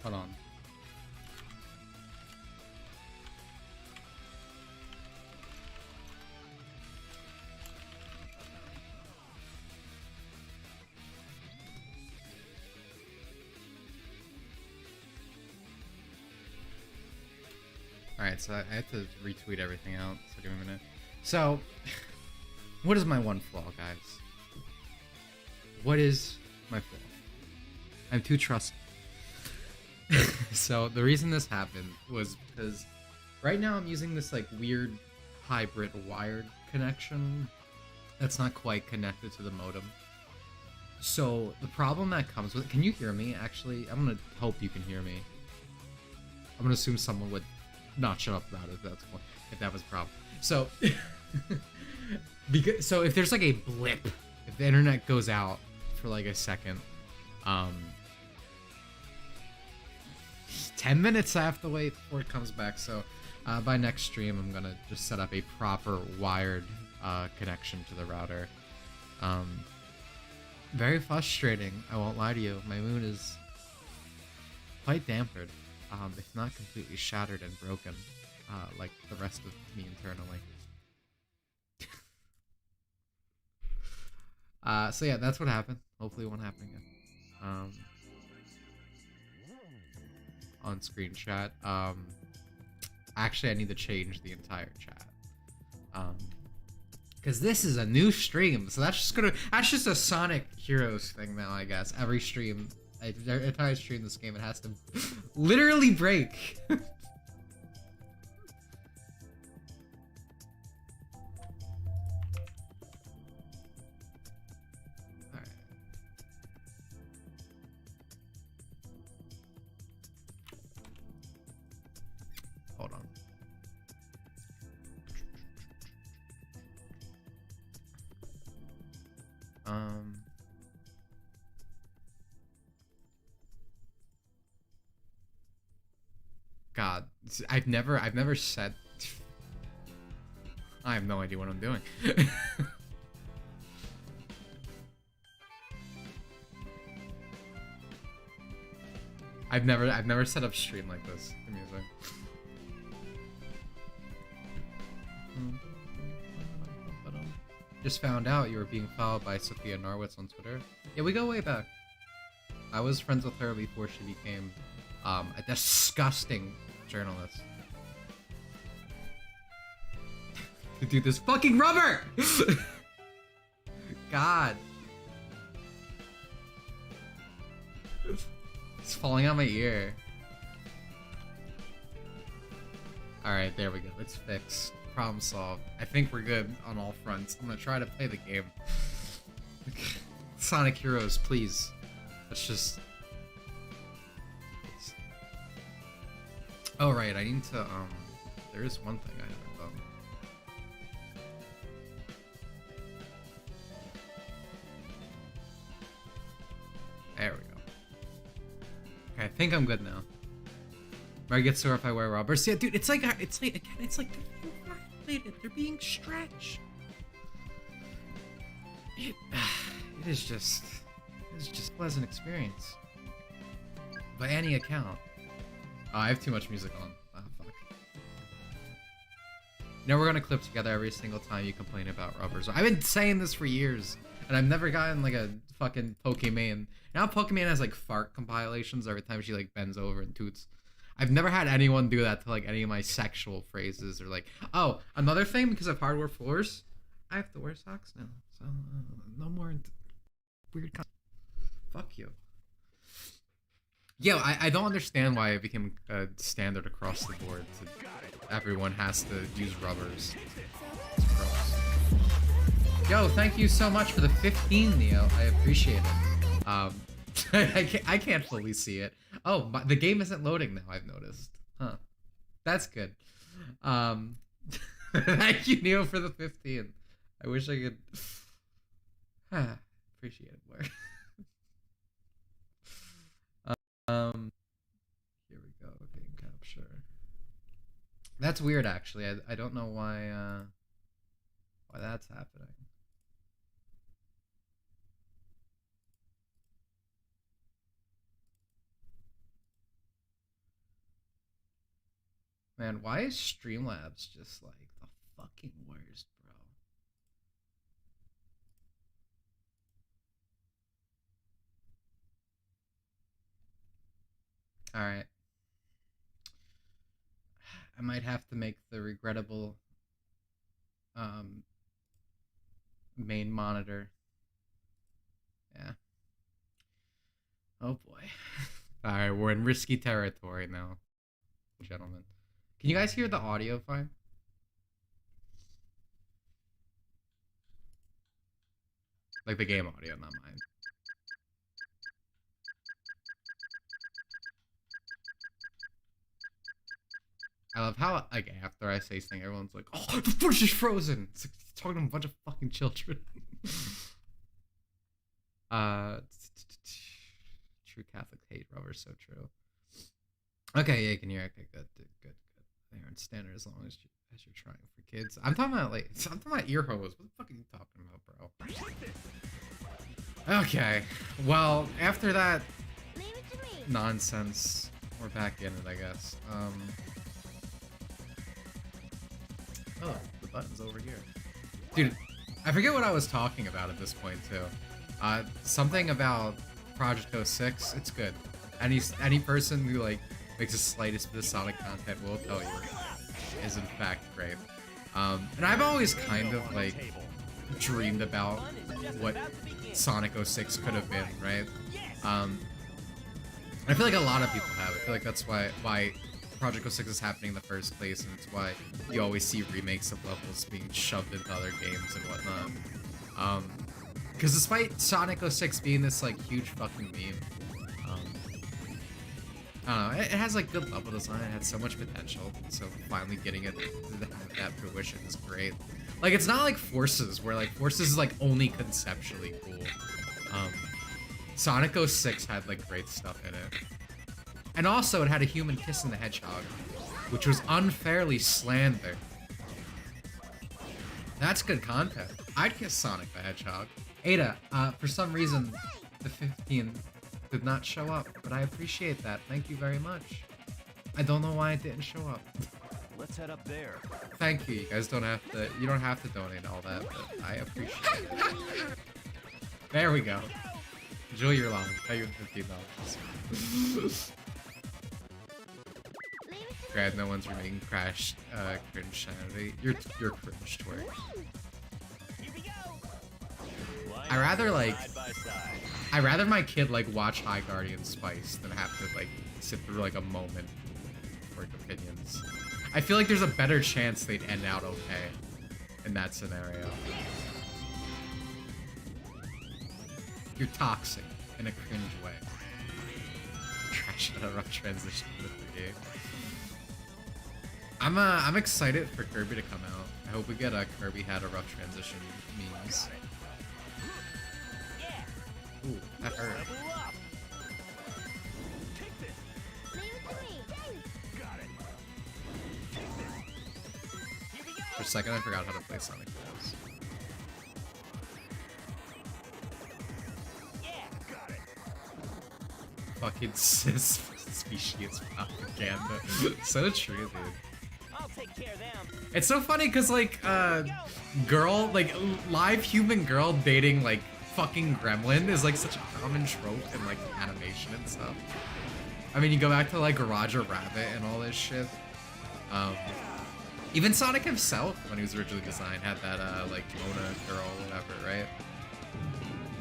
Hold on. Alright, so I have to retweet everything out, so give me a minute. So, what is my one flaw, guys? What is my flaw? I'm too trusting. So, the reason this happened was because right now I'm using this like weird hybrid wired connection that's not quite connected to the modem. So, the problem that comes with it, can you hear me actually? I'm gonna hope you can hear me. I'm gonna assume someone would not shut up about it if that was a problem. So so if there's like a blip, if the internet goes out for like a second, 10 minutes I have to wait before it comes back. So by next stream I'm gonna just set up a proper wired connection to the router. Very frustrating, I won't lie to you. My mood is quite dampened, if not completely shattered and broken, like the rest of me internally. So yeah, that's what happened. Hopefully it won't happen again. On screen chat. Actually, I need to change the entire chat. Because this is a new stream, so that's just a Sonic Heroes thing now, I guess. Every stream, every time I stream this game, it has to literally break. Alright. Hold on. God, I've never said. I have no idea what I'm doing. I've never set up stream like this. The music. Just found out you were being followed by Sophia Norwitz on Twitter. Yeah, we go way back. I was friends with her before she became a disgusting journalist. Dude, this fucking rubber! God. It's falling out my ear. Alright, there we go. It's fixed. Problem solved. I think we're good on all fronts. I'm gonna try to play the game. Sonic Heroes, please. Let's just... Oh, right, I need to, there is one thing I haven't done. There we go. Okay, I think I'm good now. Where I get sore if I wear rubbers. Yeah, dude, it's like they're being violated. They're being stretched. It is just a pleasant experience. By any account. Oh, I have too much music on. Oh, fuck. Now we're gonna clip together every single time you complain about rubbers. I've been saying this for years, and I've never gotten like a fucking Pokemon. Now Pokemon has like fart compilations every time she like bends over and toots. I've never had anyone do that to like any of my sexual phrases or like, oh, another thing because of hardware floors, I have to wear socks now, so no more weird. Fuck you. Yeah, I don't understand why it became a standard across the board. Everyone has to use rubbers. It's gross. Yo, thank you so much for the 15, Neo. I appreciate it. I can't fully see it. Oh, the game isn't loading now, I've noticed. Huh. That's good. Thank you, Neo, for the 15. I wish I could... appreciate it more. Here we go, game capture. That's weird, actually. I don't know why that's happening. Man, why is Streamlabs just like the fucking worst, bro? Alright. I might have to make the regrettable main monitor. Yeah. Oh boy. Alright, we're in risky territory now, gentlemen. Can you guys hear the audio fine? Like the game audio, not mine. I love how, like, after I say something, everyone's like, oh, the force is frozen! It's like talking to a bunch of fucking children. True Catholic hate rubber, so true. Okay, yeah, you can hear. Okay, good. They aren't standard as long as you're trying for kids. I'm talking about ear hose. What the fuck are you talking about, bro? Okay, well, after that nonsense, we're back in it, I guess. Oh, the button's over here. Dude, I forget what I was talking about at this point, too. Something about Project 06, it's good. Any person who, like, makes the slightest bit of Sonic content will tell you is, in fact, great. And I've always kind of, like, dreamed about what Sonic 06 could have been, right? I feel like a lot of people have. I feel like that's why Project 06 is happening in the first place, and it's why you always see remakes of levels being shoved into other games and whatnot. Because despite Sonic 06 being this, like, huge fucking meme, I don't know, it has, like, good level design, it had so much potential, so finally getting it to that fruition is great. Like, it's not like Forces, where, like, Forces is, like, only conceptually cool. Sonic 06 had, like, great stuff in it. And also, it had a human kissing the hedgehog, which was unfairly slandered. That's good content. I'd kiss Sonic the Hedgehog. Ada, for some reason, the 15 did not show up, but I appreciate that. Thank you very much. I don't know why it didn't show up. Let's head up there. Thank you. You guys don't have to. You don't have to donate all that, but I appreciate it. There we go. Enjoy your long. Pay you $15. Glad no one's remaking Crash cringe sanity. You're cringe twerk. I rather my kid like watch High Guardian Spice than have to like sit through like a moment for opinions. I feel like there's a better chance they'd end out okay in that scenario. You're toxic in a cringe way. Crash had a rough transition to the game. I'm excited for Kirby to come out. I hope we get a Kirby had a rough transition memes. Ooh, that hurt. For a second, I forgot how to play Sonic Bros. Fucking cis species propaganda. So true, dude. I'll take care of them. It's so funny because like live human girl dating like fucking gremlin is like such a common trope in like animation and stuff. I mean, you go back to like Roger Rabbit and all this shit. Even Sonic himself, when he was originally designed, had that like Mona girl, whatever, right?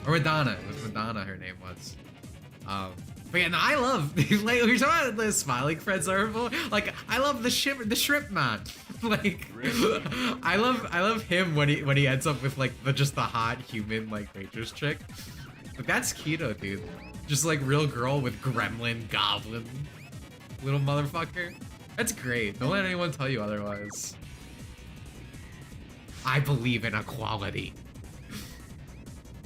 Or Madonna. It was Madonna, her name was. But yeah, no, I love like we're talking about the smiling friends are like I love the shrimp man. Like Really? I love him when he ends up with like just the hot human like waitress chick. Like that's keto, dude. Just like real girl with gremlin, goblin, little motherfucker. That's great. Don't let anyone tell you otherwise. I believe in equality.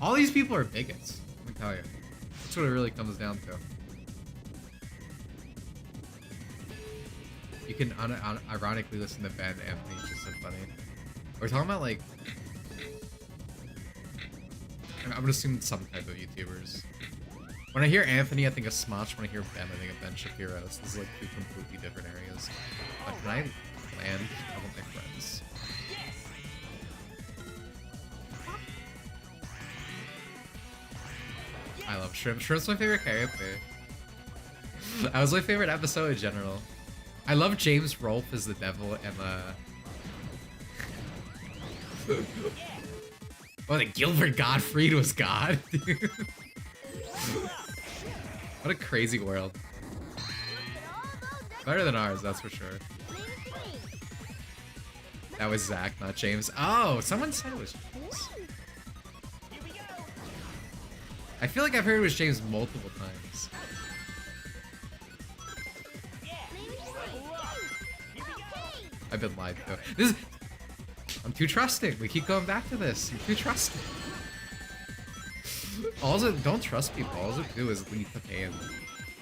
All these people are bigots. Let me tell you. That's what it really comes down to. You can ironically listen to Ben Anthony, just so funny. We're talking about like, I would assume some type of YouTubers. When I hear Anthony, I think of Smosh. When I hear Ben, I think of Ben Shapiro. So this is like two completely different areas. But can I land? I want my friends. I love Shrimp. Shrimp's my favorite character. That was my favorite episode in general. I love James Rolfe as the devil and oh, the Gilbert Gottfried was God, dude. What a crazy world. Better than ours, that's for sure. That was Zach, not James. Oh, someone said it was James. I feel like I've heard it was James multiple times. I've been lied to. I'm too trusting. We keep going back to this. I'm too trusting. Don't trust people. All it do is lead to pain.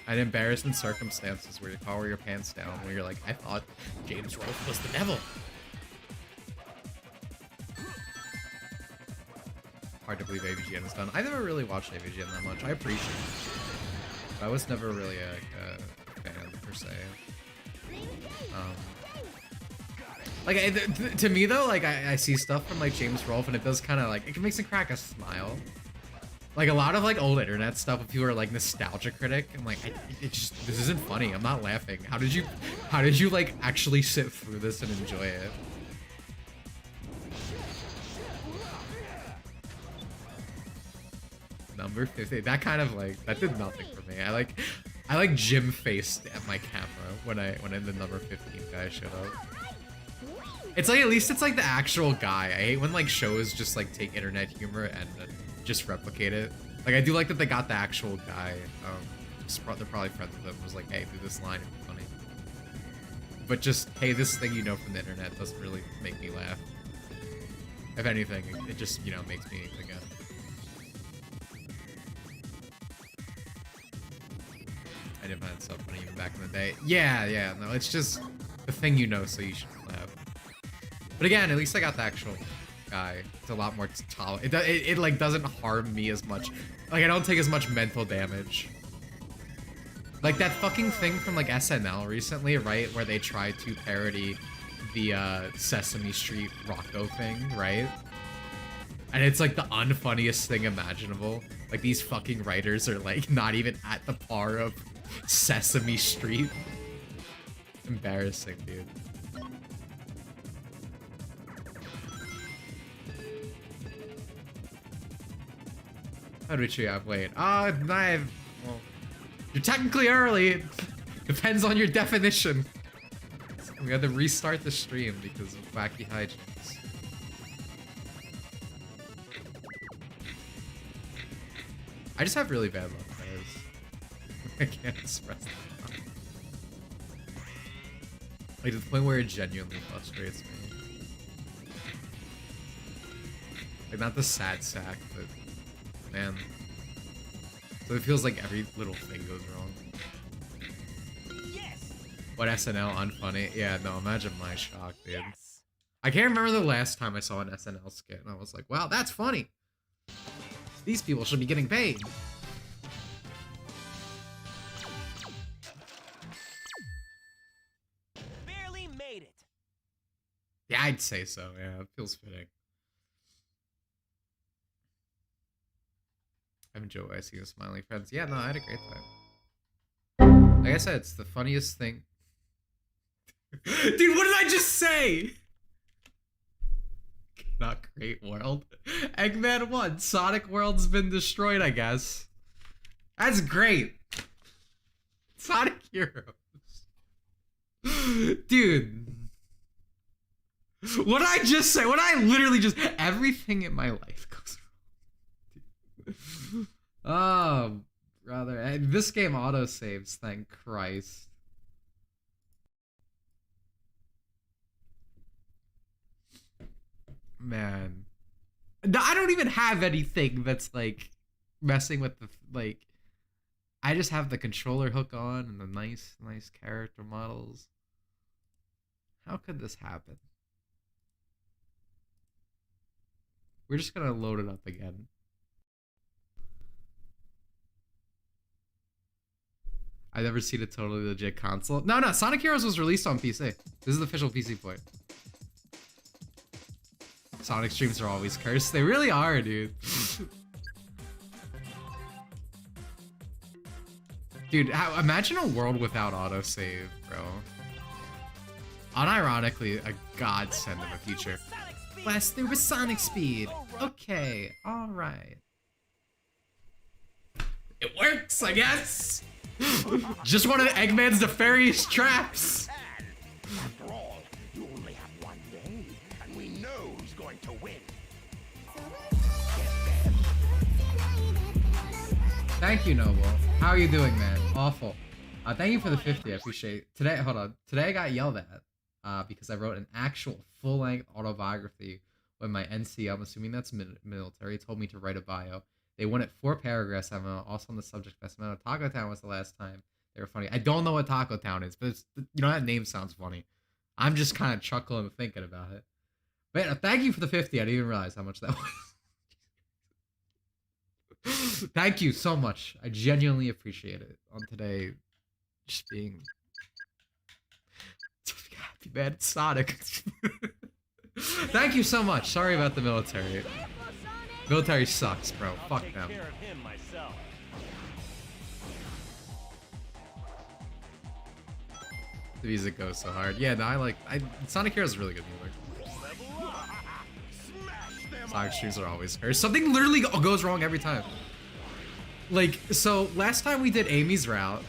And embarrassing circumstances where you cover your pants down, where you're like, I thought James Rolfe was the devil. Hard to believe AVGN is done. I never really watched AVGN that much. I appreciate it. I was never really a fan per se. Like to me though, like I see stuff from like James Rolfe and it does kind of like it makes me crack a smile. Like a lot of like old internet stuff, if you were like nostalgia critic, I'm like, this isn't funny. I'm not laughing. How did you like actually sit through this and enjoy it? Number 50. That kind of like that did nothing for me. I like Jim faced at my camera when the number 15 guy showed up. It's like at least it's like the actual guy. I hate when like shows just like take internet humor and just replicate it. Like I do like that they got the actual guy. They're probably friends with him. Was like, hey, do this line, it'd be funny. But just hey, this thing you know from the internet doesn't really make me laugh. If anything, it just makes me again. I didn't find stuff funny even back in the day. Yeah, no, it's just the thing you know, so you should laugh. But again, at least I got the actual guy. It's a lot more tolerant. It like doesn't harm me as much. Like I don't take as much mental damage. Like that fucking thing from like SNL recently, right? Where they tried to parody the Sesame Street Rocco thing, right? And it's like the unfunniest thing imaginable. Like these fucking writers are like not even at the par of Sesame Street. Embarrassing, dude. How do we treat up? Wait. Well, you're technically early. It depends on your definition. We had to restart the stream because of wacky hijinks. I just have really bad luck, guys. I can't express that. Like to the point where it genuinely frustrates me. Like not the sad sack, but man. So it feels like every little thing goes wrong. Yes. What SNL unfunny? Yeah, no, imagine my shock, dude. Yes. I can't remember the last time I saw an SNL skit and I was like, wow, that's funny. These people should be getting paid. Barely made it. Yeah, I'd say so. Yeah, it feels fitting. I'm Joe. I see you smiling friends. Yeah, no, I had a great time. Like I said, it's the funniest thing. Dude, what did I just say? Not great world. Eggman won. Sonic World's been destroyed, I guess. That's great. Sonic Heroes. Dude. What did I just say? What did I literally just... Everything in my life goes wrong. Oh, brother. This game autosaves, thank Christ. Man. I don't even have anything that's, like, messing with the, like... I just have the controller hook on and the nice character models. How could this happen? We're just gonna load it up again. I've never seen a totally legit console. No, Sonic Heroes was released on PC. This is the official PC port. Sonic streams are always cursed. They really are, dude. Dude, imagine a world without autosave, bro. Unironically, a godsend of a future. Blast through with Sonic speed. Okay, alright. It works, I guess. Just one of Eggman's nefarious traps. After all, you only have one day, and we know who's going to win. Thank you, Noble. How are you doing, man? Awful. Thank you for the 50. I appreciate it. Today, hold on. Today I got yelled at because I wrote an actual full-length autobiography when my NC, I'm assuming that's military, told me to write a bio. They wanted 4 paragraphs. I'm also on the subject matter. Taco Town was the last time they were funny. I don't know what Taco Town is, but it's, you know, that name sounds funny. I'm just kind of chuckling thinking about it. But thank you for the 50. I didn't even realize how much that was. Thank you so much. I genuinely appreciate it on today. Just being happy, man. It's Sonic. Thank you so much. Sorry about the military. Military sucks, bro. Fuck them. Take care of him myself. The music goes so hard. Yeah, no, Sonic Heroes is really good music. Sonic streams are always cursed. Something literally goes wrong every time. Like, so last time we did Amy's route,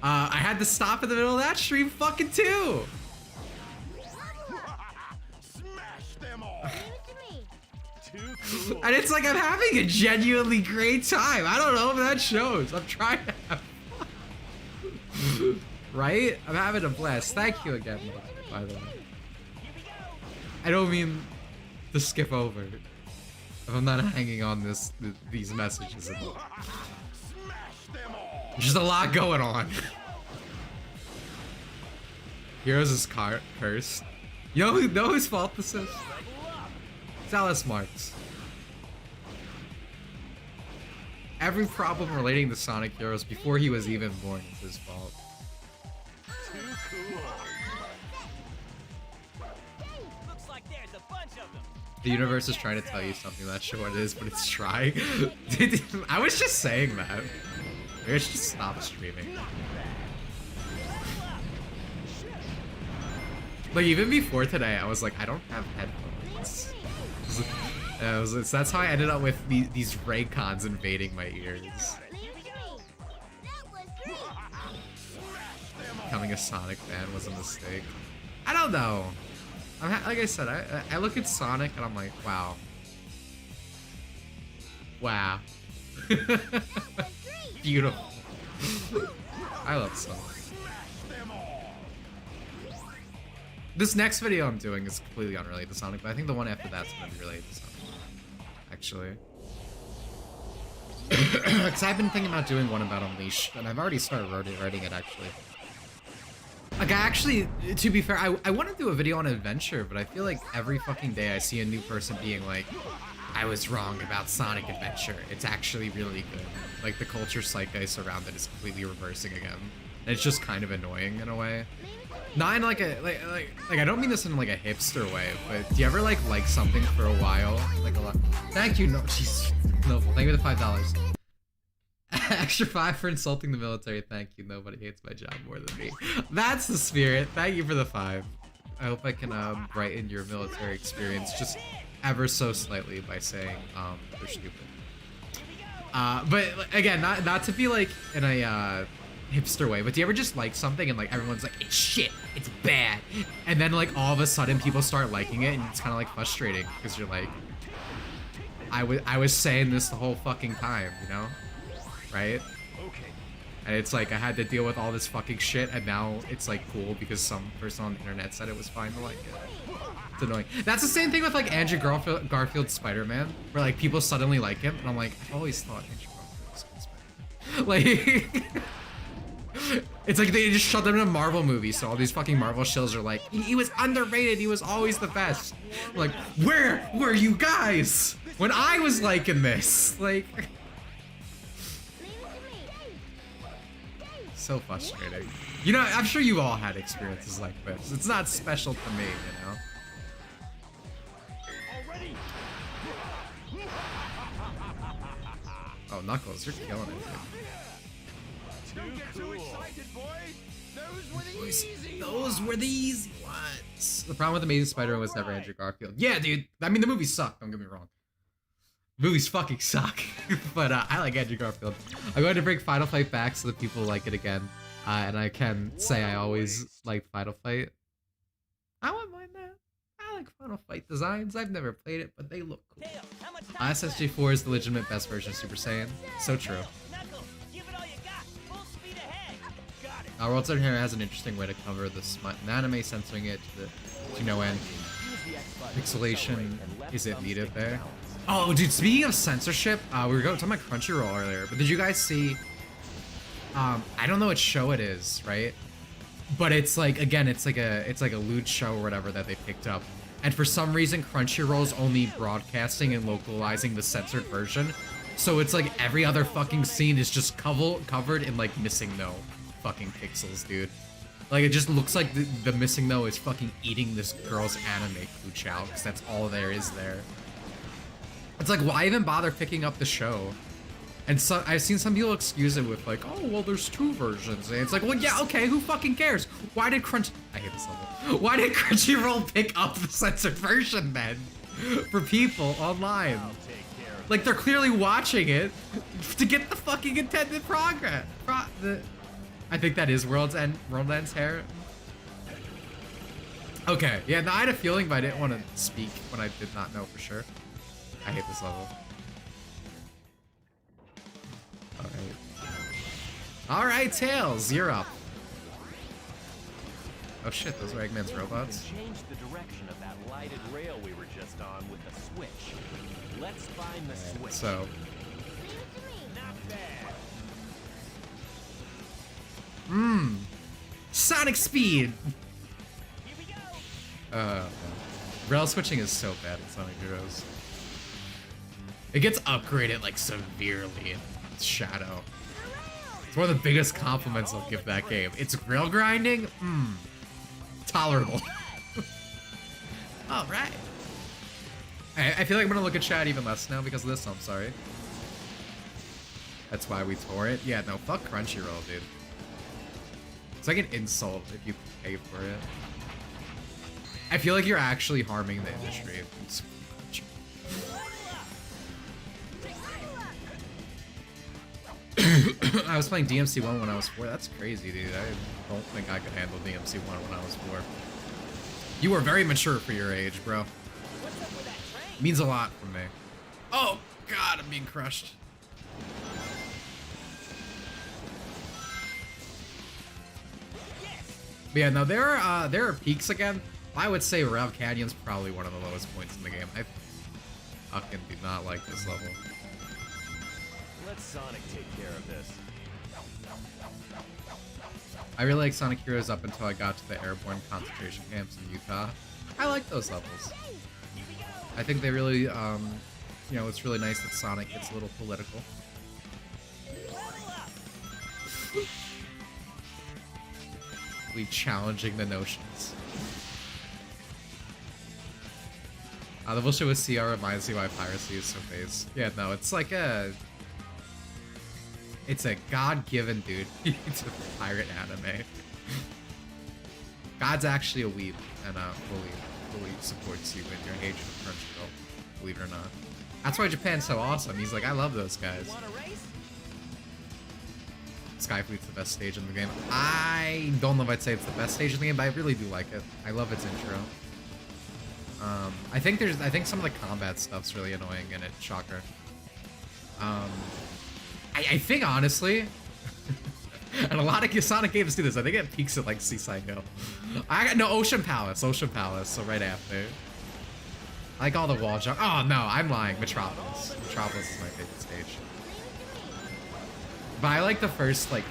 I had to stop in the middle of that stream fucking too. Smash them all. Too cool. And it's like I'm having a genuinely great time. I don't know if that shows. I'm trying to have fun. Right? I'm having a blast. Thank you again, by the way. I don't mean to skip over if I'm not hanging on these messages. Smash them all. There's just a lot going on. Heroes is cursed. You know whose fault this is? It's Alice Marks. Every problem relating to Sonic Heroes before he was even born is his fault. Too cool. Looks like there's a bunch of them. The universe is trying to tell you something. That's sure what it is, but it's trying. I was just saying that. Maybe I should just stop streaming. Like, even before today, I was like, I don't have headphones. That's how I ended up with these Raycons invading my ears. Becoming a Sonic fan was a mistake. I don't know. Like I said, I look at Sonic and I'm like, wow. Wow. Beautiful. I love Sonic. This next video I'm doing is completely unrelated to Sonic, but I think the one after that's gonna be related to Sonic. Actually. Because I've been thinking about doing one about Unleashed, and I've already started writing it actually. Like, to be fair, I want to do a video on Adventure, but I feel like every fucking day I see a new person being like, I was wrong about Sonic Adventure. It's actually really good. Like, the culture zeitgeist around it is completely reversing again. And it's just kind of annoying in a way. Not in like a, like I don't mean this in like a hipster way, but do you ever like something for a while? Like a lot. Thank you, no, jeez. No, thank you for the $5. Extra 5 for insulting the military. Thank you. Nobody hates my job more than me. That's the spirit. Thank you for the 5. I hope I can brighten your military experience just ever so slightly by saying they're stupid. But again, not to be like in a hipster way, but do you ever just like something and like everyone's like, it's shit, it's bad, and then like all of a sudden people start liking it and it's kind of like frustrating because you're like, I was saying this the whole fucking time, you know? Right? Okay. And it's like I had to deal with all this fucking shit, and now it's like cool because some person on the internet said it was fine to like it. It's annoying. That's the same thing with like Andrew Garfield's Spider-Man, where like people suddenly like him, and I'm like, I've always thought Andrew Garfield was good Spider-Man. Like, it's like they just shut them in a Marvel movie, so all these fucking Marvel shills are like, he was underrated, he was always the best. I'm like, where were you guys when I was liking this? Like. so frustrating. You know, I'm sure you all had experiences like this. It's not special to me, you know? Already. Oh, Knuckles, you're killing it, dude. Don't get too excited, boy. Those were the easy Those were the easy ones. The problem with Amazing Spider-Man was never Andrew Garfield. Yeah, dude. I mean, the movies suck. Don't get me wrong. Movies fucking suck. But I like Andrew Garfield. I'm going to bring Final Fight back so that people like it again. And I can say I always liked Final Fight. I wouldn't mind that. I like Final Fight designs. I've never played it, but they look cool. Tails, how much time left? SSG4 is the legitimate best version of Super Saiyan. So true. Knuckles, give it all you got. Full speed ahead. Got it. Our World Center here has an interesting way to cover the smut in anime, censoring it to no end. Pixelation isn't needed there. Oh, dude, speaking of censorship, we were talking about Crunchyroll earlier, but did you guys see, I don't know what show it is, right? But it's like, again, it's like a lewd show or whatever that they picked up. And for some reason, Crunchyroll's only broadcasting and localizing the censored version. So it's like every other fucking scene is just covered in like missing no fucking pixels, dude. Like it just looks like the missing no is fucking eating this girl's anime cooch out, because that's all there is there. It's like, why even bother picking up the show? And so I've seen some people excuse it with like, oh, well, there's two versions. And it's like, well, yeah, okay, who fucking cares? Why did I hate this level. Why did Crunchyroll pick up the censored version then? For people online. I'll take care of Like, they're clearly watching it to get the fucking intended progress. I think that is World's End's hair. Okay, yeah, no, I had a feeling, but I didn't want to speak when I did not know for sure. I hate this level. Alright, Tails, you're up. Oh shit, those are Eggman's robots. Change the direction of that lighted rail we were just on with a switch. Let's find the switch. So, Not bad. Sonic speed! Here we go. Rail switching is so bad in Sonic Heroes. It gets upgraded like severely in Shadow. It's one of the biggest compliments I'll give that game. It's rail grinding? Tolerable. Alright. I feel like I'm gonna look at chat even less now because of this, I'm sorry. That's why we tore it? Yeah, no, fuck Crunchyroll, dude. It's like an insult if you pay for it. I feel like you're actually harming the industry. I was playing DMC1 when I was 4. That's crazy, dude. I don't think I could handle DMC1 when I was 4. You were very mature for your age, bro. What's up with that train? Means a lot for me. Oh, God, I'm being crushed. But yeah, no, there are peaks again. I would say Rev Canyon's probably one of the lowest points in the game. I fucking do not like this level. Let Sonic take care of this. I really like Sonic Heroes up until I got to the airborne concentration camps in Utah. I like those levels. I think they really, you know, it's really nice that Sonic gets a little political. Really challenging the notions. The bullshit with CR reminds me why piracy is so base. Yeah, no, it's like it's a God-given duty to pirate anime. God's actually a weeb and fully supports you in your hatred of Crunchyroll, believe it or not. That's why Japan's so awesome. He's like, I love those guys. Want a race? Skyfleet's the best stage in the game. I don't know if I'd say it's the best stage in the game, but I really do like it. I love its intro. I think some of the combat stuff's really annoying in it. Shocker. I think honestly, and a lot of Sonic games do this. I think it peaks at like Seaside Hill. No, Ocean Palace, so right after. I like all the wall jump. Oh no, I'm lying. Metropolis. Metropolis is my favorite stage. But I like the first like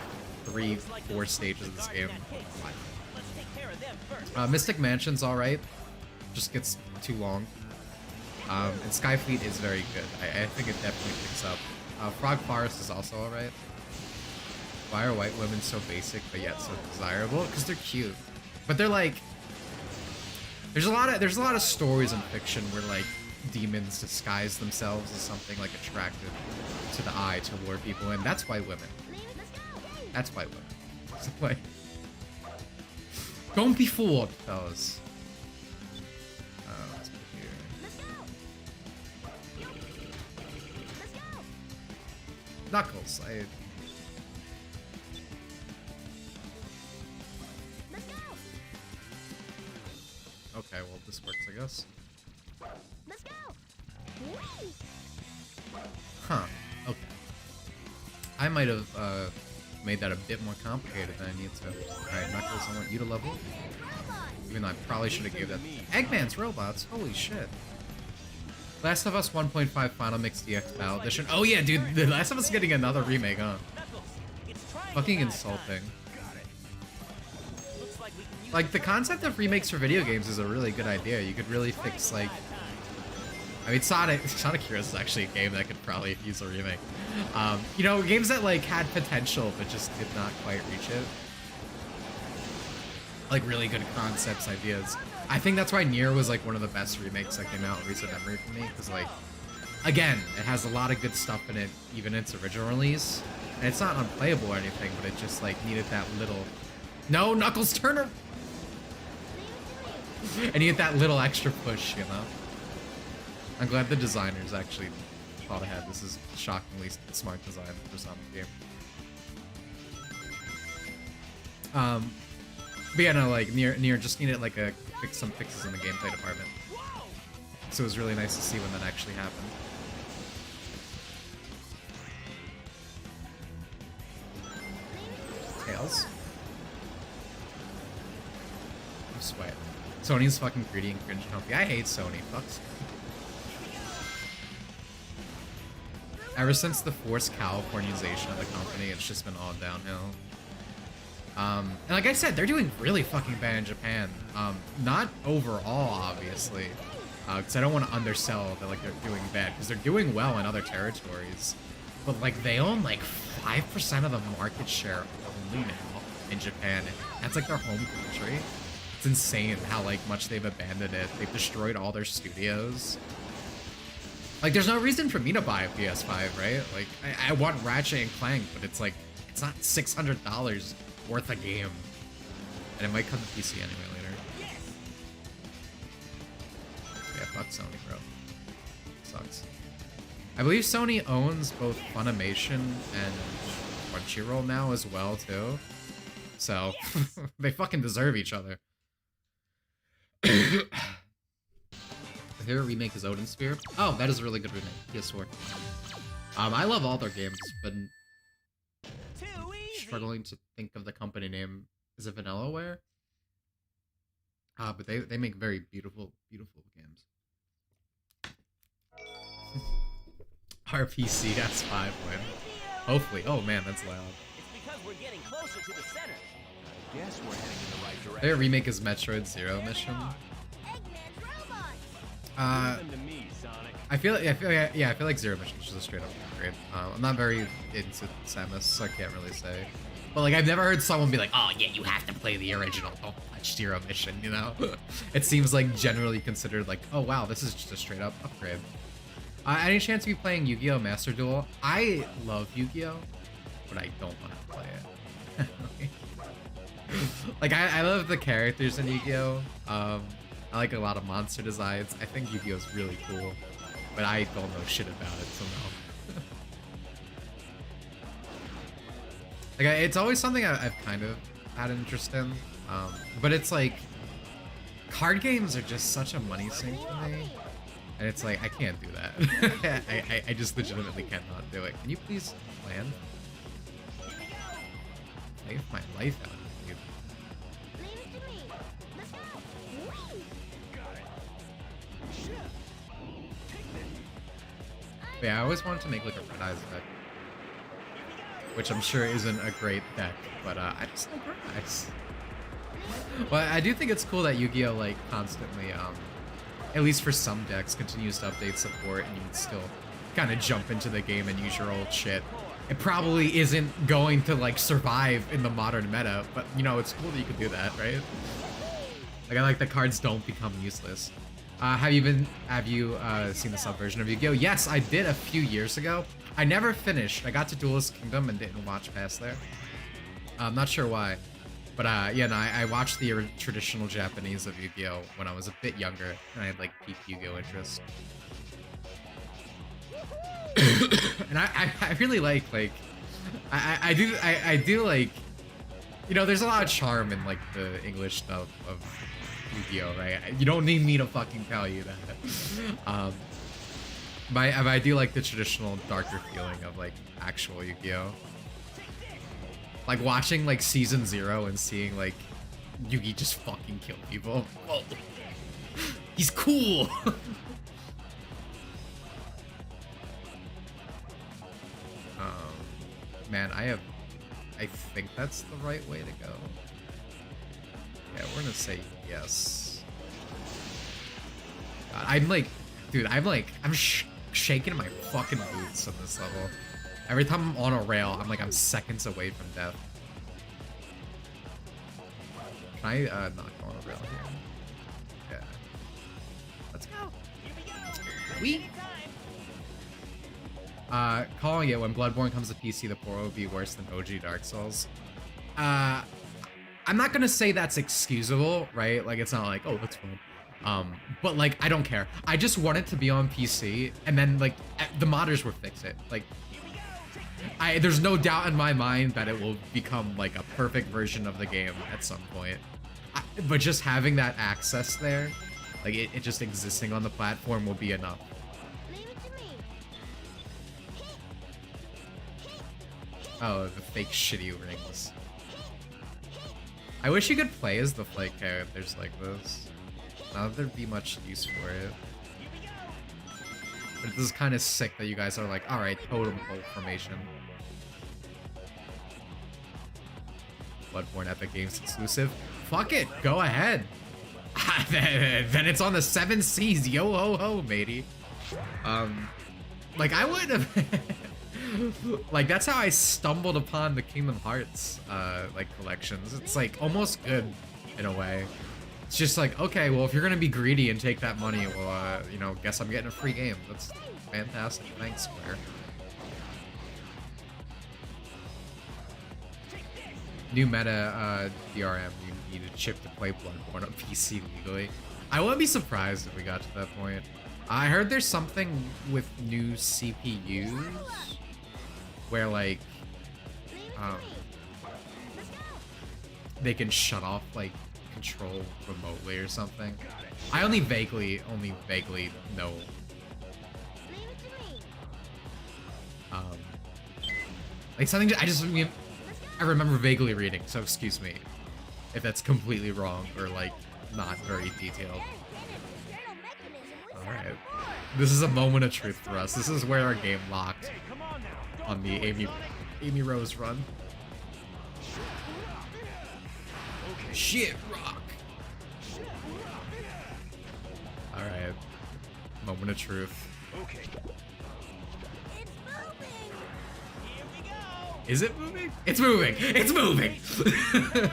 3-4 stages of this game. Let's take care of them first. Mystic Mansion's alright. Just gets too long. And Skyfleet is very good. I think it definitely picks up. Frog Forest is also alright. Why are white women so basic but yet so desirable? Because they're cute. But they're like, there's a lot of stories in fiction where like demons disguise themselves as something like attractive to the eye to lure people in. That's white women. That's white women. So, like, don't be fooled, fellas. Let's put here. Knuckles. Okay, well this works, I guess. Huh. Okay. I might have made that a bit more complicated than I need to. Alright, Knuckles, I want you to level. Even though I probably should have gave that. Eggman's robots. Holy shit. Last of Us 1.5 Final Mix DX Battle Edition. Oh yeah, dude, the Last of Us is getting another remake, huh? Fucking insulting. Like, the concept of remakes for video games is a really good idea. You could really fix, like... I mean, Sonic Heroes is actually a game that could probably use a remake. You know, games that, like, had potential but just did not quite reach it. Like, really good concepts, ideas. I think that's why Nier was, like, one of the best remakes that came out in recent memory for me. Because, like, again, it has a lot of good stuff in it, even in its original release. And it's not unplayable or anything, but it just, like, needed that little... No, Knuckles Turner! I needed that little extra push, you know? I'm glad the designers actually thought ahead. This is shockingly smart design for some game. But yeah, no, like, Nier just needed, like, some fixes in the gameplay department. So it was really nice to see when that actually happened. Tails. I sweat. Sony's fucking greedy and cringe company. I hate Sony. Fuck Sony. Ever since the forced Californization of the company, it's just been all downhill. And like I said, they're doing really fucking bad in Japan. Not overall, obviously, because I don't want to undersell that like they're doing bad, because they're doing well in other territories. But like they own like 5% of the market share only now in Japan. That's like their home country. It's insane how like much they've abandoned it. They've destroyed all their studios. Like, there's no reason for me to buy a PS5, right? Like, I want Ratchet and Clank, but it's like, it's not $600 worth a game. And it might come to PC anyway later. Yeah, fuck Sony, bro. Sucks. I believe Sony owns both Funimation and Crunchyroll now as well, too. So, they fucking deserve each other. Here, remake is Odin Sphere. Oh, that is a really good remake. PS4. I love all their games, but struggling to think of the company name. Is it Vanillaware? But they make very beautiful, beautiful games. RPC S5 win. Hopefully. Oh man, that's loud. It's because we're getting closer to the center. I guess we're heading in the right direction. Their remake is Metroid Zero Mission. I feel like Zero Mission is just a straight up upgrade. I'm not very into Samus, so I can't really say. But like, I've never heard someone be like, "Oh yeah, you have to play the original. Don't touch Zero Mission." You know? It seems like generally considered like, "Oh wow, this is just a straight up upgrade." Any chance of you playing Yu-Gi-Oh! Master Duel? I love Yu-Gi-Oh! But I don't want to play it. Like, I love the characters in Yu-Gi-Oh! I like a lot of monster designs. I think Yu-Gi-Oh! Is really cool, but I don't know shit about it, so no. Like, it's always something I've kind of had an interest in, but it's like, card games are just such a money sink for me, and it's like, I can't do that. I just legitimately cannot do it. Can you please land? Save my life out of you. But yeah, I always wanted to make like a Red Eyes deck, which I'm sure isn't a great deck, but I just like Red Eyes. Well, I do think it's cool that Yu-Gi-Oh! Like constantly, at least for some decks, continues to update support, and you can still kind of jump into the game and use your old shit. it probably isn't going to like survive in the modern meta, but you know, it's cool that you can do that, right? Like I like that cards don't become useless. Have you seen the sub version of Yu-Gi-Oh? Yes, I did a few years ago. I never finished. I got to Duelist Kingdom and didn't watch past there. I'm not sure why. But yeah, no, I watched the traditional Japanese of Yu-Gi-Oh when I was a bit younger, and I had like peak Yu-Gi-Oh interest. And I really like I do like, you know, there's a lot of charm in like the English stuff of Yu-Gi-Oh, right? You don't need me to fucking tell you that. I do like the traditional darker feeling of like actual Yu-Gi-Oh. Like watching like season 0 and seeing like Yugi just fucking kill people. Whoa. He's cool. Man, I think that's the right way to go. Yeah, we're gonna say yes. God, I'm like, dude, I'm shaking in my fucking boots on this level. Every time I'm on a rail, I'm seconds away from death. Can I not go on a rail here? Yeah. Let's go. We. Calling it when Bloodborne comes to PC, the 4 will be worse than OG Dark Souls. I'm not gonna say that's excusable, right? Like, it's not like, oh, that's fine. But like, I don't care. I just want it to be on PC, and then like, the modders will fix it. Like, there's no doubt in my mind that it will become like a perfect version of the game at some point. But just having that access there, like it just existing on the platform will be enough. Oh, the fake shitty rings. I wish you could play as the fake characters like this. Not that there'd be much use for it. But this is kind of sick that you guys are like, alright, totem pole formation. Bloodborne Epic Games exclusive. Fuck it, go ahead. Then it's on the 7 seas, yo ho ho, matey. Like I would have like that's how I stumbled upon the Kingdom Hearts like collections. It's like almost good in a way. It's just like, okay, well, if you're gonna be greedy and take that money, well, you know, guess I'm getting a free game. That's fantastic. Thanks, Square. New meta DRM. You need a chip to play Bloodborne on PC legally. I wouldn't be surprised if we got to that point. I heard there's something with new CPUs where like they can shut off like control remotely or something. I only vaguely know. Like something I remember vaguely reading, so excuse me if that's completely wrong or like not very detailed. Alright. This is a moment of truth for us. This is where our game locked on the Amy Rose run. Shit rock. Alright. Moment of truth. Is it moving? It's moving! It's moving!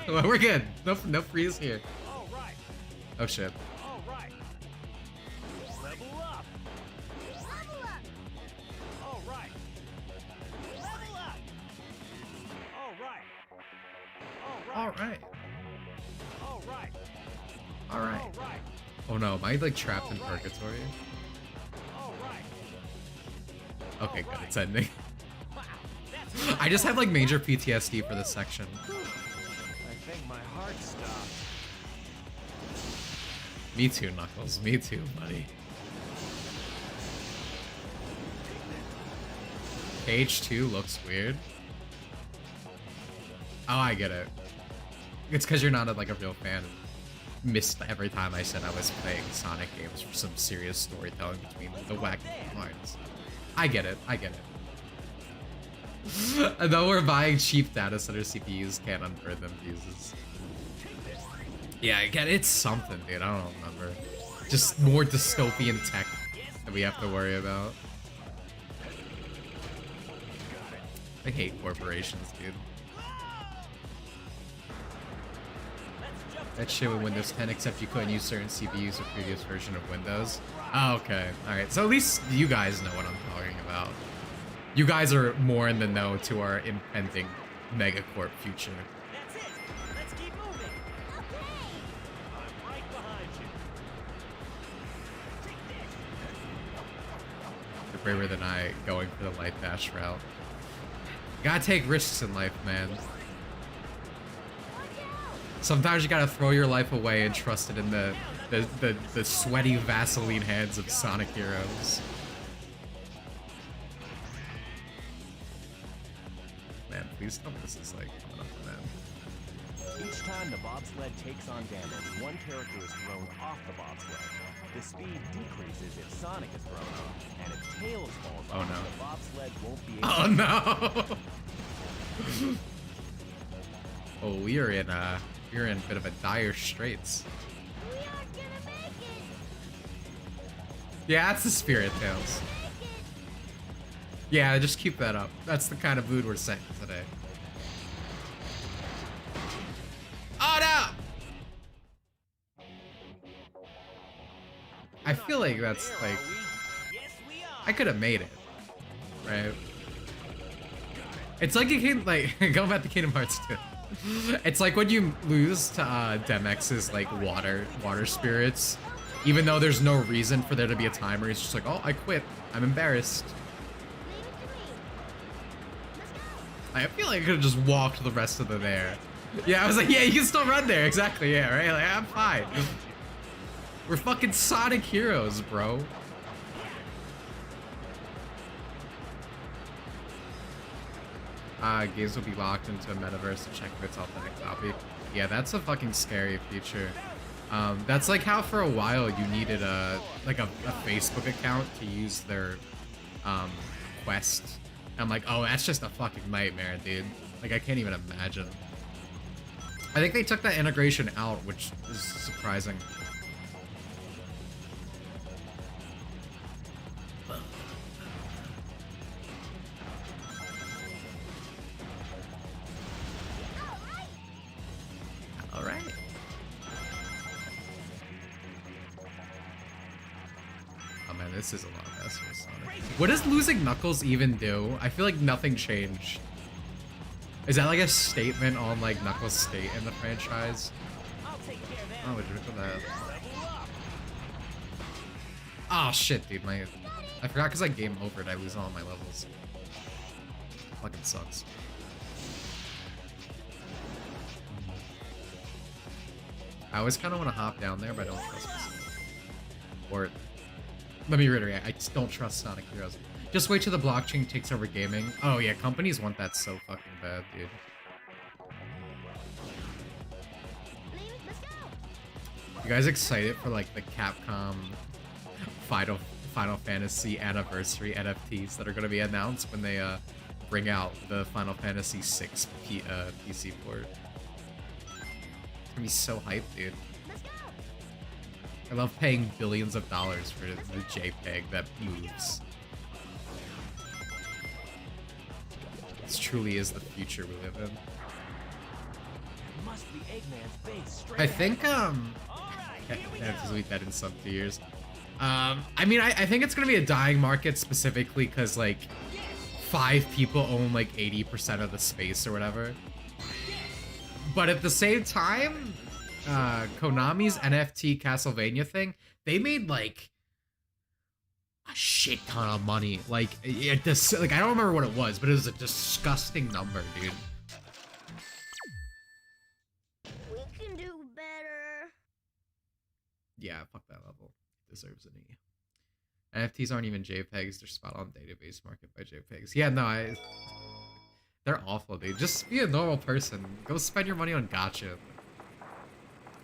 Well, we're good. No freeze here. Oh shit. Alright. Oh no, am I like trapped in purgatory? Okay, good, it's ending. I just have like major PTSD for this section. I think my heart stopped. Me too, Knuckles. Me too, buddy. Page 2 looks weird. Oh, I get it. It's because you're not like a real fan. Missed every time I said I was playing Sonic games for some serious storytelling between the wacky lines. I get it. And though we're buying cheap data center CPUs, can't unburden them fuses. Yeah, again, it's something, dude. I don't remember. Just more dystopian tech that we have to worry about. I hate corporations, dude. That shit with Windows 10, except you couldn't use certain CPUs or previous version of Windows. Oh, okay. Alright, so at least you guys know what I'm talking about. You guys are more in the know to our impending megacorp future. That's it. Let's keep moving. Okay. I'm right behind you. Take this. You're braver than I, going for the light dash route. You gotta take risks in life, man. Sometimes you gotta throw your life away and trust it in the sweaty Vaseline hands of Sonic heroes. Man, please tell me this is like coming up to them. Each time the bobsled takes on damage, one character is thrown off the bobsled. The speed decreases if Sonic is thrown off, and if Tails falls off, no. the bobsled won't be able Oh no! Oh, we're in a bit of a dire straits. We aren't gonna make it. Yeah, that's the spirit, Tails. Yeah, just keep that up. That's the kind of mood we're setting today. Oh no! I feel like that's like Yes, we are. I could have made it, right? It's like you can like going back to Kingdom Hearts 2. It's like when you lose to Demex's like water spirits, even though there's no reason for there to be a timer. He's just like, oh, I quit. I'm embarrassed. I feel like I could have just walked the rest of the there. Yeah, I was like, yeah, you can still run there. Exactly, yeah, right? Like, I'm fine. We're fucking Sonic heroes, bro. Games will be locked into a metaverse to check if it's authentic copy. Yeah, that's a fucking scary future. That's like how for a while you needed a Facebook account to use their Quest. I'm like, oh, that's just a fucking nightmare, dude. Like, I can't even imagine. I think they took that integration out, which is surprising. All right. Oh man, this is a lot faster than Sonic. What does losing Knuckles even do? I feel like nothing changed. Is that like a statement on like Knuckles' state in the franchise? I'll take care of that. Oh, would you look at that? Level up. Oh shit, dude, I forgot because I game overed. I lose all my levels. Fucking sucks. I always kind of want to hop down there, but I don't trust myself. Or, let me reiterate, I just don't trust Sonic Heroes. Just wait till the blockchain takes over gaming. Oh yeah, companies want that so fucking bad, dude. You guys excited for like the Capcom Final Fantasy anniversary NFTs that are going to be announced when they bring out the Final Fantasy VI PC port? It's gonna be so hyped, dude. I love paying billions of dollars for the JPEG that moves. This truly is the future we live in. Must be Eggman's base straight I think Alright, here we go. because we that in some 2 years. I mean, I think it's gonna be a dying market specifically because like 5 people own like 80% of the space or whatever. But at the same time, Konami's NFT Castlevania thing, they made like a shit ton of money. Like I don't remember what it was, but it was a disgusting number, dude. We can do better. Yeah, fuck that level. It deserves an E. NFTs aren't even JPEGs, they're spot on database market by JPEGs. Yeah, no, they're awful, dude. Just be a normal person. Go spend your money on gacha.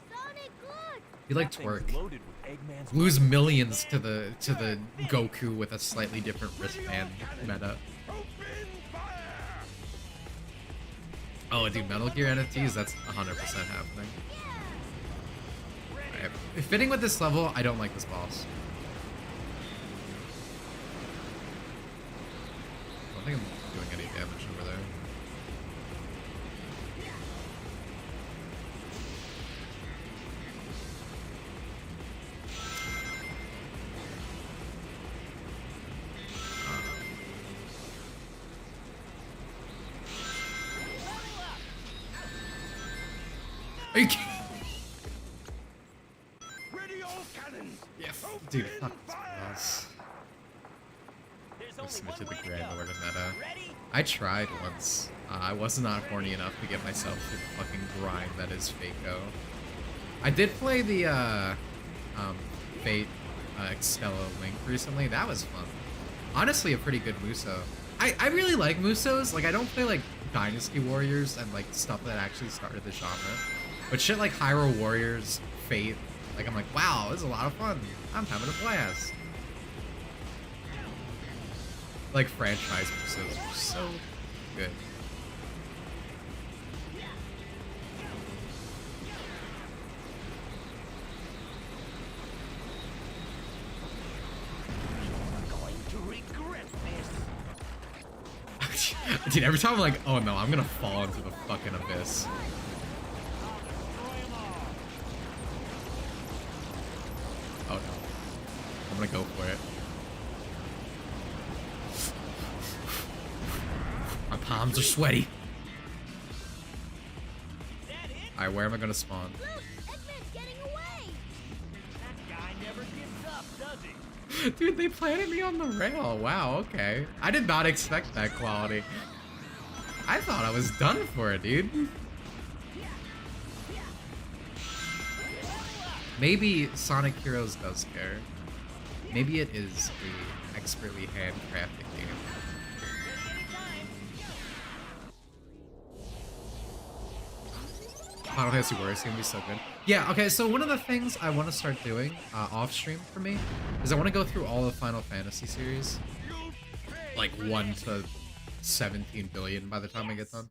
Sonic, look! You like That thing's twerk. loaded with Eggman's Lose millions to the Goku with a slightly different wristband meta. Open fire! Oh, dude, Metal Gear NFTs, that's 100% happening. Alright, fitting with this level, I don't like this boss. I don't think I'm doing any damage over there. Are you kidding? Ready all cannons. Yeah, Open dude, fuck this fire. boss. There's only Listen one to the way to Grand go. Lord of Meta. Ready? I tried once. I was not horny enough to get myself through the fucking grind that is Fako. I did play the Fate Extella Link recently. That was fun. Honestly, a pretty good Muso. I really like Musos. Like, I don't play like Dynasty Warriors and like stuff that actually started the genre. But shit like Hyrule Warriors, Fate, like I'm like, wow, this is a lot of fun. I'm having a blast. Like franchise Musos are so good. Going to regret this. Dude, every time I'm like, oh no, I'm gonna fall into the fucking abyss. Oh no. I'm gonna go for it. My palms are sweaty. Alright, where am I gonna spawn? Look, Eggman's getting away. That guy never gives up, does he? Dude, they planted me on the rail. Wow, okay. I did not expect that quality. I thought I was done for it, dude. Maybe Sonic Heroes does care. Maybe it is a expertly handcrafted game. Final Fantasy Warriors is gonna be so good. Yeah, okay, so one of the things I want to start doing off stream for me is I want to go through all the Final Fantasy series. Like 1 to 17 billion by the time I get done.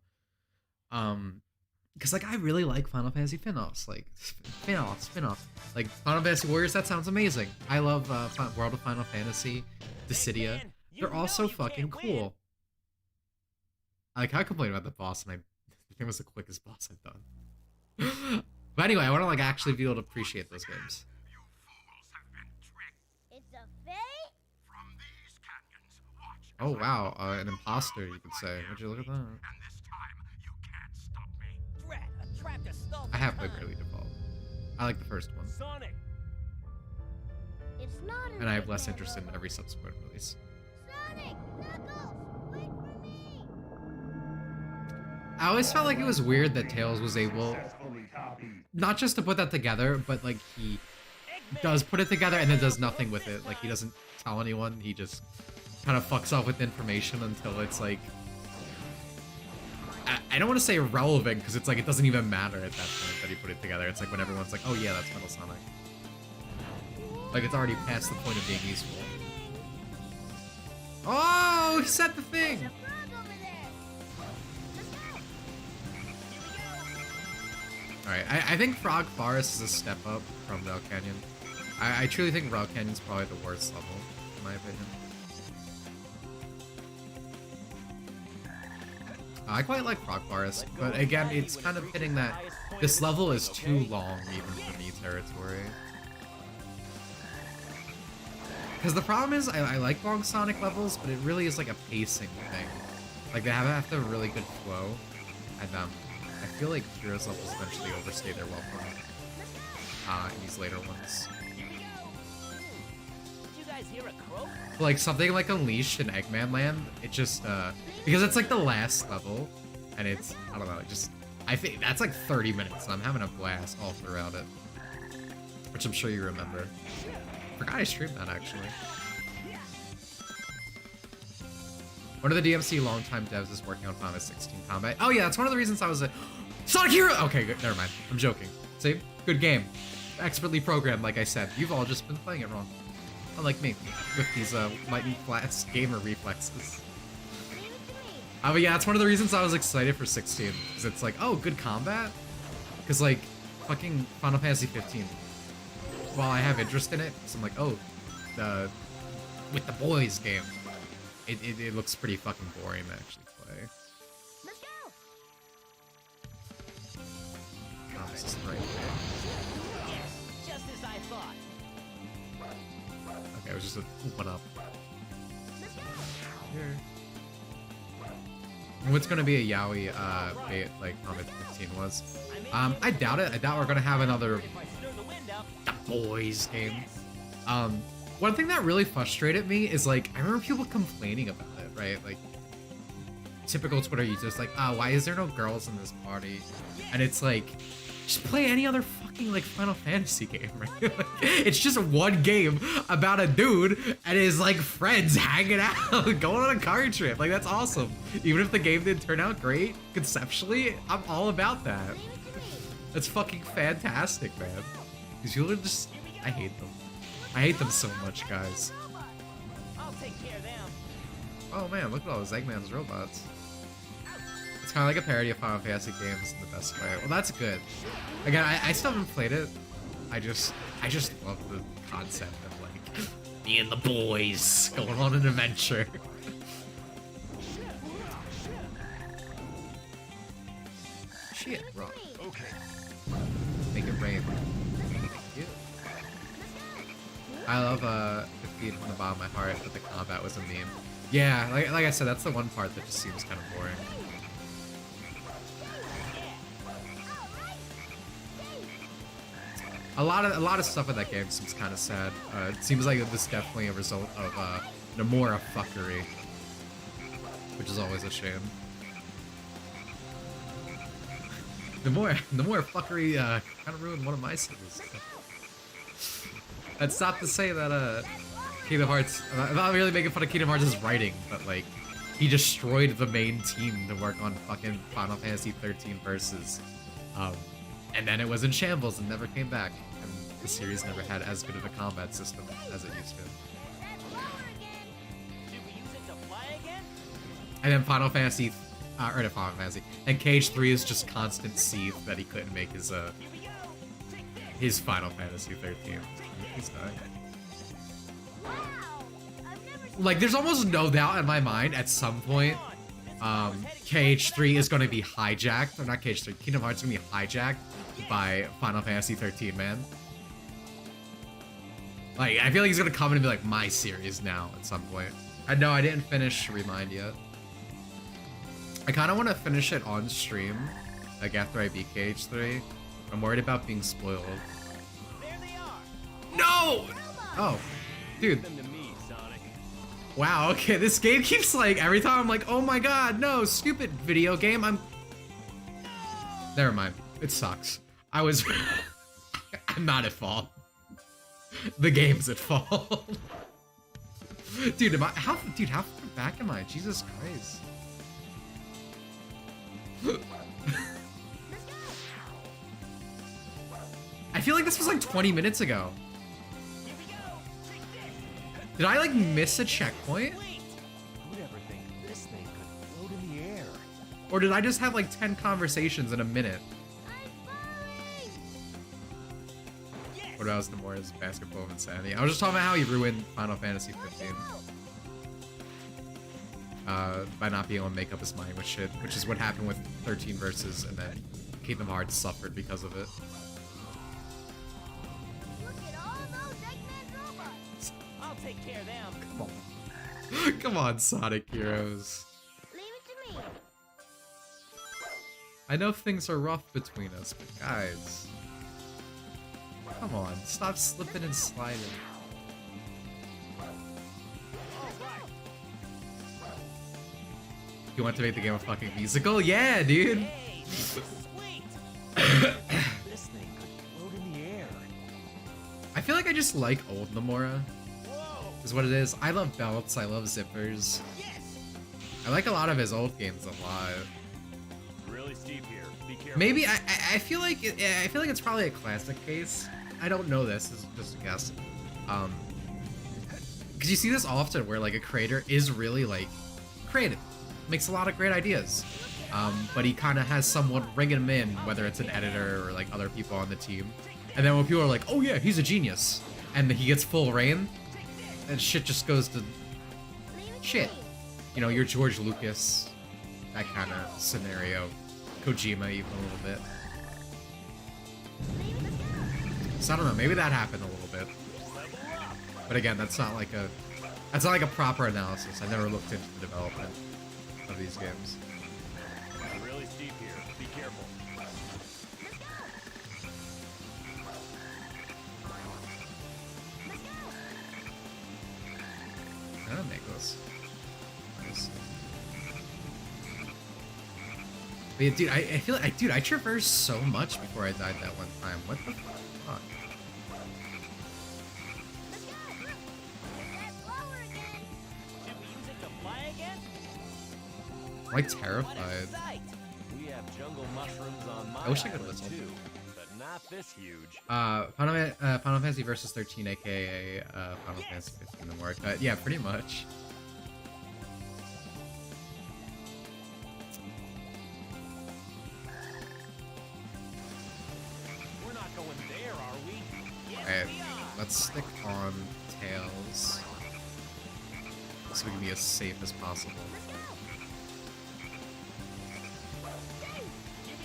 Because like I really like Final Fantasy spin-offs, like spin-offs. Like Final Fantasy Warriors, that sounds amazing. I love World of Final Fantasy, Dissidia. Man, you They're all know so you fucking can't win. cool. Like I complained about the boss, and I think it was the quickest boss I've done. But anyway, I want to like actually be able to appreciate those games. You fools have been tricked It's a fake? from these canyons. Watch. Oh wow, an imposter, you could say. Would you look at that? And this time, you can't stop me. Drat, a trap to stall I for have played time. Early Default. I like the first one, Sonic, It's not an and I have less Eggman interest in robot. every subsequent release. Sonic! Knuckles! Wait for me! I always felt like it was weird that Tails was able, not just to put that together, but like he does put it together and then does nothing with it. Like he doesn't tell anyone. He just kind of fucks off with information until it's like, I don't want to say irrelevant because it's like it doesn't even matter at that point that he put it together. It's like when everyone's like, oh yeah, that's Metal Sonic. Like it's already past the point of being useful. Oh, he set the thing. There's a frog over there! Alright, I think Frog Forest is a step up from Rail Canyon. I truly think Rail Canyon's probably the worst level, in my opinion. I quite like Frog Forest, but again, it's kind of hitting that this level is too long even for me territory. Because the problem is, I like long Sonic levels, but it really is like a pacing thing. Like they have to have a really good flow, and I feel like Heroes levels eventually overstay their welcome in these later ones. Did you guys hear a crow? Like something like Unleashed in Eggman Land, it just because it's like the last level, and it's I don't know, it just I think that's like 30 minutes, and I'm having a blast all throughout it, which I'm sure you remember. Forgot I streamed that actually. One of the DMC longtime devs is working on Final Fantasy 16 combat. Oh yeah, that's one of the reasons I was a Sonic Hero. Okay, good, never mind. I'm joking. See, good game, expertly programmed. Like I said, you've all just been playing it wrong. Unlike me, with these lightning fast gamer reflexes. But yeah, that's one of the reasons I was excited for 16, because it's like, oh, good combat? Because like, fucking Final Fantasy 15, while I have interest in it, so I'm like, oh, with the boys game, it looks pretty fucking boring to actually play. way. Let's go. Oh, this is the right way. Yes, just as I thought. Okay, it was just a one up. Let's go. Here. What's gonna be a Yaoi bait like Comet 15 was? I doubt it. I doubt we're gonna have another If I stir the wind up, The Boys game. One thing that really frustrated me is like I remember people complaining about it, right? Like typical Twitter users like, why is there no girls in this party? And it's like, just play any other fucking like Final Fantasy game, right? Like, it's just one game about a dude and his like friends hanging out, going on a car trip. Like that's awesome. Even if the game didn't turn out great conceptually, I'm all about that. Leave it to me. That's fucking fantastic, man. These people are just, I hate them. I hate them so much, guys. I'll take care of them. Oh man, look at all those Eggman's robots. It's kind of like a parody of Final Fantasy games in the best way. Well, that's good. Again, I still haven't played it. I just love the concept of like me and the boys going on an adventure. Shit, bro. Okay. Make it rain. Thank you. I love Defeat from the bottom of my heart, but the combat was a meme. Yeah, like I said, that's the one part that just seems kind of boring. A lot of stuff in that game seems kind of sad. It seems like this is definitely a result of Nomura fuckery, which is always a shame. Nomura fuckery kind of ruined one of my series. That's not to say that Kingdom Hearts. I'm not really making fun of Kingdom Hearts' writing, but like he destroyed the main team to work on fucking Final Fantasy 13 Versus. And then it was in shambles and never came back. And the series never had as good of a combat system as it used to. Should we use it to fly again? And then Final Fantasy, or not Final Fantasy, and Cage 3 is just constant seethe that he couldn't make his Here we go. Take this. his Final Fantasy 13. He's dying. Wow. I've never seen Like, there's almost no doubt in my mind at some point, KH3 is going to be hijacked, or not KH3, Kingdom Hearts is going to be hijacked by Final Fantasy 13, man. Like, I feel like he's going to come in and be like, my series now at some point. I know I didn't finish Remind yet. I kind of want to finish it on stream, like after I beat KH3. I'm worried about being spoiled. There they are. No! Oh, dude. Them to me, Sonic. Wow, okay, this game keeps like, every time I'm like, oh my god, no, stupid video game, Never mind, it sucks. I'm not at fault. The game's at fault. Dude, how far back am I? Jesus Christ. I feel like this was like 20 minutes ago. Here we go. Take this. Did I like miss a checkpoint? Wait. Who'd ever think this thing could float in the air? Or did I just have like 10 conversations in a minute? I'm falling. Yes. What about Nomura's basketball of insanity? I was just talking about how he ruined Final Fantasy 15. By not being able to make up his mind with shit, which is what happened with 13 Versus, and then Kingdom Hearts suffered because of it. Look at all those Eggman robots. I'll take care of them. Come on. Come on, Sonic Heroes. Leave it to me. I know things are rough between us, but guys. Come on, stop slipping and sliding. You want to make the game a fucking musical? Yeah, dude! Hey, this is sweet. This thing could float in the air. I feel like I just like old Nomura, Whoa. is what it is. I love belts, I love zippers. Yes. I like a lot of his old games a lot. Really steep here. Be careful. Maybe I feel like it's probably a classic case. I don't know this. This is just a guess. Because you see this often where like a creator is really like creative, makes a lot of great ideas, but he kind of has someone ringing him in, whether it's an editor or like other people on the team. And then when people are like, "Oh yeah, he's a genius," and he gets full reign, and shit just goes to Leave it to shit. me. You know, you're George Lucas. that kind of scenario. Kojima even a little bit. So I don't know, maybe that happened a little bit. But again, that's not like a proper analysis. I never looked into the development of these games. Really steep here. Be careful. I don't make those. Nice. But yeah, dude, I feel like, dude, I traversed so much before I died that one time. What the fuck? I'm like terrified. We have jungle mushrooms on my I wish I could island whistle. too, but not this huge. Final Fantasy Versus 13, aka Final Fantasy 15, the more cut. Yeah, pretty much. We're not going there, are we? Yes, Alright, we are. let's stick on Tails so we can be as safe as possible.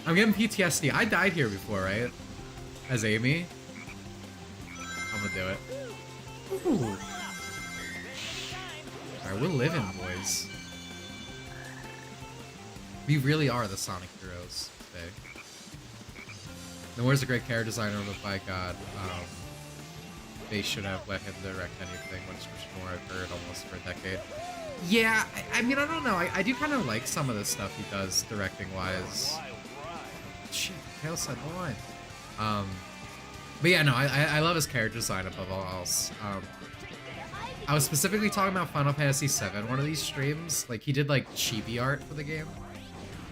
I'm getting PTSD. I died here before, right? As Amy. I'm gonna do it. Ooh. Alright, we're living, boys. We really are the Sonic heroes today. Noir's a great character designer, but by God, they should have let him direct anything, much more I've heard almost for a decade. Yeah, I mean, I don't know. I do kind of like some of the stuff he does directing-wise. Shit, Tails said the line. But yeah, no, I love his character design above all else. I was specifically talking about Final Fantasy VII one of these streams. Like, he did, like, chibi art for the game.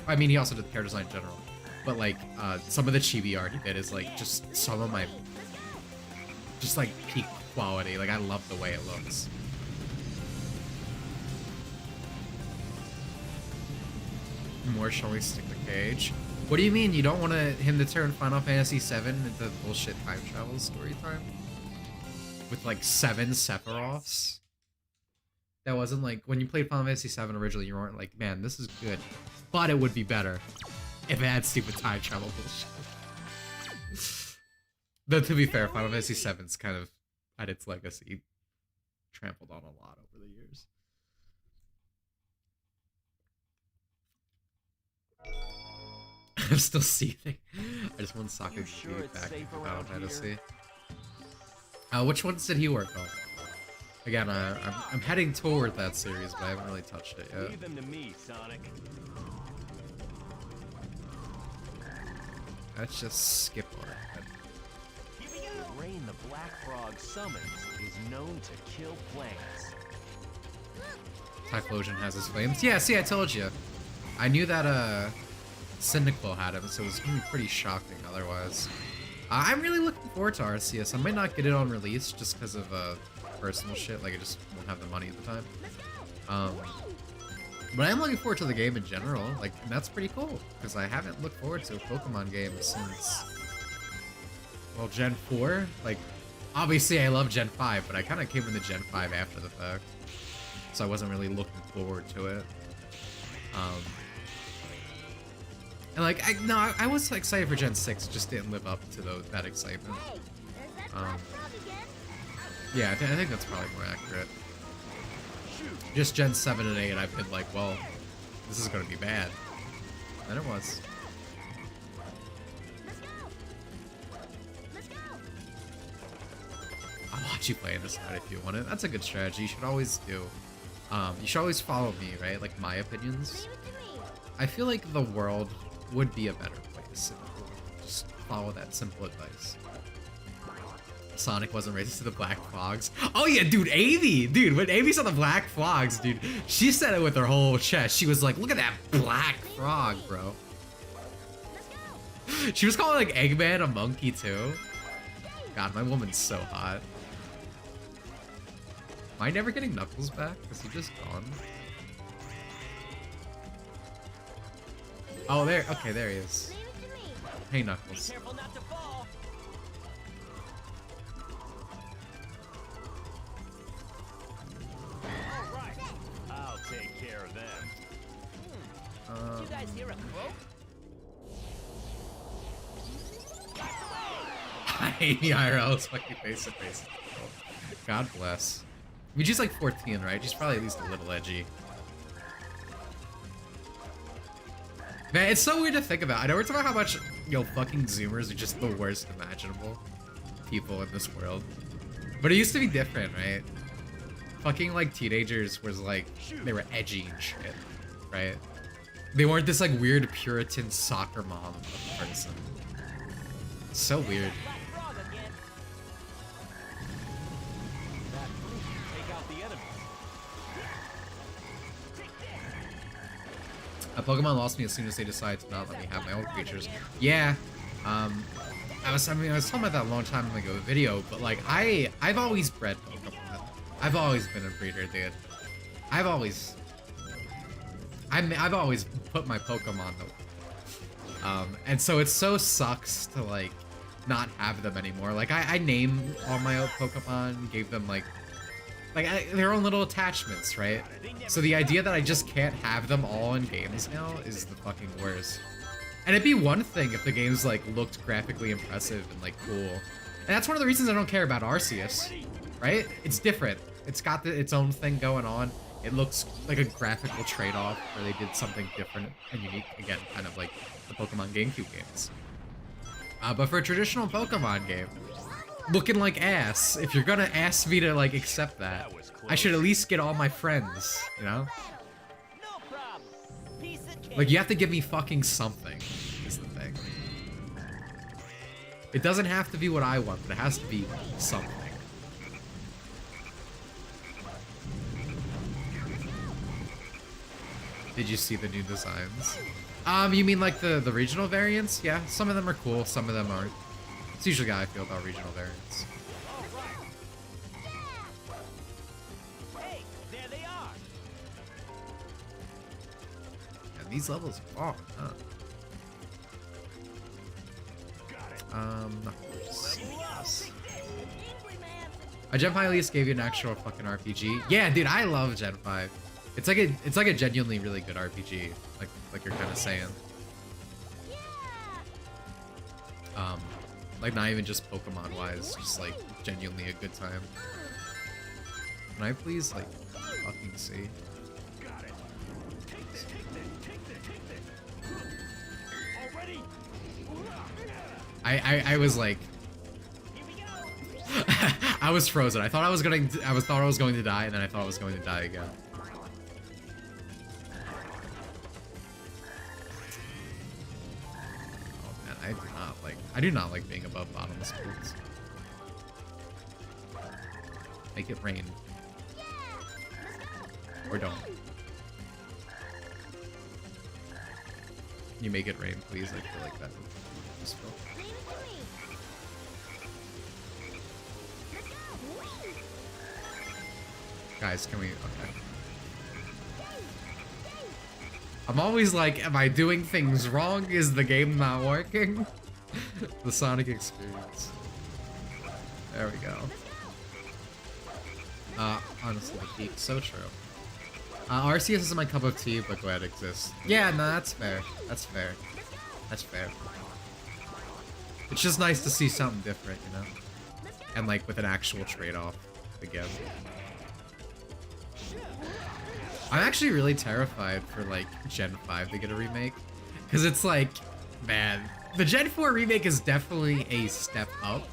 I mean, he also did the character design in general. But, like, some of the chibi art he did is, like, just some of my... just, like, peak quality. Like, I love the way it looks. More shall we stick the cage? What do you mean you don't want him to turn Final Fantasy VII into bullshit time travel story time? With like 7 Sephiroths? That wasn't like, when you played Final Fantasy VII originally, you weren't like, man, this is good. But it would be better if it had stupid time travel bullshit. Though to be fair, Final Fantasy VII's kind of, at its legacy, trampled on a lot over the years. I'm still seething. I just want Sokka to sure be it's back in safe Final around Fantasy. here? Which ones did he work on? Again, I'm heading toward that series, but I haven't really touched it yet. Leave them to me, Sonic. Let's just skip on it. The rain the Black Frog summons is known to kill plants. Typhlosion has his flames. Yeah, see, I told you. I knew that Cyndaquil had him, so it was gonna be pretty shocking otherwise. I'm really looking forward to Arceus. I might not get it on release just because of personal shit, like I just won't have the money at the time. But I am looking forward to the game in general, like, and that's pretty cool, because I haven't looked forward to a Pokemon game since, well, Gen 4. Like, obviously I love Gen 5, but I kind of came into Gen 5 after the fact, so I wasn't really looking forward to it. And like, I was excited for Gen 6, just didn't live up to that excitement. Yeah, I think that's probably more accurate. Just Gen 7 and 8, I've been like, well, this is gonna be bad. And it was. I'll watch you play this out if you want it. That's a good strategy. You should always do. You should always follow me, right? Like my opinions. I feel like the world would be a better place if you just follow that simple advice. Sonic wasn't racist to the Black Frogs. Oh yeah, dude, Amy! Dude, when Amy saw the Black Frogs, dude, she said it with her whole chest. She was like, look at that black frog, bro. She was calling like Eggman a monkey too. God, my woman's so hot. Am I never getting Knuckles back? Is he just gone? Oh, there. Okay, there he is. Hey, Knuckles. Careful not to fall. All right, I'll take care of them. You guys hear a croak? I hate IRL is fucking face to face. God bless. I mean, she's like 14, right? She's probably at least a little edgy. Man, it's so weird to think about. I know we're talking about how much, fucking Zoomers are just the worst imaginable people in this world. But it used to be different, right? Fucking, like, teenagers was, like, they were edgy and shit, right? They weren't this, like, weird Puritan soccer mom person. It's so weird. Black frog again. That proof can take out the enemy. A Pokemon lost me as soon as they decided to not let me have my own creatures. Yeah, I was talking about that a long time ago video, but like I've always bred Pokemon. I've always been a breeder, dude. I've always put my Pokemon though. And so it so sucks to like not have them anymore. Like I named all my own Pokemon, gave them like their own little attachments, right? So the idea that I just can't have them all in games now is the fucking worst. And it'd be one thing if the games like looked graphically impressive and like cool. And that's one of the reasons I don't care about Arceus, right? It's different. It's got its own thing going on. It looks like a graphical trade-off where they did something different and unique. Again, kind of like the Pokemon GameCube games. But for a traditional Pokemon game, looking like ass, if you're gonna ask me to like accept that, I should at least get all my friends, you know? No problem. Piece of cake. Like you have to give me fucking something, is the thing. It doesn't have to be what I want, but it has to be something. Did you see the new designs? You mean like the regional variants? Yeah, some of them are cool, some of them aren't. It's usually how I feel about regional variants. Hey, there they are. And these levels are long, huh? Gen 5 at least gave you an actual fucking RPG. Yeah, dude, I love Gen 5. It's like a genuinely really good RPG, like you're kind of saying. Like not even just Pokemon wise, just like genuinely a good time. Can I please like fucking see? I was like I was frozen. I thought I was going to die, and then I thought I was going to die again. I do not like being above bottomless pools. Make it rain. Or don't. Can you make it rain, please? I feel like that would be useful. Guys, can we... Okay. I'm always like, am I doing things wrong? Is the game not working? The Sonic experience. There we go. Honestly, Pete, so true. RCS isn't my cup of tea, but glad it exists. Yeah, no, that's fair. That's fair. That's fair. It's just nice to see something different, you know? And like with an actual trade-off again. I'm actually really terrified for like Gen 5 to get a remake. Because it's like, man, the Gen 4 remake is definitely a step up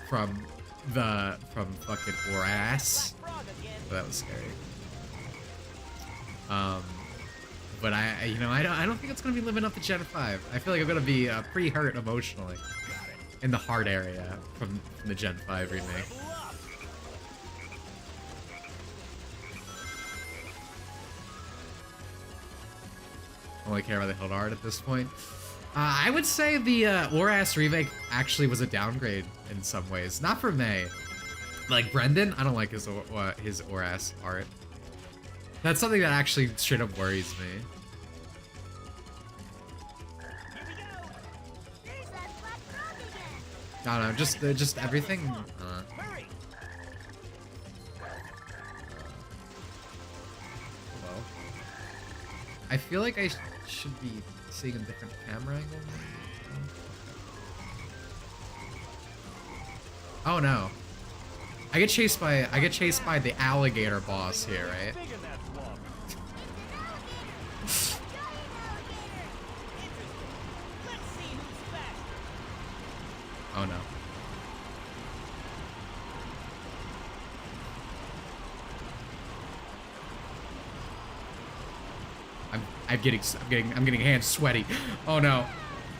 from fucking Horace. But that was scary. But I don't think it's gonna be living up to Gen 5. I feel like I'm gonna be pretty hurt emotionally in the heart area from the Gen 5 remake. Only care about the hilt art at this point. I would say the Horace remake actually was a downgrade in some ways. Not for me. Like Brendan, I don't like his Horace art. That's something that actually straight up worries me. I don't know, just everything. Hello. I feel like I should be seeing a different camera angle. Oh no. I get chased by the alligator boss here, right? Oh no. I'm getting hands sweaty. Oh no.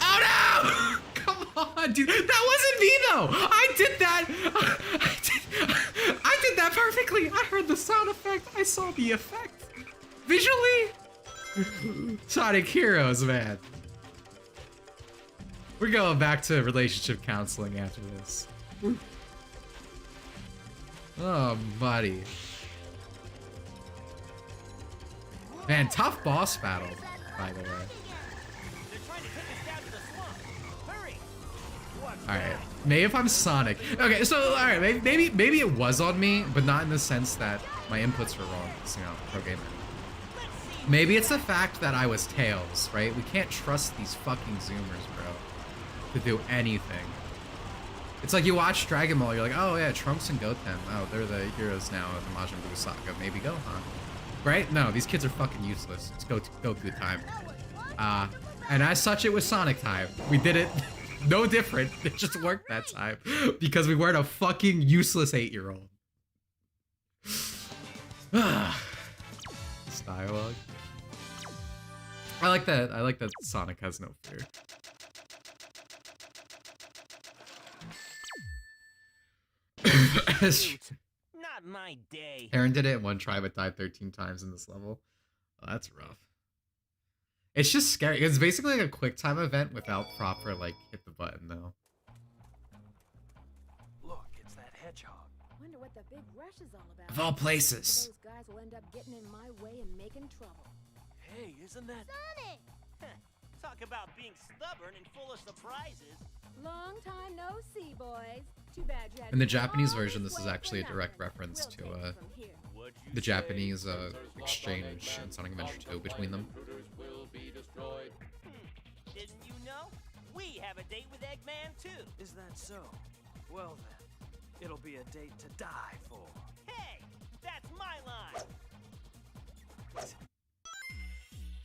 Oh no! Come on, dude. That wasn't me though. I did that. I did that perfectly. I heard the sound effect. I saw the effect. Visually. Sonic Heroes, man. We're going back to relationship counseling after this. Oh, buddy. Man, tough boss battle, by the way. Alright, maybe if I'm Sonic. Okay, so, alright, maybe it was on me, but not in the sense that my inputs were wrong, you know, pro gamer. Maybe it's the fact that I was Tails, right? We can't trust these fucking Zoomers, bro, to do anything. It's like you watch Dragon Ball, you're like, oh yeah, Trunks and Goten, oh, they're the heroes now of the Majin Buu saga, maybe Gohan. Right? No, these kids are fucking useless. It's go good time. And as such, it was Sonic time. We did it no different. It just worked that time because we weren't a fucking useless 8-year-old. This dialogue. I like that. I like that Sonic has no fear. Not my day. Aaron did it in one try but died 13 times in this level. Oh, that's rough. It's just scary. It's basically like a quick time event without proper like hit the button though. Look, it's that hedgehog. Wonder what the big rush is all about. Of all places. Those guys will end up getting in my way and making trouble. Hey, isn't that Sonic! Talk about being stubborn and full of surprises. Long time no see, boys. Too bad you had In the to Japanese all version, this this is way actually a for direct nothing. reference to We'll take it from here. the Japanese exchange in Sonic Adventure 2 between them. Didn't you know? We have a date with Eggman too. Is that so? Well then, it'll be a date to die for. Hey, that's my line.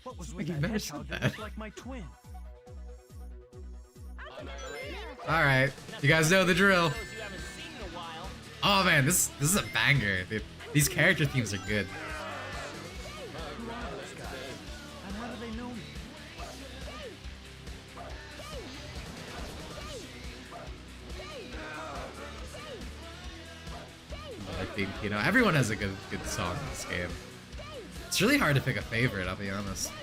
What was I with think that you mentioned hedgehog that that. looked like my twin? Alright, you guys know the drill. Those you haven't seen in a while. Oh man, this is a banger, dude. These character themes are good. Who are those guys? And how do they know me? I think, you know, everyone has a good song in this game. It's really hard to pick a favorite, I'll be honest. All right.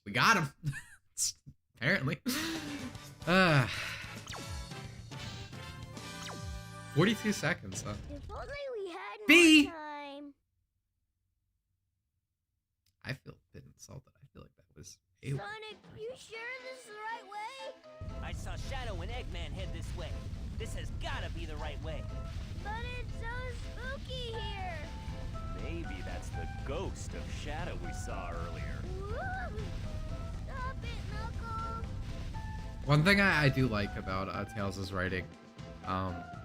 We got him. Apparently. 42 seconds, huh? If only we had B. more time. I feel a bit insulted. I feel like that was a Sonic, you sure this is the right way? I saw Shadow and Eggman head this way. This has gotta be the right way. But it's so spooky here. Maybe that's the ghost of Shadow we saw earlier. Woo! Stop it, Knuckles. One thing I do like about Tails' writing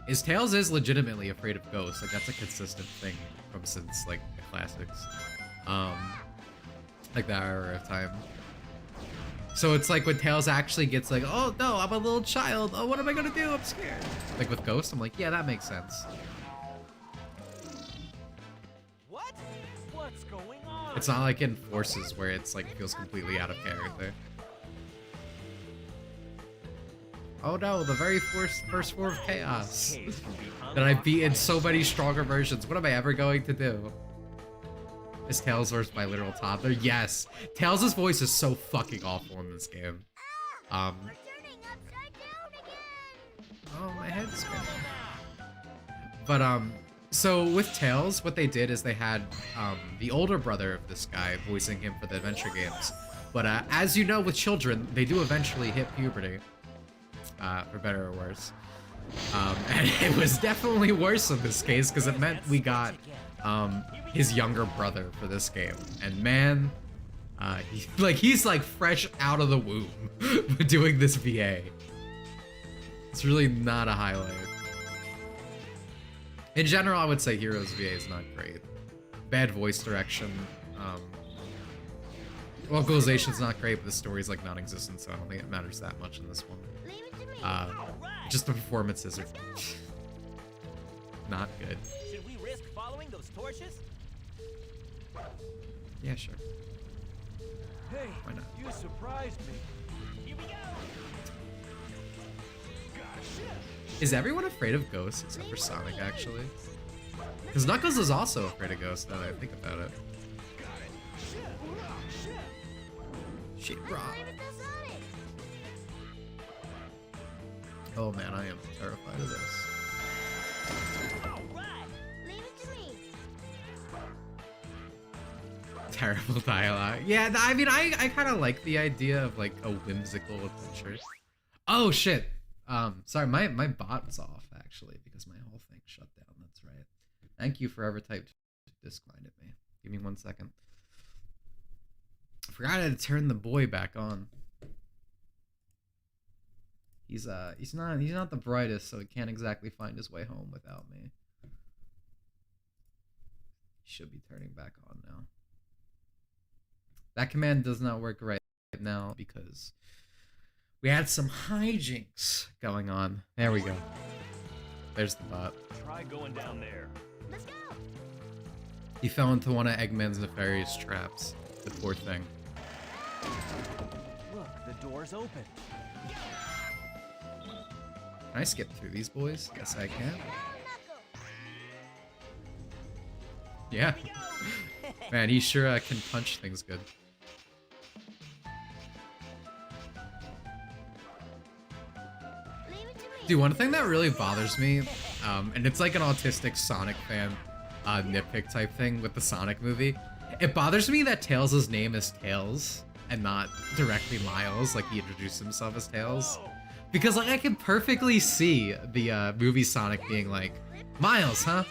is Tails is legitimately afraid of ghosts. Like, that's a consistent thing from since, like, the classics. Like, the era of time. So it's like when Tails actually gets like, oh no, I'm a little child. Oh, what am I gonna do? I'm scared. Like with Ghost, I'm like, yeah, that makes sense. What? What's going on? It's not like in Forces where it's like feels completely out of character. Oh no, the very first form of chaos that I've beaten so many stronger versions. What am I ever going to do? Is Tails versus my literal toddler? Yes. Tails' voice is so fucking awful in this game. We're turning upside down again. Oh, my head's spinning. But so with Tails, what they did is they had the older brother of this guy voicing him for the adventure games, But as you know, with children, they do eventually hit puberty, for better or worse. And it was definitely worse in this case because it meant we got his younger brother for this game, and man, he's like fresh out of the womb doing this VA. It's really not a highlight. In general, I would say Heroes VA is not great. Bad voice direction. Localization's not great, but the story's like non-existent, so I don't think it matters that much in this one. Just the performances are not good. Should we risk following those torches? Yeah, sure. Hey, Why not? you surprised me. Here we go. Is everyone afraid of ghosts except for Sonic, actually? Because Knuckles is also afraid of ghosts now that I think about it. Shit, rock. Leave it to Sonic. Oh man, I am terrified of this. Leave it to me. Terrible dialogue. Yeah, I mean, I kind of like the idea of like a whimsical adventure. Oh shit. Sorry, my bot's off actually because my whole thing shut down. That's right. Thank you for ever typed discline at me. Give me 1 second. I forgot to turn the boy back on. He's not the brightest, so he can't exactly find his way home without me. He should be turning back on now. That command does not work right now because we had some hijinks going on. There we go. There's the bot. Try going down there. Let's go. He fell into one of Eggman's nefarious traps. The poor thing. Look, the door's open. Can I skip through these boys? Yes, I can. Yeah. Man, he sure can punch things good. Dude, one thing that really bothers me, and it's like an autistic Sonic fan nitpick type thing with the Sonic movie. It bothers me that Tails' name is Tails and not directly Miles, like he introduced himself as Tails. Because like I can perfectly see the movie Sonic being like, Miles, huh?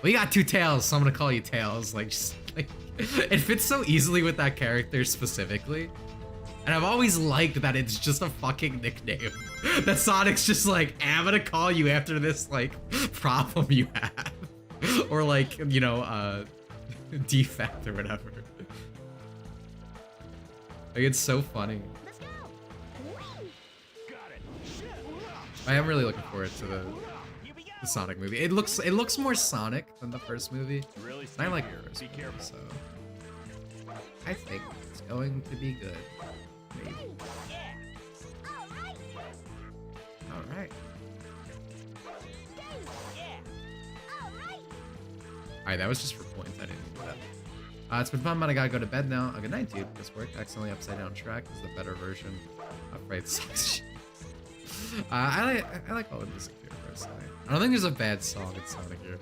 Well, you got two tails, so I'm gonna call you Tails. Like, just, like it fits so easily with that character specifically. And I've always liked that it's just a fucking nickname. That Sonic's just like, hey, I'm gonna call you after this like problem you have. Or like, you know, defect or whatever. Like, it's so funny. Let's go. I am really looking forward to the Sonic movie. It looks more Sonic than the first movie. Really And I like here. the first Be movie, careful. so I think it's going to be good. Maybe. All right. All right, that was just for points. I didn't do that. It's been fun, but I gotta go to bed now. Good night, dude. This worked. Accidentally upside down track is the better version of Right Sucks. I like all the music here personally. I don't think there's a bad song in Sonic here.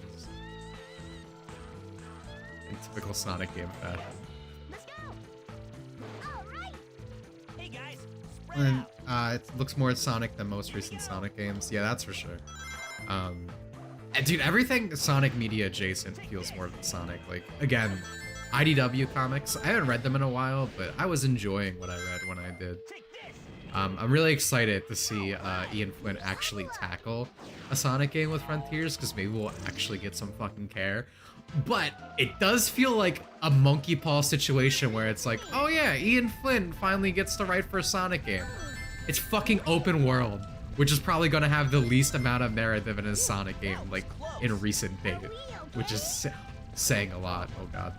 In typical Sonic game fashion. Hey guys, And it looks more Sonic than most recent Sonic games. Yeah, that's for sure. And dude, everything Sonic media adjacent feels more than Sonic. Like, again, IDW comics. I haven't read them in a while, but I was enjoying what I read when I did. I'm really excited to see Ian Flynn actually tackle a Sonic game with Frontiers, because maybe we'll actually get some fucking care. But it does feel like a monkey paw situation where it's like, oh yeah, Ian Flynn finally gets to write for a Sonic game. It's fucking open world, which is probably going to have the least amount of narrative in a Sonic game, like, in recent date, which is saying a lot. Oh god.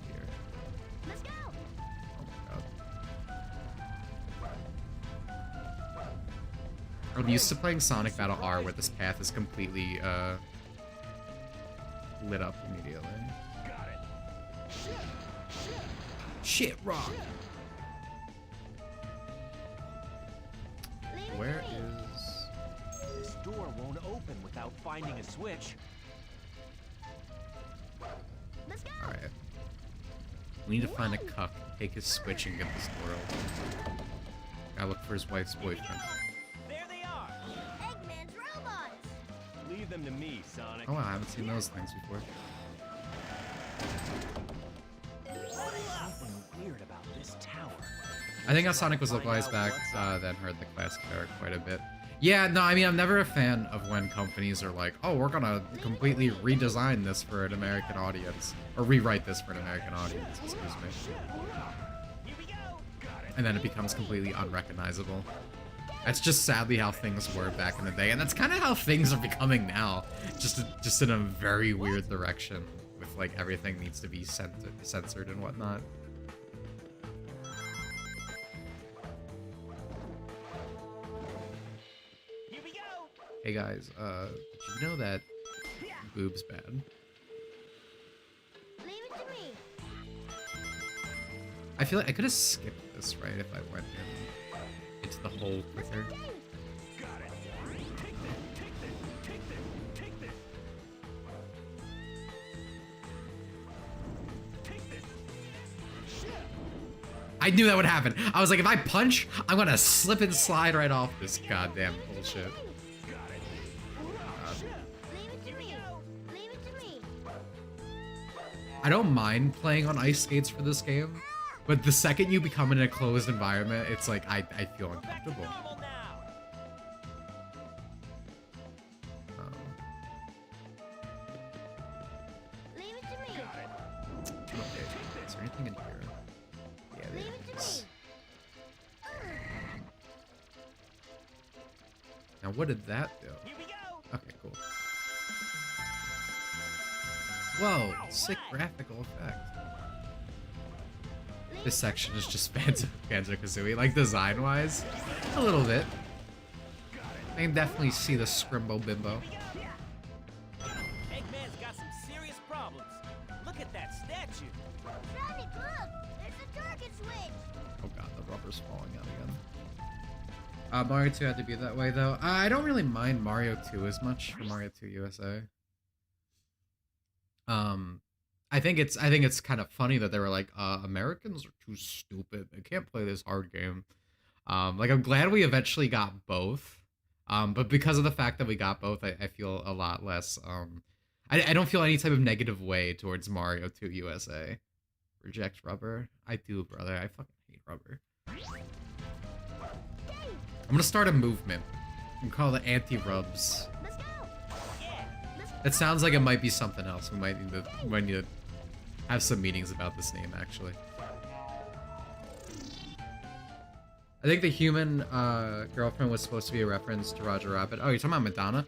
Here. Let's go. Oh my god. I'm used to playing Sonic Battle R, where this path is completely, lit up immediately. Shit, rock! Where is... this door won't open without finding a switch. Let's go. Alright. We need to find a cuck, take his switch, and get this door open. Gotta look for his wife's boyfriend. There they are! Eggman's robots! Leave them to me, Sonic. Oh wow, I haven't seen those things before. Something weird about this tower. I think how Sonic was localized back then hurt the classic era quite a bit. Yeah, no, I mean, I'm never a fan of when companies are like, oh, we're gonna completely redesign this for an American audience. Or rewrite this for an American audience, excuse me. Here we go! Got it. And then it becomes completely unrecognizable. That's just sadly how things were back in the day, and that's kind of how things are becoming now. Just in a very weird direction, with like everything needs to be censored and whatnot. Here we go! Hey guys, did you know that boob's bad? Leave it to me. I feel like I could have skipped this, right, if I went into the hole with her. Got it. Take this, take this, take this, take this. Take this. I knew that would happen. I was like, if I punch, I'm gonna slip and slide right off this goddamn bullshit. Got it. Leave it to me. Leave it to me. I don't mind playing on ice skates for this game, but the second you become in a closed environment, it's like, I feel uncomfortable. Normal now. Leave it to me. Got it. Okay, is there anything in here? Yeah, there Leave it to is. me. Now, what did that do? Here we go. Okay, cool. Whoa, sick graphical effect. This section is just Banjo-Kazooie, like design-wise, a little bit. I can definitely see the Scrimbo Bimbo. Eggman's got some serious problems. Look at that statue. Sonic, look! There's a target switch! Oh god, the rubber's falling out again. Mario 2 had to be that way though. I don't really mind Mario 2 as much for Mario 2 USA. I think it's kind of funny that they were like, Americans are too stupid. They can't play this hard game. Like I'm glad we eventually got both. But because of the fact that we got both, I feel a lot less, I don't feel any type of negative way towards Mario 2 USA. Reject rubber? I do, brother. I fucking hate rubber. I'm gonna start a movement and call it anti-rubs. Let's go! It sounds like it might be something else. We might need to have some meetings about this name, actually. I think the human girlfriend was supposed to be a reference to Roger Rabbit. Oh, you're talking about Madonna?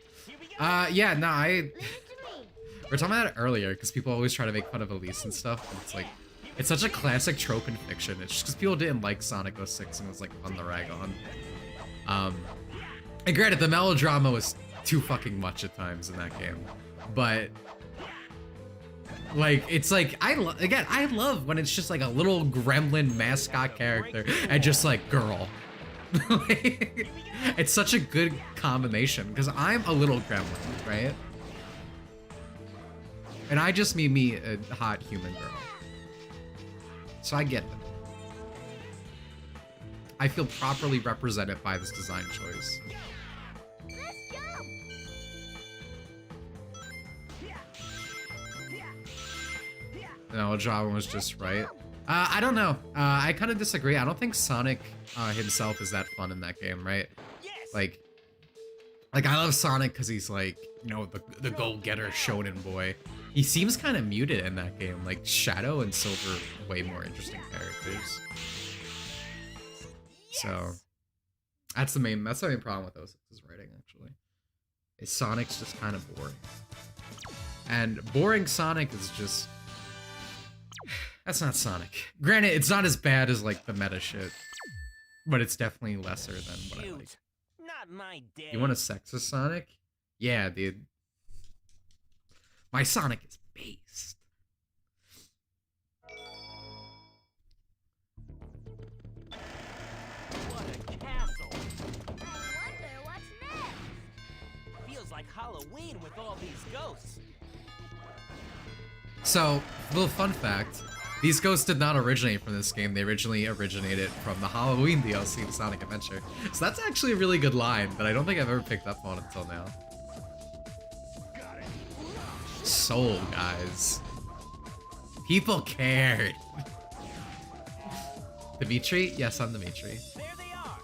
Yeah, no, Leave it to me. we were talking about it earlier because people always try to make fun of Elise and stuff. And it's like, it's such a classic trope in fiction. It's just because people didn't like Sonic 06 and was like fun to rag on. And granted, the melodrama was too fucking much at times in that game, but like it's like I love when it's just like a little gremlin mascot character and just like girl. Like, it's such a good combination because I'm a little gremlin, right? And I just mean me a hot human girl, so I get it. I feel properly represented by this design choice. Let's go! No, Java was just right. I don't know. I kind of disagree. I don't think Sonic himself is that fun in that game, right? Yes. Like I love Sonic because he's like, you know, the go-getter shonen boy. He seems kind of muted in that game. Like Shadow and Silver are way more interesting characters. So that's the main problem with OSX's writing, actually. Is Sonic's just kind of boring. And boring Sonic is just, that's not Sonic. Granted, it's not as bad as like the meta shit, but it's definitely lesser than what I like. Not my day. You want a sexist Sonic? Yeah, dude. My Sonic is based. What a castle. I wonder what's next. Feels like Halloween with all these ghosts. So, little fun fact, These ghosts did not originate from this game. They originally originated from the Halloween DLC of Sonic Adventure. So that's actually a really good line that I don't think I've ever picked up on until now. Soul, guys. People cared. Dimitri? Yes, I'm Dimitri. There they are.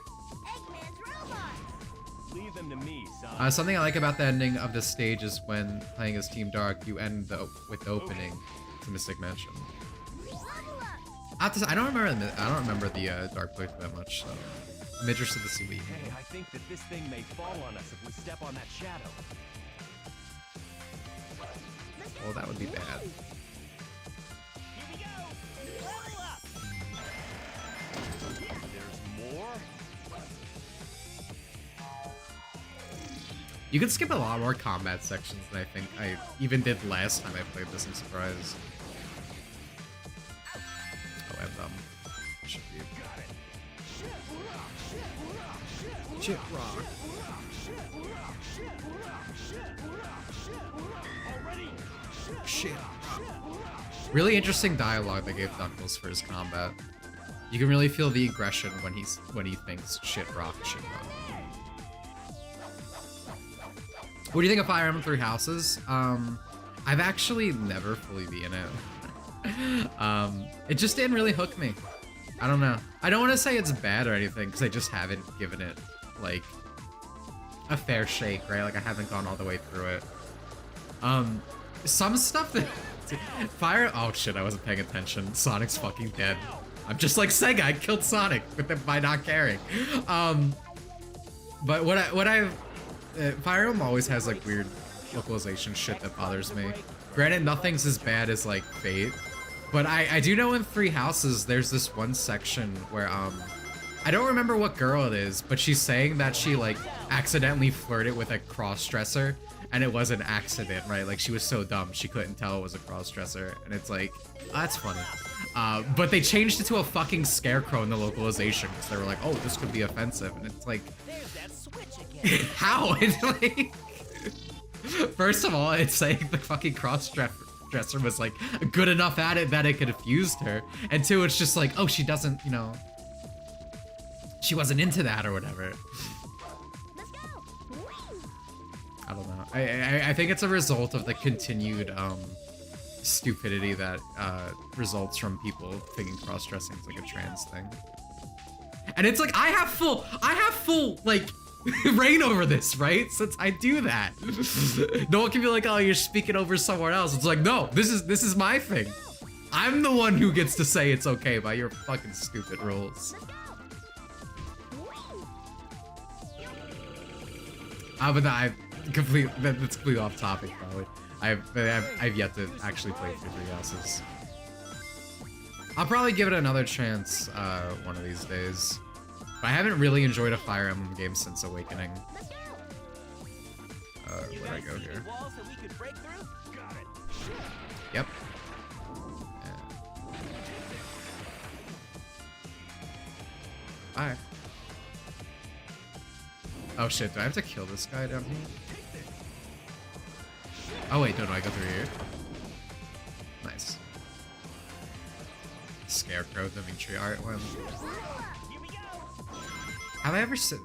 Eggman's robots. Leave them to me, son. Something I like about the ending of this stage is when playing as Team Dark, you end with the opening to Mystic Mansion. Level up. I have to say, I don't remember the Dark playthrough that much, so I'm interested to see what you Hey, think. I think that this thing may fall on us if we step on that shadow. Well, that would be bad. Here we go. Level up. There's more. You can skip a lot more combat sections than I think I even did last time I played this. I'm surprised. Oh, and should be. Shit rock. Shit rock. Really interesting dialogue they gave Knuckles for his combat. You can really feel the aggression when he thinks shit rock, shit rock. What do you think of Fire Emblem Three Houses? I've actually never fully been it. It just didn't really hook me. I don't know. I don't want to say it's bad or anything because I just haven't given it like a fair shake, right? Like I haven't gone all the way through it. Some stuff that oh shit, I wasn't paying attention. Sonic's fucking dead. I'm just like Sega. I killed Sonic by not caring. But Fire Emblem always has like weird localization shit that bothers me. Granted, nothing's as bad as like Fate, but I do know in Three Houses there's this one section where I don't remember what girl it is, but she's saying that she like accidentally flirted with a cross-dresser and it was an accident, right? Like she was so dumb she couldn't tell it was a cross-dresser, and it's like, oh, that's funny. But they changed it to a fucking scarecrow in the localization because they were like, oh, this could be offensive, and it's like, There's that switch again. how? It's like, first of all, it's saying the fucking cross-dresser was like good enough at it that it confused her, and two, it's just like, oh, she doesn't, you know, she wasn't into that or whatever. Let's go. I don't know. I think it's a result of the continued stupidity that results from people thinking cross-dressing is like a trans thing. And it's like I have full like reign over this, right? Since I do that. No one can be like, oh, you're speaking over someone else. It's like, no, this is my thing. I'm the one who gets to say it's okay by your fucking stupid rules. But that's completely off topic, probably. I've yet to actually play through Three Houses. I'll probably give it another chance one of these days. But I haven't really enjoyed a Fire Emblem game since Awakening. Where'd I go here? Walls that we could break through? Got it. Yep. Alright. Oh shit, do I have to kill this guy down here? Oh wait, no, I go through here. Nice. Scarecrow, Dimitri art one. Here we go. Have I ever seen?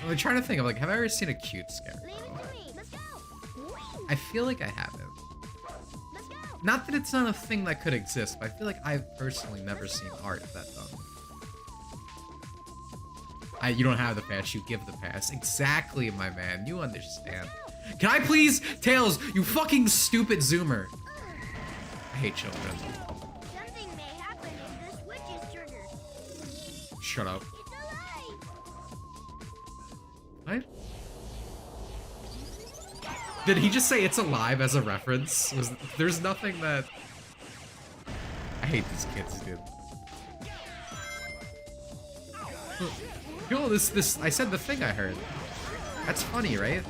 I'm trying to think of like, have I ever seen a cute Leave scarecrow? it to me. Let's go. I feel like I haven't. Let's go. Not that it's not a thing that could exist, but I feel like I've personally never seen art that done. You don't have the pass, you give the pass. Exactly, my man. You understand. Can I please, Tails, you fucking stupid zoomer. I hate children. Something may happen if the switch is triggered. Shut up. It's alive. What? Did he just say it's alive as a reference? There's nothing that... I hate these kids, dude. Yo, I said the thing I heard. That's funny, right?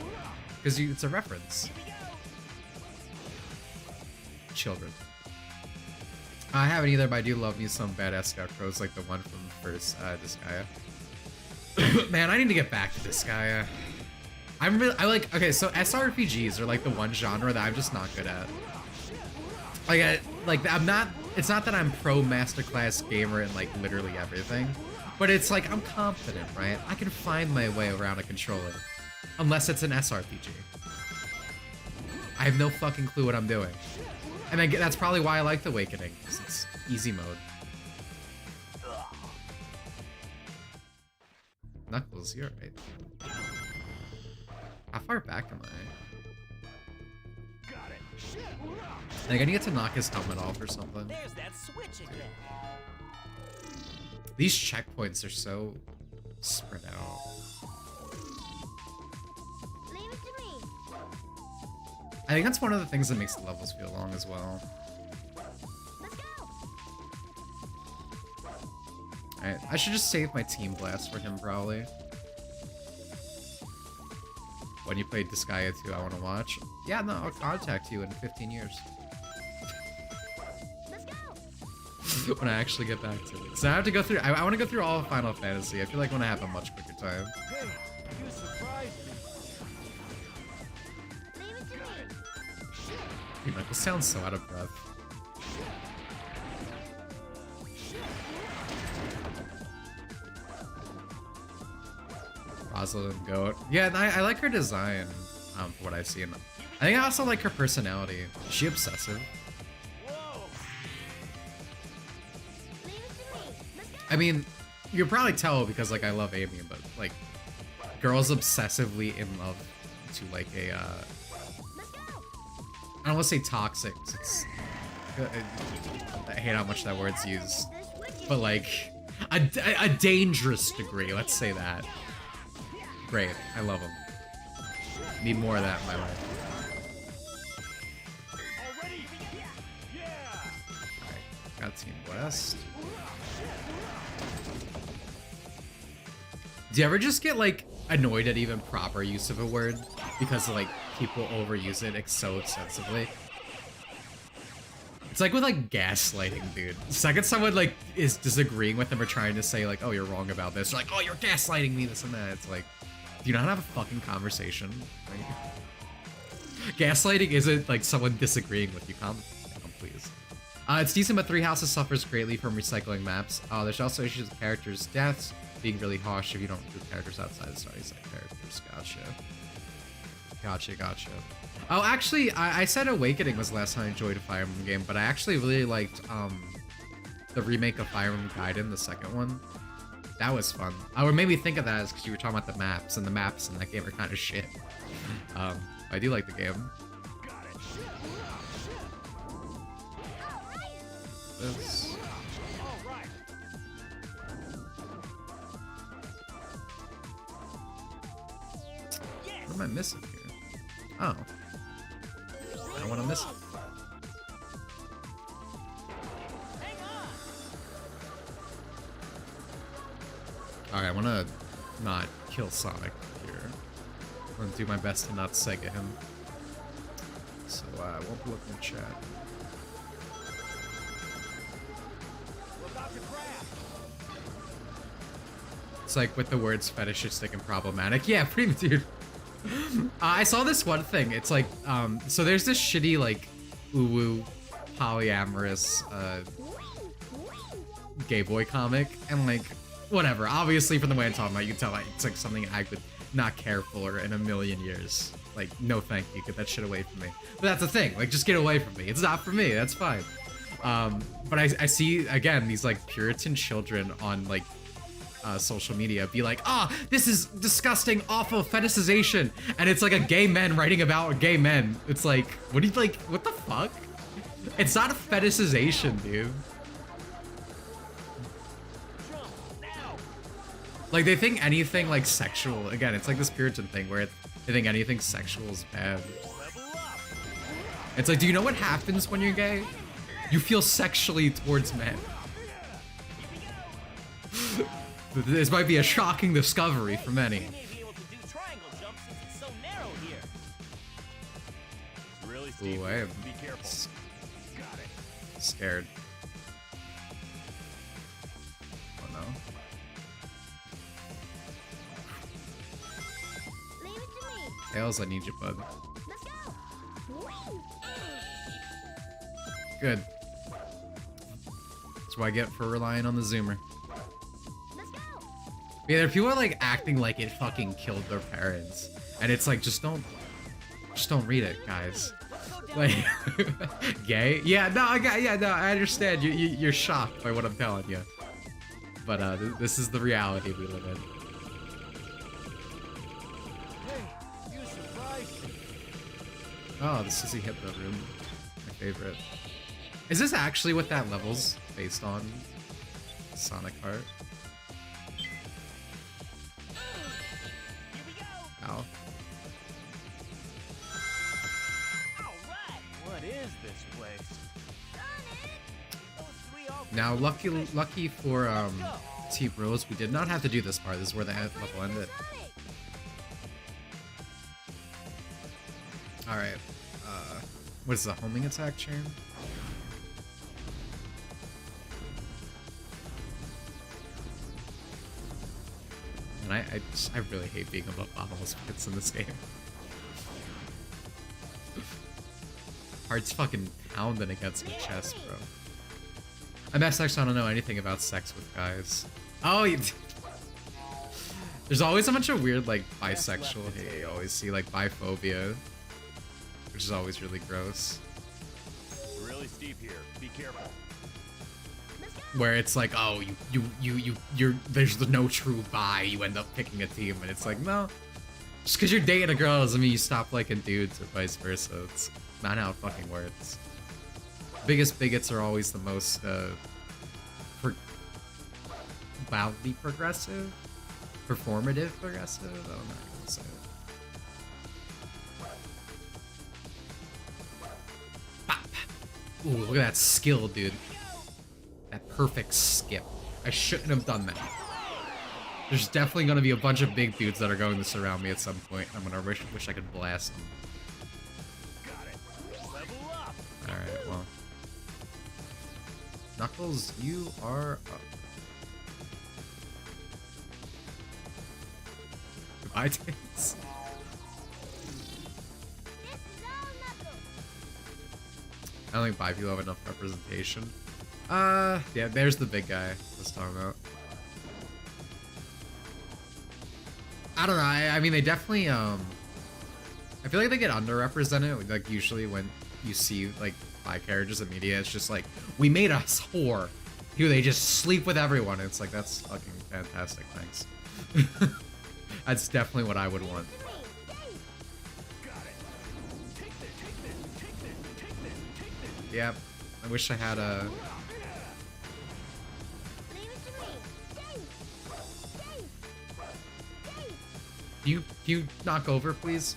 Because it's a reference. Children. I haven't either, but I do love me some badass scarecrows like the one from first Disgaea. Man, I need to get back to Disgaea. I like, okay, so SRPGs are like the one genre that I'm just not good at. Like, like I'm not. It's not that I'm pro masterclass gamer in like literally everything, but it's like I'm confident, right? I can find my way around a controller, unless it's an SRPG. I have no fucking clue what I'm doing, and that's probably why I like the Awakening, because it's easy mode. Knuckles, you're right. How far back am I? Like, I need to knock his helmet off or something. There's that switch again. These checkpoints are so spread out. Leave it to me. I think that's one of the things that makes the levels feel long as well. Let's go. Alright, I should just save my team blast for him probably. When you play Disgaea 2, I want to watch. Yeah, no, I'll contact you in 15 years. Let's go. When I actually get back to it. So I have to go through, I want to go through all of Final Fantasy. I feel like when I have a much quicker time. Hey, you surprised me. Leave it to me. Dude, Michael sounds so out of breath. Rosalind Goat. Yeah, and I like her design, for what I've seen. I think I also like her personality. Is she obsessive? Whoa. Leave it to me. Let's go. I mean, you can probably tell because, like, I love Amy, but, like, girls obsessively in love to, like, a, Let's go. I don't want to say toxic, 'cause it's, I hate how much that word's used, The switch is but, like, a dangerous degree, let's say that. Great, I love them. Need more of that in my life. Already? Yeah. Alright, got Team West. Do you ever just get, like, annoyed at even proper use of a word? Because, like, people overuse it so extensively? It's like with, like, gaslighting, dude. The second someone, like, is disagreeing with them or trying to say, like, oh, you're wrong about this, they're like, oh, you're gaslighting me, this and that. It's like, do you know how to have a fucking conversation? Like, gaslighting isn't, like, someone disagreeing with you. Come please. It's decent, but Three Houses suffers greatly from recycling maps. There's also issues with characters' deaths being really harsh if you don't include characters outside the story side characters. Gotcha. Oh, actually, I said Awakening was the last time I enjoyed a Fire Emblem game, but I actually really liked the remake of Fire Emblem Gaiden, the second one. That was fun. What made me think of that is because you were talking about the maps, and the maps in that game are kind of shit. I do like the game. This. What am I missing here? Oh. I don't want to miss it. Alright, I want to not kill Sonic here. I'm going to do my best to not Sega him. So, I won't be looking at chat. It's like with the words fetishistic and problematic. Yeah, pretty dude. I saw this one thing. It's like, so there's this shitty, like, uwu, polyamorous, gay boy comic, and like, whatever. Obviously, from the way I'm talking about, you can tell like, it's like something I would not care for in a million years. Like, no thank you, get that shit away from me. But that's the thing, like, just get away from me. It's not for me, that's fine. But I see, again, these like Puritan children on like, social media be like, this is disgusting, awful fetishization, and it's like a gay man writing about gay men. It's like, what do you like? What the fuck? It's not a fetishization, dude. Like they think anything like sexual. Again, it's like this Puritan thing where they think anything sexual is bad. It's like, do you know what happens when you're gay? You feel sexually towards men. This might be a shocking discovery for many. Ooh, I am scared. Oh no. Leave it to me. Tails, I need you, bud. Let's go. Good. what I get for relying on the zoomer. Let's go. Yeah, there are people who are like acting like it fucking killed their parents, and it's like just don't read it, guys. Like, gay? Yeah, no, I understand. You're shocked by what I'm telling you, but this is the reality we live in. Hey, you surprised me. Oh, the Sissy Hypno room, my favorite. Is this actually what that level's based on? Sonic Heart. Ow. What is this place? Now, lucky for Team Rose, we did not have to do this part. This is where the level ended. All right. What is the homing attack chain? And I really hate being above bottomless pits in this game. Heart's fucking pounding against my chest, bro. I'm SX, so I don't know anything about sex with guys. Oh, there's always a bunch of weird, like, bisexual hate. You always see, like, biphobia, which is always really gross. Really steep here. Be careful. Where it's like, oh, you're there's no true bi. You end up picking a team, and it's like, no, just because you're dating a girl doesn't mean you stop liking dudes or vice versa. It's not how it fucking works. Biggest bigots are always the most loudly progressive, performative progressive. Oh, I'm not gonna say it. Bop. Ooh, look at that skill, dude. That perfect skip. I shouldn't have done that. There's definitely gonna be a bunch of big dudes that are going to surround me at some point. I'm gonna wish I could blast them. Alright, well. Knuckles, you are up. Goodbye, Tails. This is all Knuckles. I don't think bi people have enough representation. Yeah, there's the big guy I was talking about. I don't know, I mean, they definitely, I feel like they get underrepresented, like, usually when you see, like, bi characters in media, it's just like, we made a whore. Here they just sleep with everyone. It's like, that's fucking fantastic, thanks. That's definitely what I would want. Yep, I wish I had a... Leave it to me. Dave. Can you knock over, please?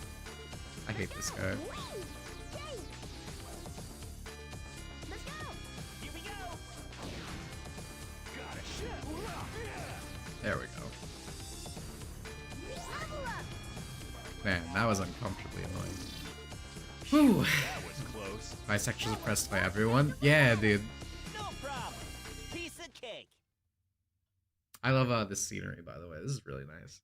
I hate this guy. Let's go. Here we go. There we go. Level up. Man, that was uncomfortably annoying. Whew. That was close. Bisexuals oppressed by everyone? Yeah, dude. No problem. Piece of cake. I love this scenery, by the way. This is really nice.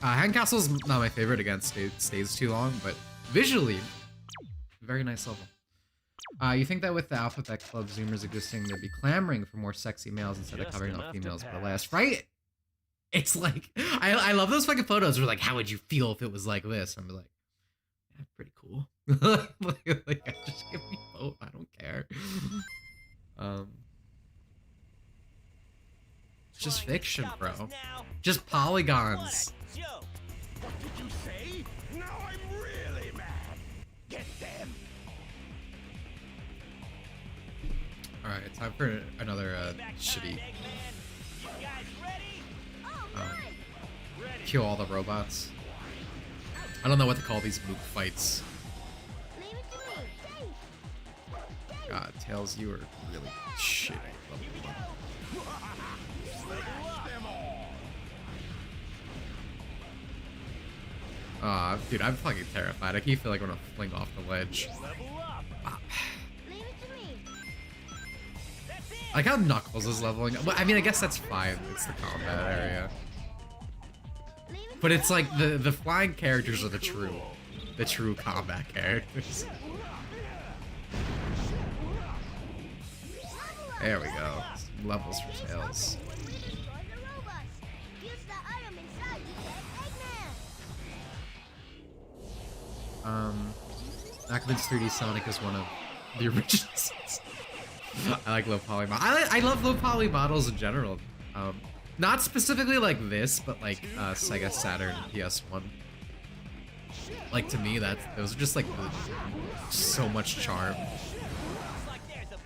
Handcastle's not my favorite, again, stays too long, but visually, very nice level. You think that with the Alphabet Club Zoomers existing, they'd be clamoring for more sexy males instead of Just covering up enough to females pass. burlesque, right? It's like, I love those fucking photos where like, how would you feel if it was like this? I'm like, yeah, pretty cool. like, just give me both, I don't care. It's just Trying to fiction, stop bro. us now? Just polygons. What a joke. What did you say? Now I'm really mad. Get them. Alright, time for another Back shitty time, Eggman. You guys ready? Ready. kill all the robots. I don't know what to call these mook fights. Leave it to me. Dave. God, Tails, you are really shitty. Level 1. Aw, dude, I'm fucking terrified. I keep feeling like I'm gonna fling off the ledge. Level up. Leave it to me. That's it. I like how Knuckles is leveling up. Well, I mean, I guess that's fine. It's the combat area. Leave it But it's like the flying characters are the true combat characters. There we go. Some levels for Tails. When we destroy the robots. Use the item inside to get Eggman. Ackerman's 3D Sonic is one of the originals. I like low poly models. I love low poly models in general. Not specifically like this, but like Sega Saturn, PS1. Like to me, those are just like so much charm.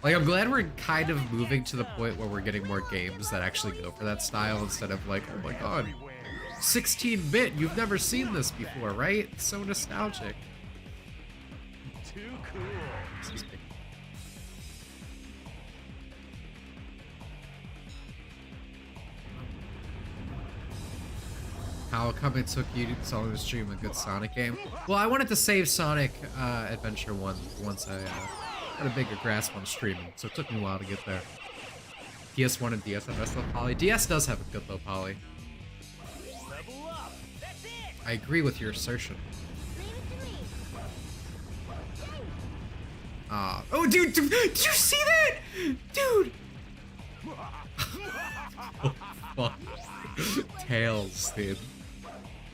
Like I'm glad we're kind of moving to the point where we're getting more games that actually go for that style instead of like, oh my god, 16-bit, you've never seen this before, right? It's so nostalgic. Too cool. Excuse me. How come it took you so long to stream a good Sonic game? Well, I wanted to save Sonic Adventure 1 once I got a bigger grasp on streaming, so it took me a while to get there. PS1 and DS have best low poly. DS does have a good low poly. Level up. That's it. I agree with your assertion. Leave it to me. Oh, dude, did you see that? Dude! Oh, fuck. Tails, dude.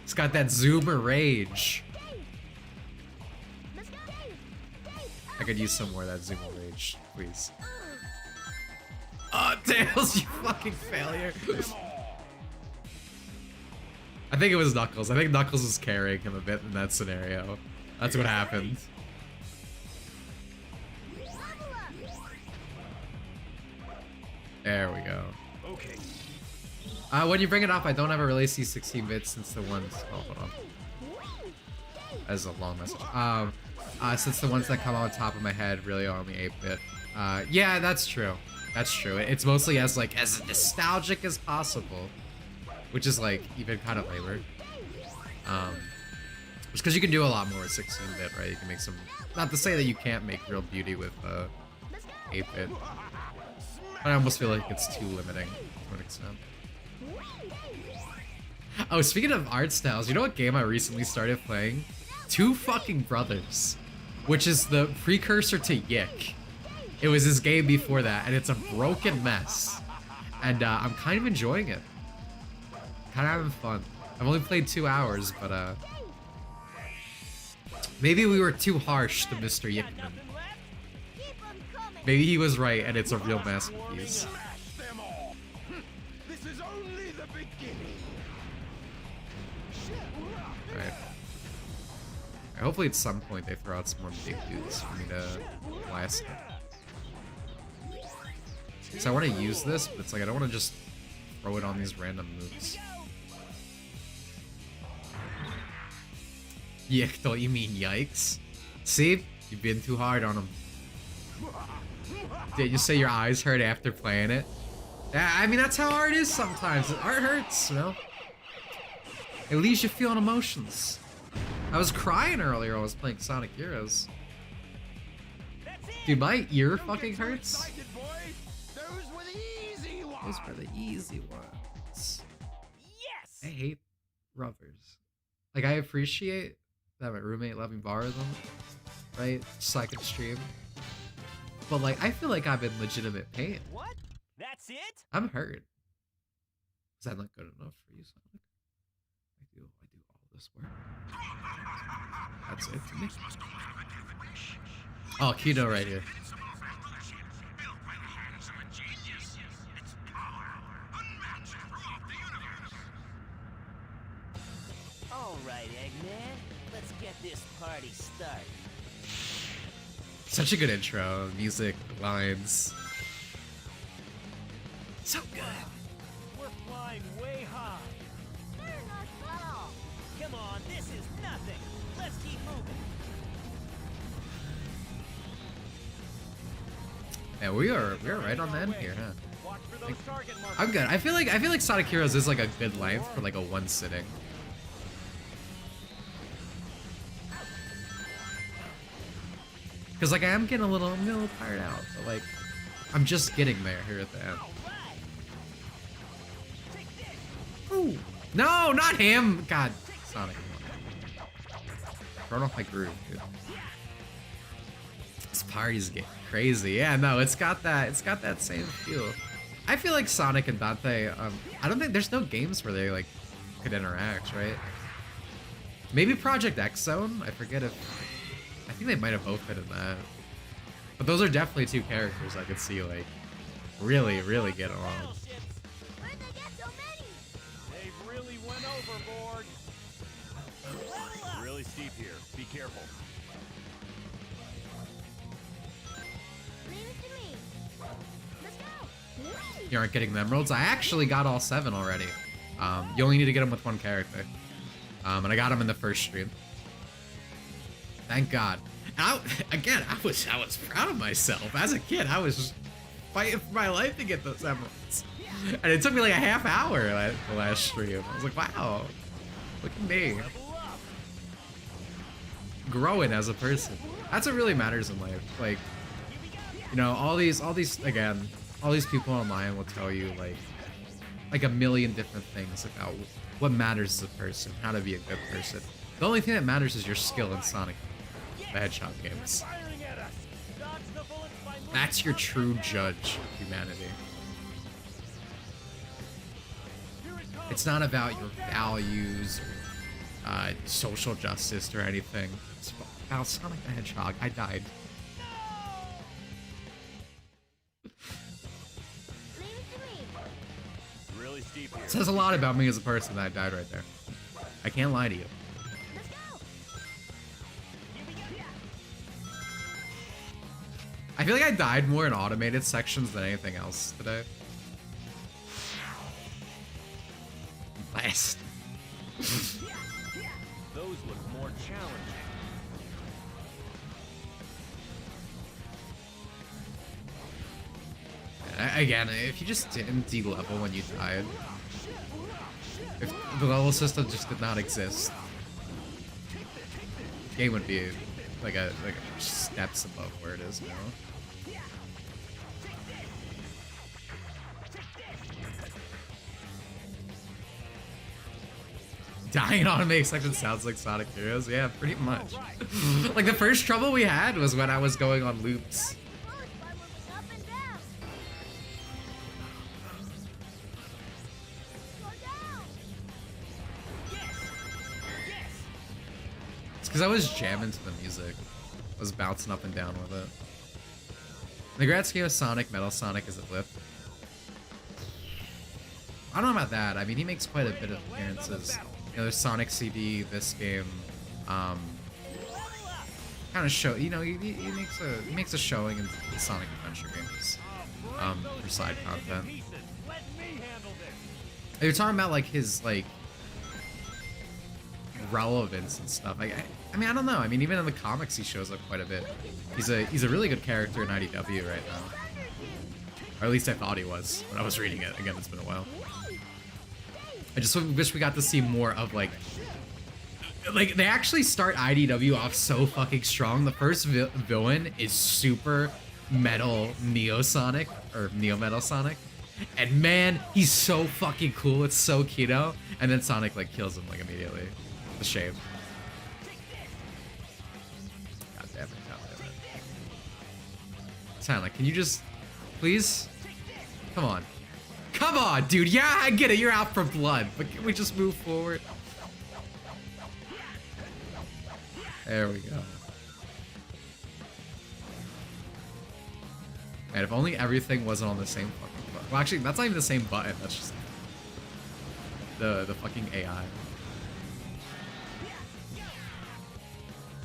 It's got that zoomer rage. Let's go. I could use some more of that zoomer rage, please. Oh, Tails, you fucking failure. I think it was Knuckles. I think Knuckles was carrying him a bit in that scenario. That's what happened. There we go. Okay. When you bring it up, I don't ever really see 16 bits since the ones. Oh, hold on. As a long message. Since the ones that come on top of my head really are only 8-bit. Yeah, that's true. That's true. It's mostly as nostalgic as possible, which is like even kind of labor. Just because you can do a lot more with 16-bit, right? You can make some. Not to say that you can't make real beauty with 8-bit, but I almost feel like it's too limiting to an extent. Oh, speaking of art styles, you know what game I recently started playing? Two Fucking Brothers, which is the precursor to Yick. It was this game before that, and it's a broken mess. And I'm kind of enjoying it. Kind of having fun. I've only played 2 hours, but maybe we were too harsh to Mr. Yickman. Maybe he was right, and it's a real masterpiece. Them all. This is only the beginning. Alright. Hopefully at some point they throw out some more big dudes for me to blast it. So I want to use this, but it's like I don't want to just throw it on these random moves. Yeah, don't you mean yikes? See? You've been too hard on him. Did you say your eyes hurt after playing it? Yeah, I mean, that's how art is sometimes. Art hurts, you know? It leaves you feeling emotions. I was crying earlier when I was playing Sonic Heroes. Dude, my ear fucking hurts. Excited, boys. Those were the easy ones. Those were the easy ones. Yes. I hate rubbers. Like, I appreciate that my roommate let me borrow them, right? So I can stream. But, like, I feel like I'm in legitimate pain. What? That's it? I'm hurt. Is that not good enough for you, Sonic? I do all this work. That's it for me. Oh, Kido right here. All right, Eggman. Let's get this party started. Such a good intro. Music, lines. So good. We're flying way high. They're not small. Come on, this is nothing. Let's keep moving. Yeah, we are right on the end here, huh? Watch for those target markers. I'm good. I feel like Sonic Heroes is like a good length for like a one sitting. Cause like I'm getting a little tired out, but like I'm just getting there here at the end. Ooh. No, not him! God, Sonic. Thrown off my groove, dude. This party's getting crazy. Yeah, no, it's got that same feel. I feel like Sonic and Dante, I don't think there's no games where they like could interact, right? Maybe Project X Zone? I forget if I think they might have both been in that. But those are definitely two characters I could see like really get along. Where'd they get so many? They really went overboard. Really steep here. Be careful. Leave it to me. Let's go. You aren't getting the emeralds. I actually got all 7 already. You only need to get them with one character. And I got them in the first stream. Thank God. And I was proud of myself. As a kid, I was fighting for my life to get those emeralds. And it took me like a half hour the last stream. I was like, wow, look at me. Growing as a person. That's what really matters in life. Like, you know, all these people online will tell you like a million different things about what matters as a person, how to be a good person. The only thing that matters is your skill in Sonic the Hedgehog games. That's your true judge of humanity. It's not about your values or social justice or anything. It's about Sonic the Hedgehog. I died. Really steep here. It says a lot about me as a person that I died right there. I can't lie to you. Let's go. I feel like I died more in automated sections than anything else today. Blast. Those look more challenging. Again, if you just didn't de-level when you died, if the level system just did not exist, the game would be like a steps above where it is now. Dying automatic section sounds like Sonic Heroes. Yeah, pretty much. Like the first trouble we had was when I was going on loops. Bullets by moving up and down. Slow down. It's because I was jamming to the music. I was bouncing up and down with it. In the grand scheme of Sonic, Metal Sonic is a blip. I don't know about that. I mean, he makes quite a bit of appearances. You know, there's Sonic CD, this game. Kind of show. You know, he makes a showing in the Sonic Adventure games. For side content. You're talking about like his like relevance and stuff. I mean, I don't know. I mean, even in the comics, he shows up quite a bit. He's a really good character in IDW right now. Or at least I thought he was when I was reading it. Again, it's been a while. I just wish we got to see more of like they actually start IDW off so fucking strong. The first villain is super metal Neo Sonic or Neo Metal Sonic, and man, he's so fucking cool. It's so keto, and then Sonic like kills him like immediately. The shame. God damn it! God damn it! Sonic, can you just please? Come on. Come on, dude. Yeah, I get it. You're out for blood. But can we just move forward? There we go. Man, if only everything wasn't on the same fucking button. Well, actually, that's not even the same button. That's just the fucking AI.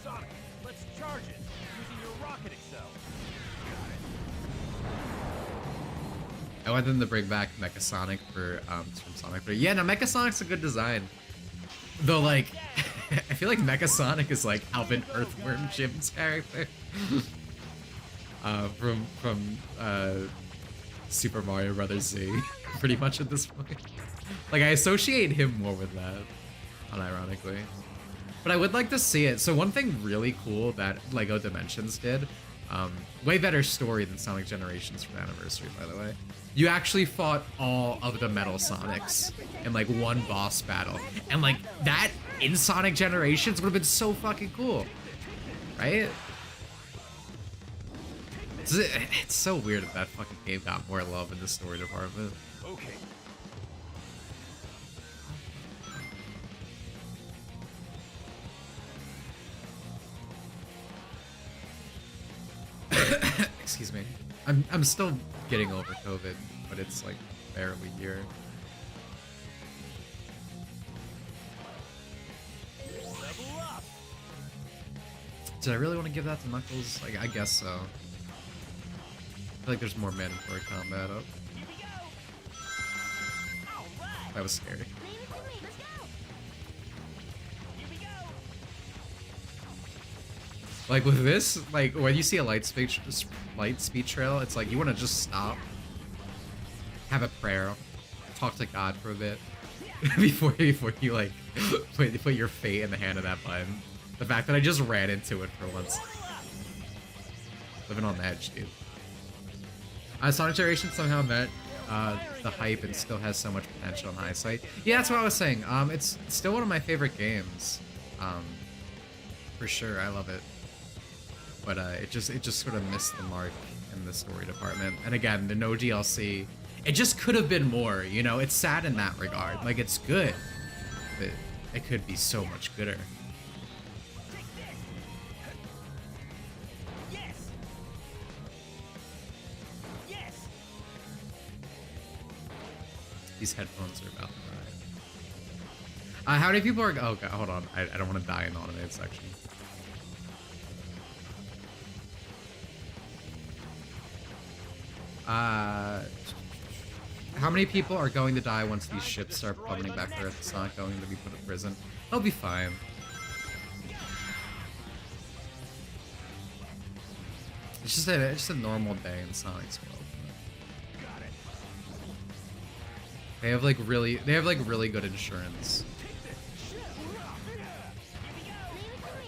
Sonic, let's charge it using your rocket excel. I want them to bring back Mecha Sonic for from Sonic 3. Yeah, no, Mecha Sonic's a good design. Though, like, I feel like Mecha Sonic is like Alvin Earthworm Jim's character from Super Mario Brothers Z, pretty much at this point. Like, I associate him more with that, unironically. But I would like to see it. So one thing really cool that LEGO Dimensions did, way better story than Sonic Generations for the anniversary, by the way. You actually fought all of the Metal Sonics in like one boss battle. And like that in Sonic Generations would have been so fucking cool. Right? It's so weird that fucking game got more love in the story department. Okay. Excuse me. I'm still getting over COVID, but it's like barely here. Level up. Did I really want to give that to Knuckles? Like, I guess so. I feel like there's more mandatory combat up. Here we go. All right. That was scary. Leave it to me. Let's go. Here we go. Like with this, like when you see a light speed trail, it's like you want to just stop, have a prayer, talk to God for a bit before you like put your fate in the hand of that button. The fact that I just ran into it for once, living on the edge, dude. Sonic Generation somehow met the hype and still has so much potential in hindsight. Yeah, that's what I was saying. It's still one of my favorite games, for sure. I love it. But it just sort of missed the mark in the story department. And again, the no DLC, it just could have been more, you know? It's sad in that regard. Like, it's good, but it could be so much gooder. Take this. Yes. Yes. These headphones are about to die. How many people are... Oh, God, hold on. I don't want to die in the automated section. How many people are going to die once these ships start plummeting back to Earth? It's not going to be put in prison. They'll be fine. It's just a normal day in Sonic's world. Got it. They have like really good insurance. Leave it to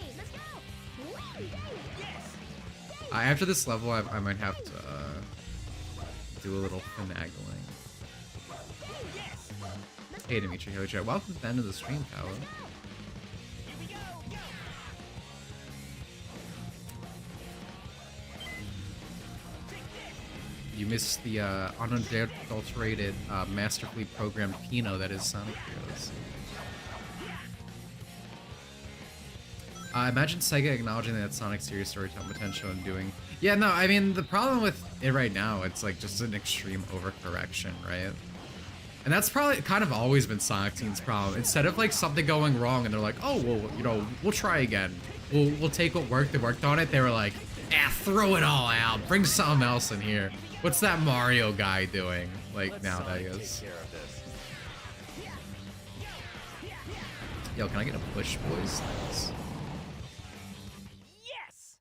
me. Let's go. Whee! Yes. After this level, I might have to do a little finagling. Yes. Hey, Dimitri, how you? Welcome to the end of the stream, pal. Here we go. You missed the unadulterated, masterfully programmed Pino that is Sonic Heroes. Imagine Sega acknowledging that Sonic's serious storytelling potential and doing... Yeah, no, I mean, the problem with it right now, it's like just an extreme overcorrection, right? And that's probably kind of always been Sonic Team's problem. Instead of like something going wrong and they're like, oh, well, you know, we'll try again. We'll take what worked, they worked on it. They were like, throw it all out. Bring something else in here. What's that Mario guy doing? Like, nowadays. Take care of this. Yo, can I get a push, boys? Thanks. Yes.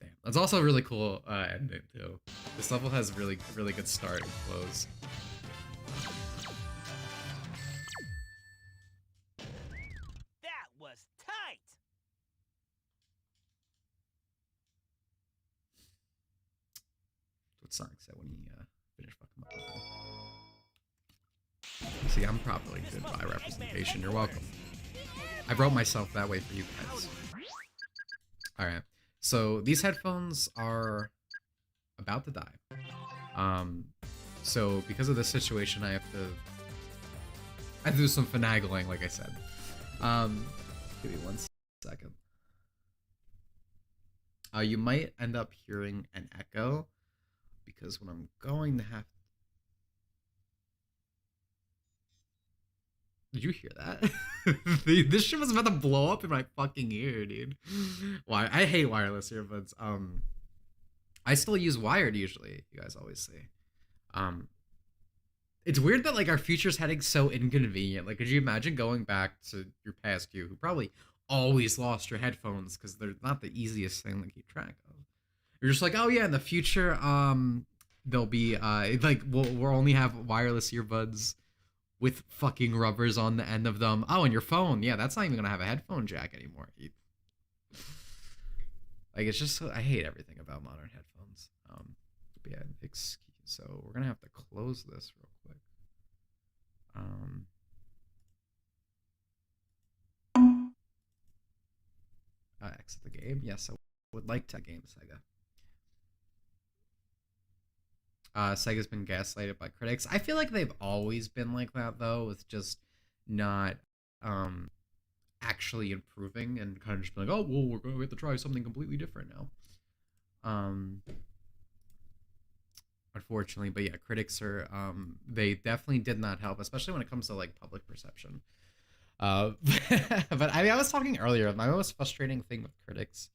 Damn. That's also a really cool ending, too. This level has really good start and close. That was tight. What Sonic said when he finished fucking up. See, I'm properly good by representation. You're welcome. I wrote myself that way for you guys. Alright. So these headphones are about to die. So because of this situation, I have to do some finagling, like I said. Give me 1 second. You might end up hearing an echo because what I'm going to have... Did you hear that? This shit was about to blow up in my fucking ear, dude. Why? I hate wireless earbuds. I still use wired usually. You guys always say. It's weird that like our future's heading so inconvenient. Like, could you imagine going back to your past you, who probably always lost your headphones because they're not the easiest thing to keep track of. You're just like, oh yeah, in the future, there'll be like we'll only have wireless earbuds with fucking rubbers on the end of them. Oh, and your phone, yeah, that's not even gonna have a headphone jack anymore. Like, it's just, I hate everything about modern headphones. But yeah, excuse. So we're gonna have to close this real quick. Exit the game. Yes, I would like to game Sega. Sega's been gaslighted by critics. I feel like they've always been like that though, with just not actually improving and kind of just being like, oh well, we're going to have to try something completely different now. Unfortunately, but yeah, critics are they definitely did not help, especially when it comes to like public perception. But I was talking earlier, my most frustrating thing with critics,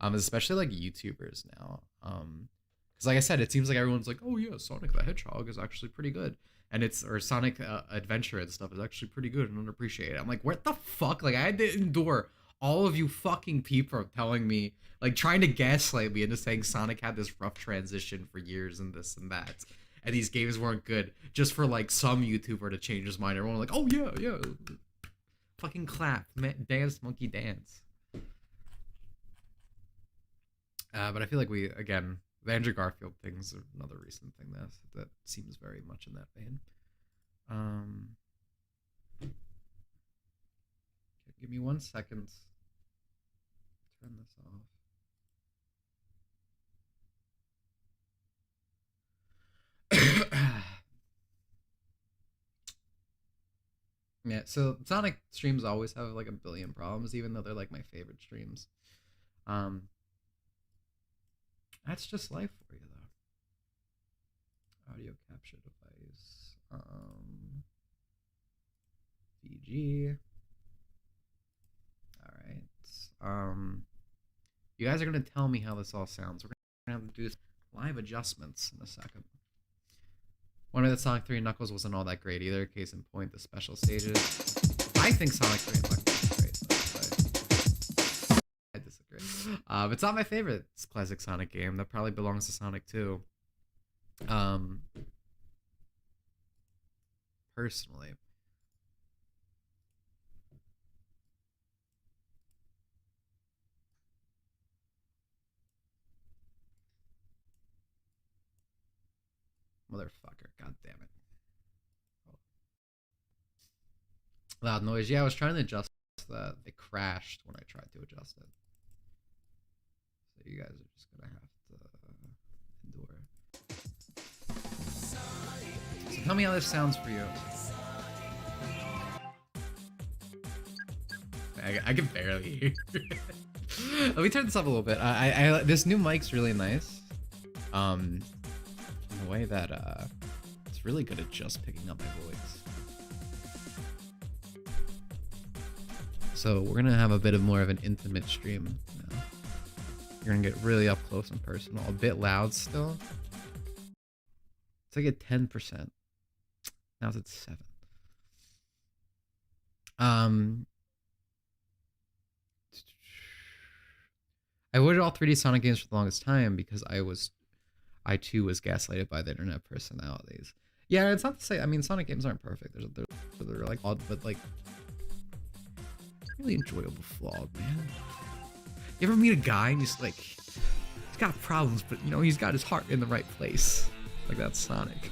is especially like YouTubers now, because like I said, it seems like everyone's like, oh yeah, Sonic the Hedgehog is actually pretty good, and or Sonic Adventure and stuff is actually pretty good and underappreciated. I'm like, what the fuck? Like I had to endure all of you fucking people telling me, like trying to gaslight me into saying Sonic had this rough transition for years and this and that, and these games weren't good, just for like some YouTuber to change his mind. Everyone like, oh yeah, fucking clap, dance, monkey dance. But I feel like again, the Andrew Garfield thing's another recent thing that seems very much in that vein. Okay, give me 1 second. Turn this off. Yeah, so Sonic streams always have like a billion problems, even though they're like my favorite streams. That's just life for you, though. Audio capture device. VG. All right. You guys are gonna tell me how this all sounds. We're gonna have to do live adjustments in a second. One of the Sonic 3 and Knuckles wasn't all that great either. Case in point, the special stages. I think Sonic 3 and Knuckles is great. So I disagree. It's not my favorite classic Sonic game. That probably belongs to Sonic 2. Personally. Motherfucker, god damn it. Loud noise. Yeah, I was trying to adjust that. It crashed when I tried to adjust it. So you guys are just gonna have to endure. So tell me how this sounds for you. I can barely hear it. Let me turn this up a little bit. This new mic's really nice. In a way that it's really good at just picking up my voice. So we're gonna have a bit of more of an intimate stream now. You're gonna get really up close and personal. A bit loud still. It's like at 10%. Now it's at 7. I avoided all 3D Sonic games for the longest time because I too was gaslighted by the internet personalities. Yeah, it's not to say, I mean, Sonic games aren't perfect. They're like odd, but like really enjoyable flawed, man. You ever meet a guy and just like, he's got problems, but you know, he's got his heart in the right place. Like that's Sonic.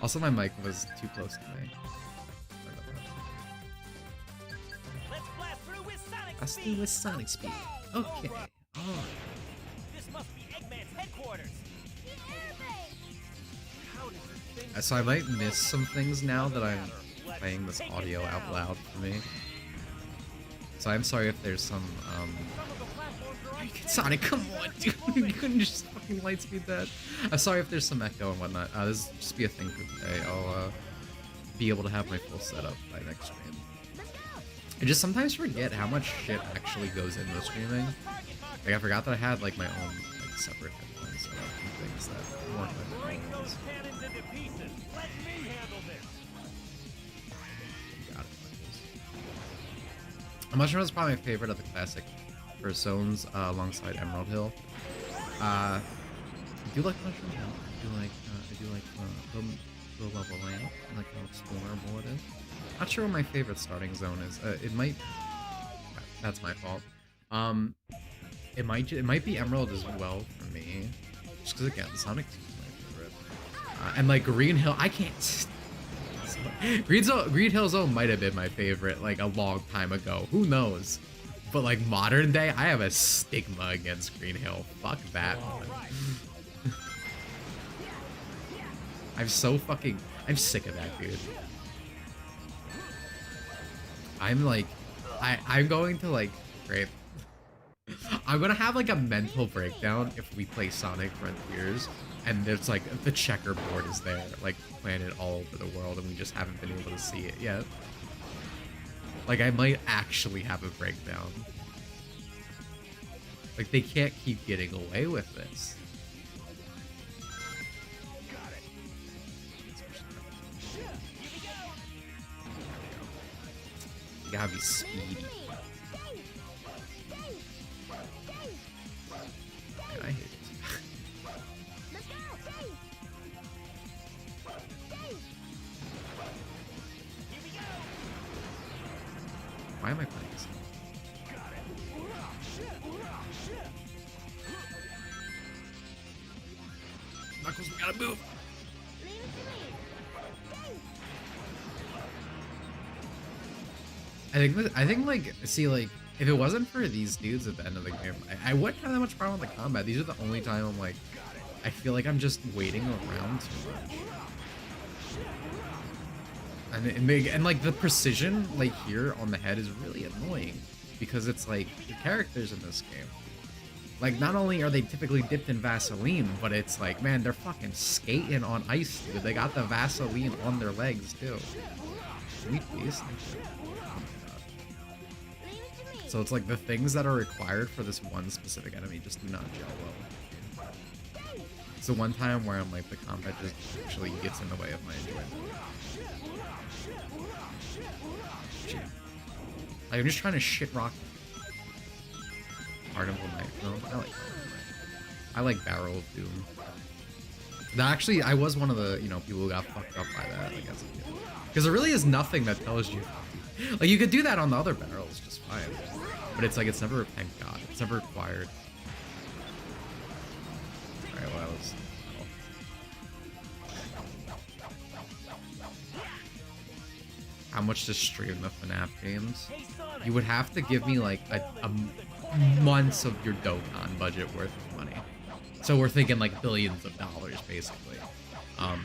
Also, my mic was too close to me. Let's blast through with Sonic Let's do speed. with Sonic speed. Okay. Alright. Alright. This must be Eggman's headquarters. How does this thing So I might miss some things now that I'm playing this audio out loud for me. So I'm sorry if there's some Sonic, come on, dude. You couldn't just fucking lightspeed that. I'm sorry if there's some echo and whatnot. This will just be a thing for today. I'll be able to have my full setup by next stream. I just sometimes forget how much shit actually goes into streaming. Like I forgot that I had like my own like separate headphones set up and things that weren't my break own. those cannons into pieces? Let me handle this. Got it. Mushroom is probably my favorite of the classic first zones, alongside Emerald Hill. I do like Mushroom Hill. I do like the level layout. I like how explorable it is. Not sure what my favorite starting zone is. It might. That's my fault. It might be Emerald as well for me. Just because again, Sonic 2 is my favorite. And like Green Hill, I can't. Green Hill Zone might have been my favorite like a long time ago. Who knows? But like modern day, I have a stigma against Green Hill. Fuck that one. I'm sick of that, dude. I'm going to like, great. I'm gonna have like a mental breakdown if we play Sonic Frontiers and there's like the checkerboard is there, like planted all over the world, and we just haven't been able to see it yet. Like I might actually have a breakdown. Like they can't keep getting away with this. You gotta be speedy. Man, I hate this. Why am I playing this? Knuckles, we gotta move. I think like, see, like, if it wasn't for these dudes at the end of the game, I wouldn't have that much problem with the combat. These are the only time I'm like, I feel like I'm just waiting around too much. And like the precision, like here on the head is really annoying because it's like the characters in this game. Like not only are they typically dipped in Vaseline, but it's like, man, they're fucking skating on ice, dude. They got the Vaseline on their legs too. Sweet piece. So it's like the things that are required for this one specific enemy just do not gel well. It's the one time where I'm like, the combat just actually gets in the way of my enjoyment. Shit. Like, I'm just trying to shit rock. Carnival Knight. No, I like Carnival Knight. I like Barrel of Doom. That actually, I was one of the, you know, people who got fucked up by that, I guess. Because there really is nothing that tells you. Like, you could do that on the other barrels just fine. But it's like, it's never, thank God, it's never required. Alright, well, that was... How much to stream the FNAF games? You would have to give me like a months of your Dokkan budget worth of money. So we're thinking like billions of dollars, basically. I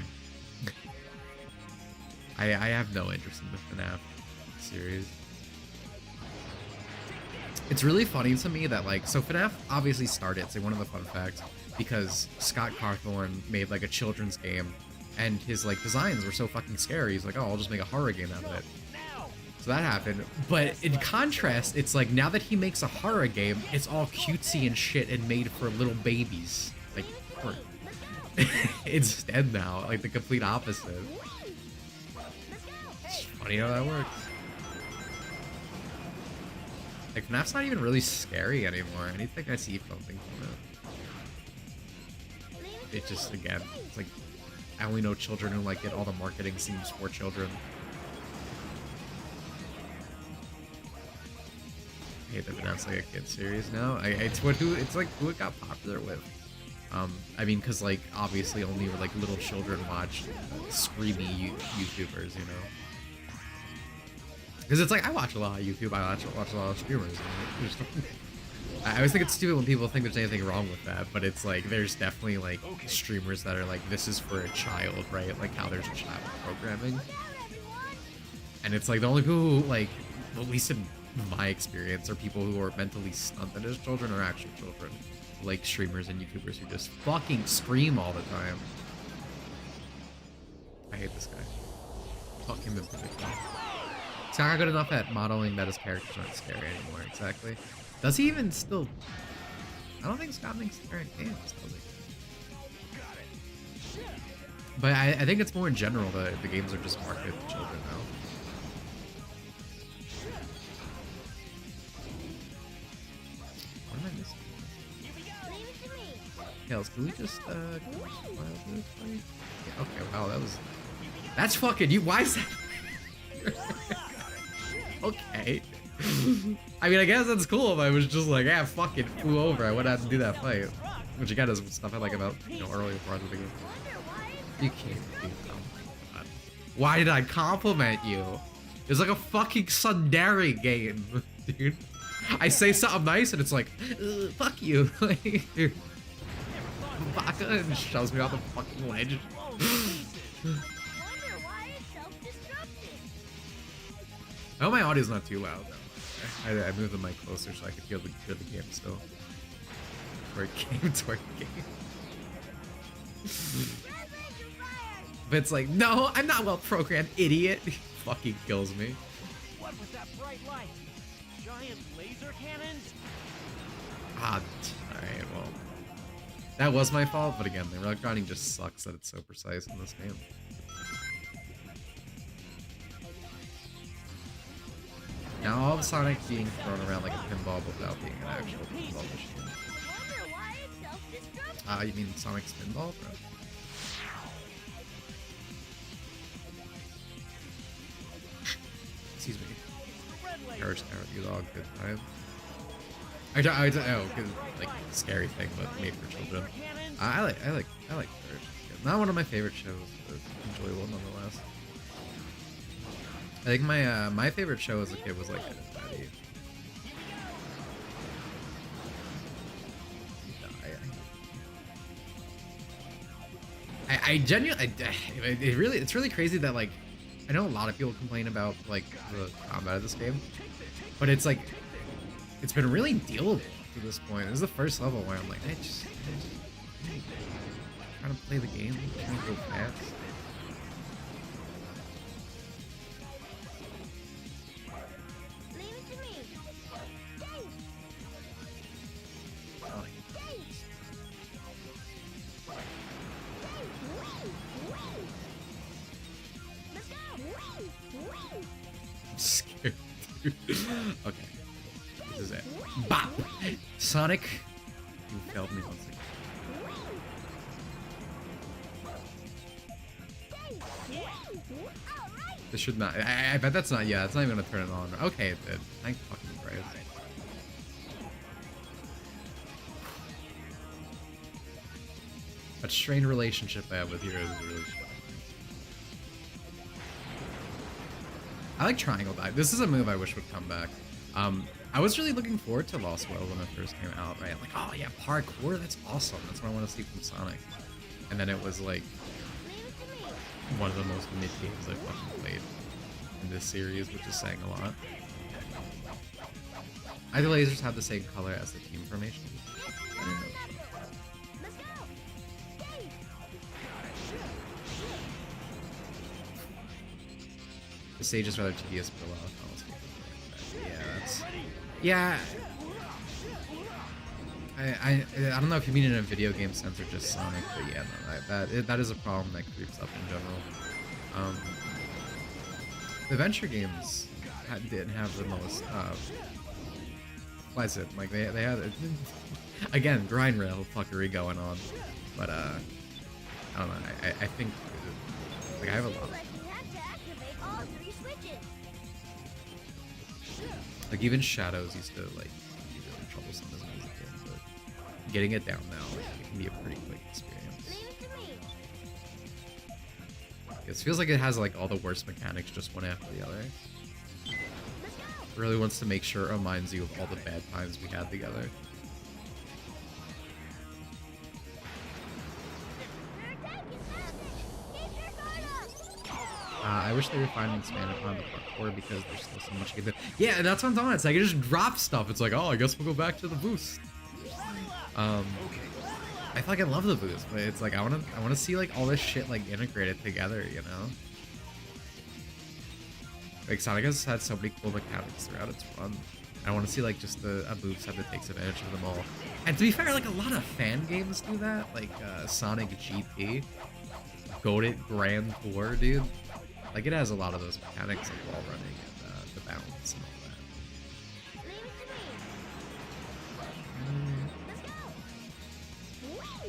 have no interest in the FNAF series. It's really funny to me that like, so FNAF obviously started, say one of the fun facts, because Scott Cawthon made like a children's game and his like designs were so fucking scary. He's like, oh, I'll just make a horror game out of it. So that happened. But in contrast, it's like now that he makes a horror game, it's all cutesy and shit and made for little babies. Like, instead now, like the complete opposite. It's funny how that works. Like, FNAF's not even really scary anymore. Anything I see something from it. It just, again, it's like, I only know children who like it. All the marketing seems for children. I hate that FNAF's like a kid series now. It's like who it got popular with. I mean, cause like obviously only like little children watch screamy YouTubers, you know. Because it's like, I watch a lot of YouTube, I watch a lot of streamers. I always think it's stupid when people think there's anything wrong with that, but it's like, there's definitely like streamers that are like, this is for a child, right? Like how there's child programming. And it's like, the only people who like, at least in my experience, are people who are mentally stunted as children or actual children. Like streamers and YouTubers who just fucking scream all the time. I hate this guy. Fuck him in particular. He's not good enough at modeling that his characters aren't scary anymore, exactly. Does he even still... I don't think Scott makes scary games, does he? But I think it's more in general that the games are just marketed to children now. What am I missing? Tails, can we just, yeah, okay, wow, that was... That's fucking you, why is that... Okay. I mean, I guess that's cool if I was just like, yeah, fuck it, flew over. I would have to do that fight. Which again is stuff I like about, you know, earlier parts of the game. You can't do that. Why did I compliment you? It's like a fucking Sundari game, dude. I say something nice and it's like, fuck you. Baka and shoves me off the fucking ledge. Wonder why it's self-destructing. I hope my audio's not too loud though. I moved the mic closer so I could hear the game still. Twerk game, twerk game. But it's like, no, I'm not well programmed, idiot. He fucking kills me. What was that bright light? Giant laser cannons? Ah, alright, well. That was my fault, but again, the rock grinding just sucks that it's so precise in this game. Now all of Sonic being thrown around like a pinball without being an actual pinball machine. Wonder why it's self-destructing. You mean Sonic's pinball, bro? Excuse me. Courage Tower, you dog, good time. I don't know, cause like scary thing, but made for children. I like Courage. Not one of my favorite shows, but enjoyable nonetheless. I think my favorite show as a kid was like Daddy. I genuinely, it's really crazy that like, I know a lot of people complain about like the combat of this game, but it's like, it's been really dealable to this point. This is the first level where I'm like, I just trying to play the game, trying to go fast. Leave it to me. Oh, Let's go. I'm scared, dude. Okay. This is it. Bop! Sonic, you failed me once again. This should not. I bet that's not. Yeah, it's not even gonna turn it on. Okay, it did. Thank fucking Christ. That strained relationship I have with Hero is really shocking. I like triangle dive. This is a move I wish would come back. I was really looking forward to Lost World when it first came out, right? I'm like, oh yeah, parkour, that's awesome. That's what I want to see from Sonic. And then it was like one of the most mid games I've fucking played in this series, which is saying a lot. Either lasers have the same color as the team formation. I didn't know. The stage is rather tedious but a lot of fun. Yeah, that's... Yeah. I don't know if you mean in a video game sense or just Sonic, but yeah, no, that is a problem that creeps up in general. The adventure games didn't have the most pleasant, like they had again grind rail fuckery going on, but I don't know. I think like I have a lot. Like even Shadows used to like be really troublesome as a kid, but getting it down now, like, it can be a pretty quick experience. It feels like it has like all the worst mechanics just one after the other. It really wants to make sure it reminds you of all the bad times we had together. I wish they refined and expanded upon the parkour because there's still so much good. Yeah, that's what I'm talking about. It's like it just drops stuff. It's like, oh, I guess we'll go back to the boost. I fucking love the boost, but it's like I wanna see like all this shit like integrated together, you know? Like Sonic has had so many cool mechanics throughout its run. I want to see like just a moveset that takes advantage of them all. And to be fair, like a lot of fan games do that, like Sonic GP, Goated Grand Tour, dude. Like it has a lot of those mechanics of wall running and the balance and all that.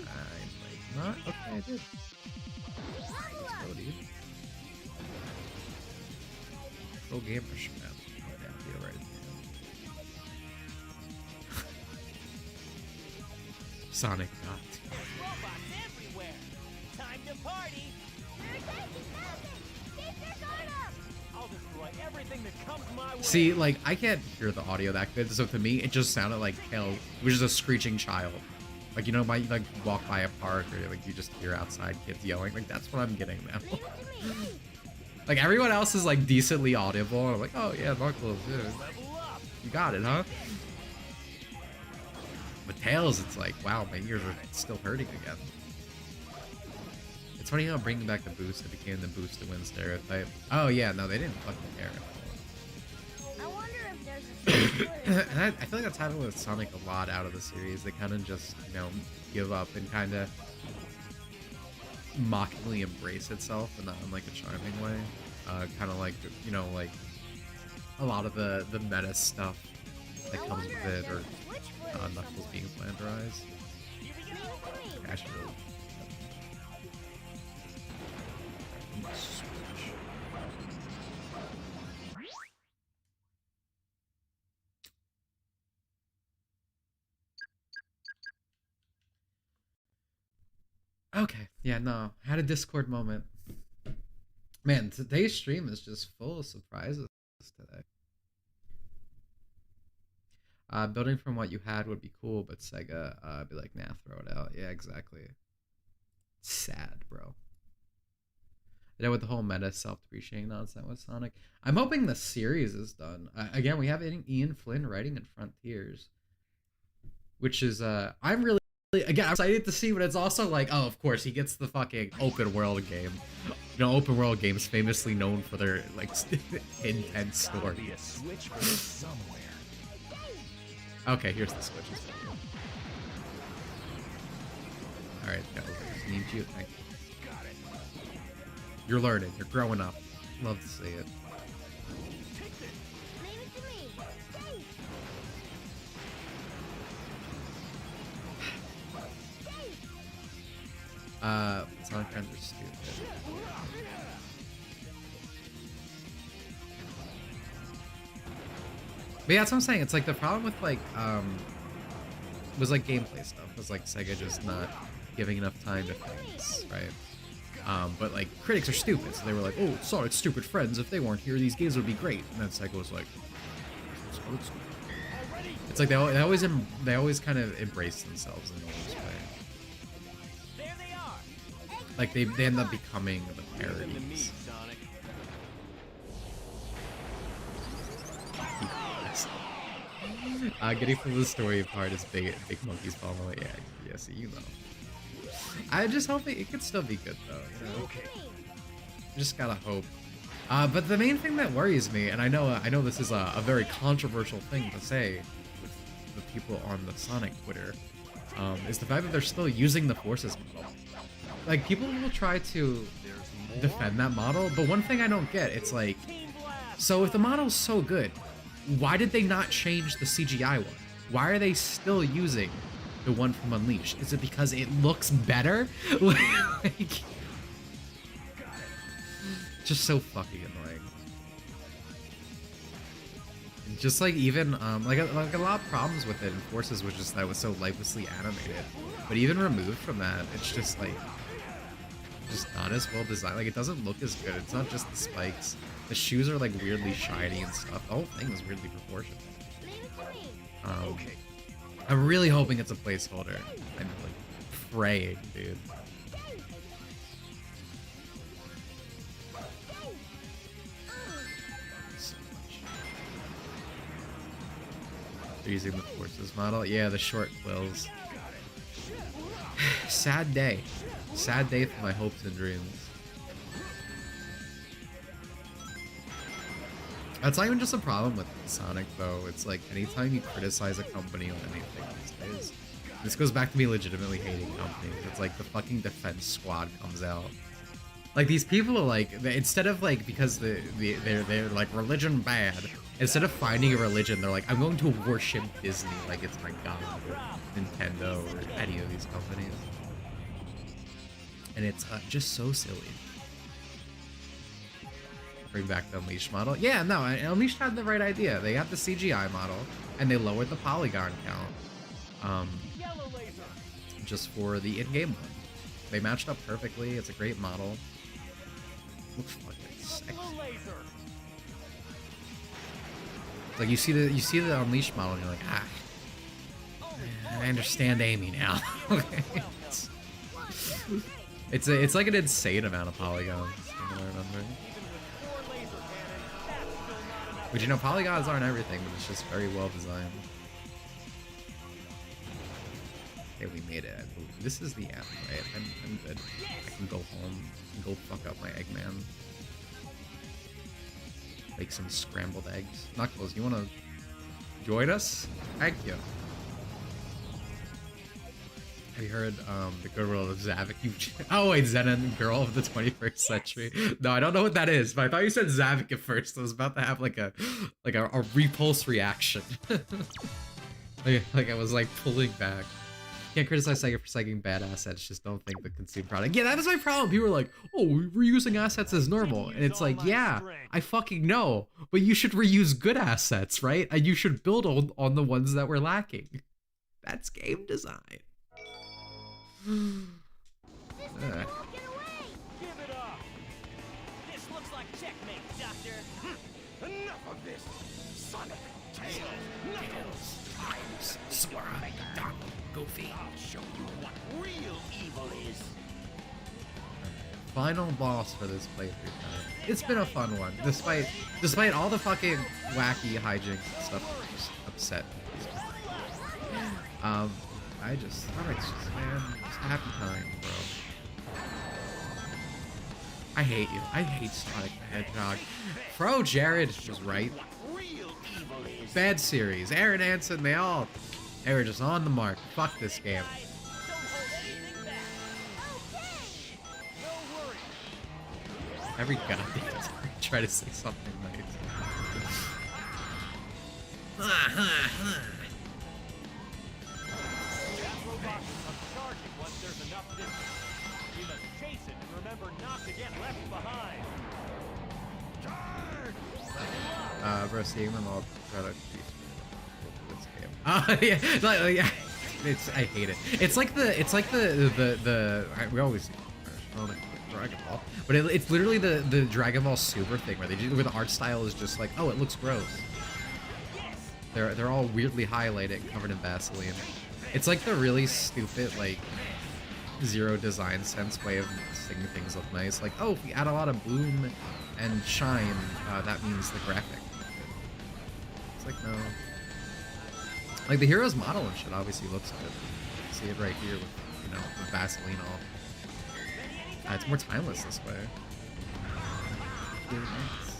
I might not. Okay, I did. Let's go, dude. Full game rush map. Okay, I'll be right there. Sonic got. Robots everywhere. Time to party. I'll destroy everything that comes my way. See, like, I can't hear the audio that good, so to me, it just sounded like hell, which is a screeching child. Like, you know, you like walk by a park or like you just hear outside kids yelling. Like, that's what I'm getting now. Like, everyone else is like decently audible. I'm like, oh yeah, Knuckles, yeah. You got it, huh? But Tails, it's like, wow, my ears are still hurting again. It's funny how bringing back the boost, it became the boost to win stereotype. Oh yeah, no, they didn't fucking care. I wonder if there's a And I feel like that's happened with Sonic a lot out of the series. They kind of just, you know, give up and kind of mockingly embrace itself and not in like a charming way. Kind of like, you know, like a lot of the meta stuff that comes with it, or Knuckles being flanderized. I should really... Okay, yeah, no, had a Discord moment. Man, today's stream is just full of surprises today. Building from what you had would be cool, but Sega be like, nah, throw it out. Yeah, exactly. Sad, bro. You know, with the whole meta self-depreciating nonsense with Sonic. I'm hoping the series is done. Again, we have Ian Flynn writing in Frontiers, which is I'm really, again, I'm excited to see, but it's also like, oh, of course, he gets the fucking open world game. You know, open world games famously known for their like intense stories. Okay, here's the switches. All right, go. Need you. Thank you. You're learning. You're growing up. Love to see it. Sonic friends are stupid. But yeah, that's what I'm saying. It's like the problem with like was like gameplay stuff. Was like Sega just not giving enough time to things, right? But like critics are stupid, so they were like, "Oh, Sonic's stupid friends. If they weren't here, these games would be great." And then Sega was like, "It's like they always kind of embrace themselves in the worst way." Like they end up becoming the parodies. Getting from the story part is big monkeys fall away. Yeah, see, you know. I just hope it could still be good though. You know? Okay. Just gotta hope. But the main thing that worries me, and I know this is a very controversial thing to say with the people on the Sonic Twitter, is the fact that they're still using the Forces model. Like, people will try to defend that model, but one thing I don't get, it's like, so if the model's so good, why did they not change the CGI one? Why are they still using the one from Unleashed? Is it because it looks better? Like, just so fucking annoying. And just like even like a lot of problems with it in Forces was just that it was so lifelessly animated. But even removed from that, it's just like just not as well designed. Like, it doesn't look as good. It's not just the spikes. The shoes are like weirdly shiny and stuff. The whole thing is weirdly proportioned. I'm really hoping it's a placeholder. I'm like praying, dude. So much. They're using the Forces model. Yeah, the short quills. Sad day. Sad day for my hopes and dreams. That's not even just a problem with Sonic, though. It's like, anytime you criticize a company on anything these days, this goes back to me legitimately hating companies. It's like the fucking Defense Squad comes out. Like, these people are like, instead of like, because they're like, religion bad, instead of finding a religion, they're like, I'm going to worship Disney like it's my god, or Nintendo, or any of these companies. And it's just so silly. Bring back the Unleashed model. Yeah, no, Unleashed had the right idea. They got the CGI model, and they lowered the polygon count. Just for the in-game one. They matched up perfectly. It's a great model. Looks fucking sexy. Like, you see the Unleashed model, and you're like, ah. I understand Amy now. Okay. It's like an insane amount of polygons, from what I remember. But you know, polygons aren't everything, but it's just very well designed. Okay, we made it. Ooh, this is the end, right? I'm good. I can go home and go fuck up my Eggman. Make some scrambled eggs. Knuckles, you wanna join us? Thank you. Have you heard the good world of Zavik? Oh wait, Zenon, girl of the 21st century. No, I don't know what that is, but I thought you said Zavik at first. I was about to have like a repulse reaction. like I was like pulling back. Can't criticize Sega for citing bad assets, just don't think the consumed product. Yeah, that was my problem. People were like, oh, reusing assets is normal. And it's like, yeah, I fucking know. But you should reuse good assets, right? And you should build on the ones that were lacking. That's game design. This thing won't get away. Give it up! This looks like checkmate, Doctor. Enough of this! Sonic, Tails, Knuckles! Times, Sora, Donald, Goofy. I'll show you what real evil is! Final boss for this playthrough. It's been a fun one, despite all the fucking wacky hijinks and stuff that just upset me. Sonic's just, man, just happy time, bro. I hate you. I hate Sonic the Hedgehog. Bro, Jared was right. Real evil is! Bad series. Aaron Anson, they were just on the mark. Fuck this game. Guys, don't hold anything back. No worries. Every goddamn time I try to say something nice. That robot will come charging once there's enough distance. We must chase it and remember not to get left behind. Bro, seeing them all product this game. Yeah, I hate it. It's like the we always see Dragon Ball, but it's literally the Dragon Ball Super thing where where the art style is just like, oh, it looks gross. They're all weirdly highlighted, covered in Vaseline. It's like the really stupid like zero design sense way of making things look nice. Like, oh, if we add a lot of bloom and shine, that means the graphic. It's like, no. Like the hero's model and shit obviously looks good. See it right here with, you know, the Vaseline all. It's more timeless this way. Really nice.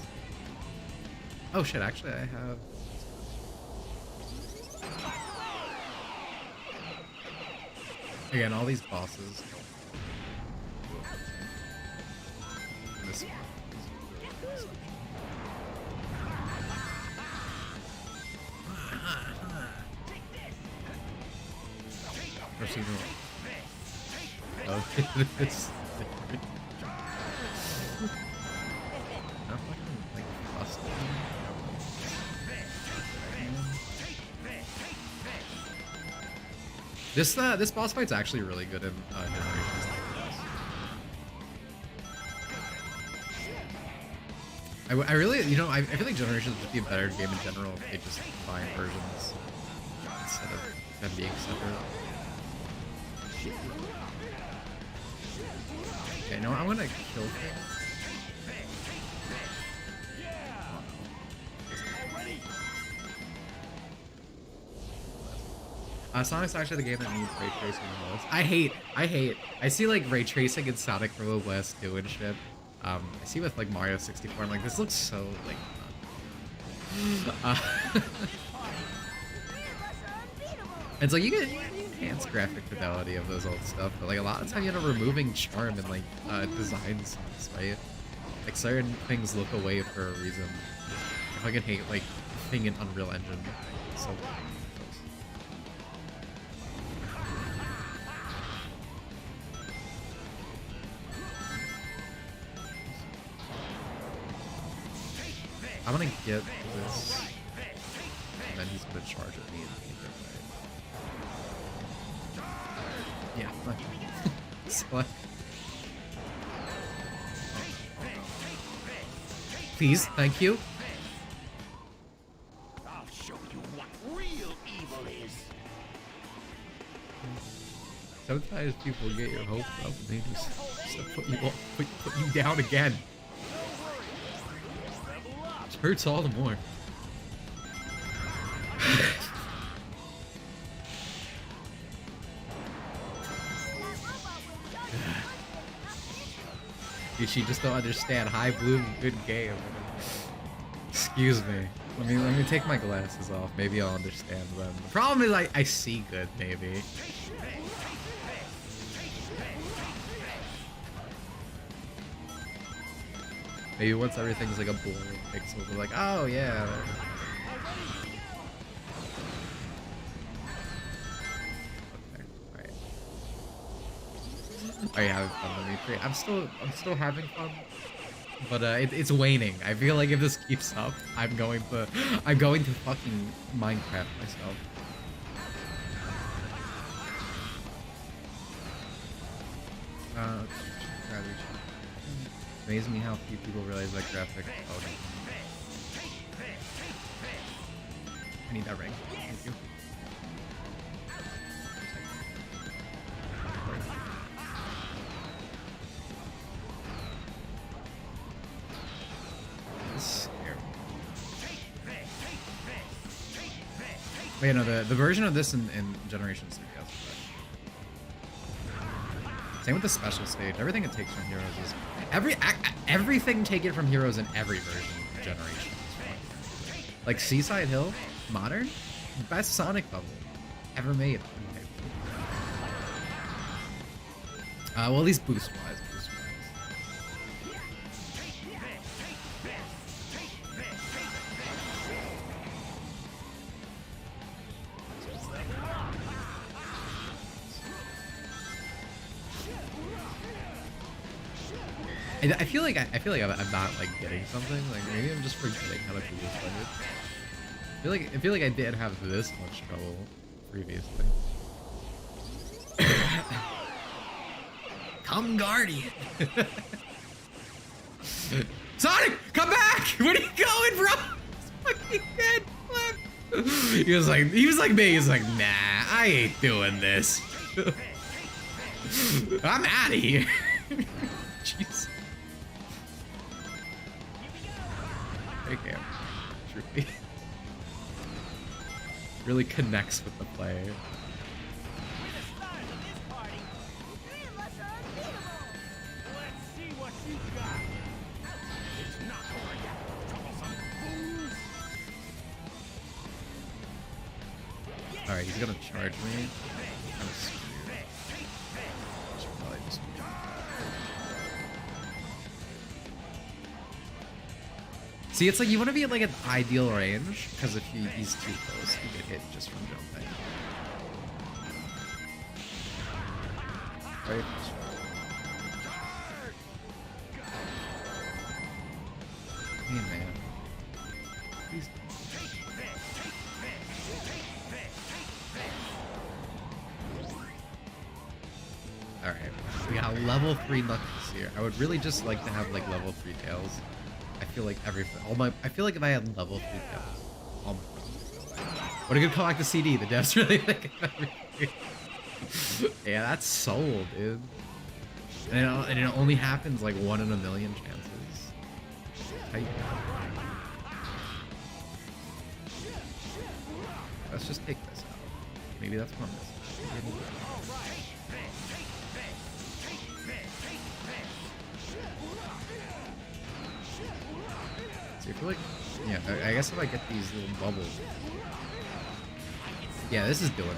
Oh shit, actually I have... Again, all these bosses. This one. Procedural. Oh, this. Not fucking like busted. This boss fight's actually really good in Generations like this. I really, you know, I feel like Generations would be a better game in general if they just combine versions instead of them being separate. Okay, no, I want to kill things. Sonic's actually the game that needs ray tracing the most. I hate. I see like ray tracing in Sonic Robo Blast 2 and shit. I see with like Mario 64. I'm like, this looks so like. It's like you can enhance graphic fidelity of those old stuff, but like a lot of the time you end up removing charm and like design sense, right? Like certain things look away for a reason. I fucking hate like thing in Unreal Engine. So. I'm gonna get this, and then he's gonna charge at me and yeah, select. Please, thank you. I'll show you what real evil is. Sometimes people get your hopes up and they just put you down again. It hurts all the more. She just don't understand. High bloom, good game. Excuse me. Let me take my glasses off. Maybe I'll understand them. The problem is I see good, maybe. Maybe once everything's like a blur pixel, we're like, oh yeah. Okay, alright. Are you having fun with me? I'm still having fun. But it's waning. I feel like if this keeps up, I'm going to fucking Minecraft myself. Amazes me how few people realize that graphic. Oh, no. I need that ring. Thank you. Wait, no, the version of this in Generation 3. Same with the special stage. Everything it takes from Heroes is everything taken from Heroes in every version of Generation is fun. Like Seaside Hill, modern, best Sonic level ever made. Well, at least boost wise. I feel like I'm not like getting something. Like maybe I'm just forgetting how to do this language. I feel like I didn't have this much trouble previously. Come Guardian. Sonic, come back! Where are you going, bro? It's fucking dead. He was like me. He was like, nah, I ain't doing this. I'm out of here. Jeez. Okay. Truly. Really connects with the player. Alright, he's gonna charge me. Kind of screwed. Should probably just... See, it's like you want to be at like an ideal range, because if he's too close, he get hit just from jumping. Right? Hey man. Please. Alright, we got level 3 Knuckles here. I would really just like to have like level 3 Tails. I feel like I feel like if I had level 3 Tails, all my friends. What a good callback to CD. The devs really like it. Yeah, that's sold, dude. And it only happens like 1 in a million chances. Tight. Let's just take this out. Maybe that's what I'm missing. See, I feel like, yeah, I guess if I get these little bubbles. Yeah, this is doing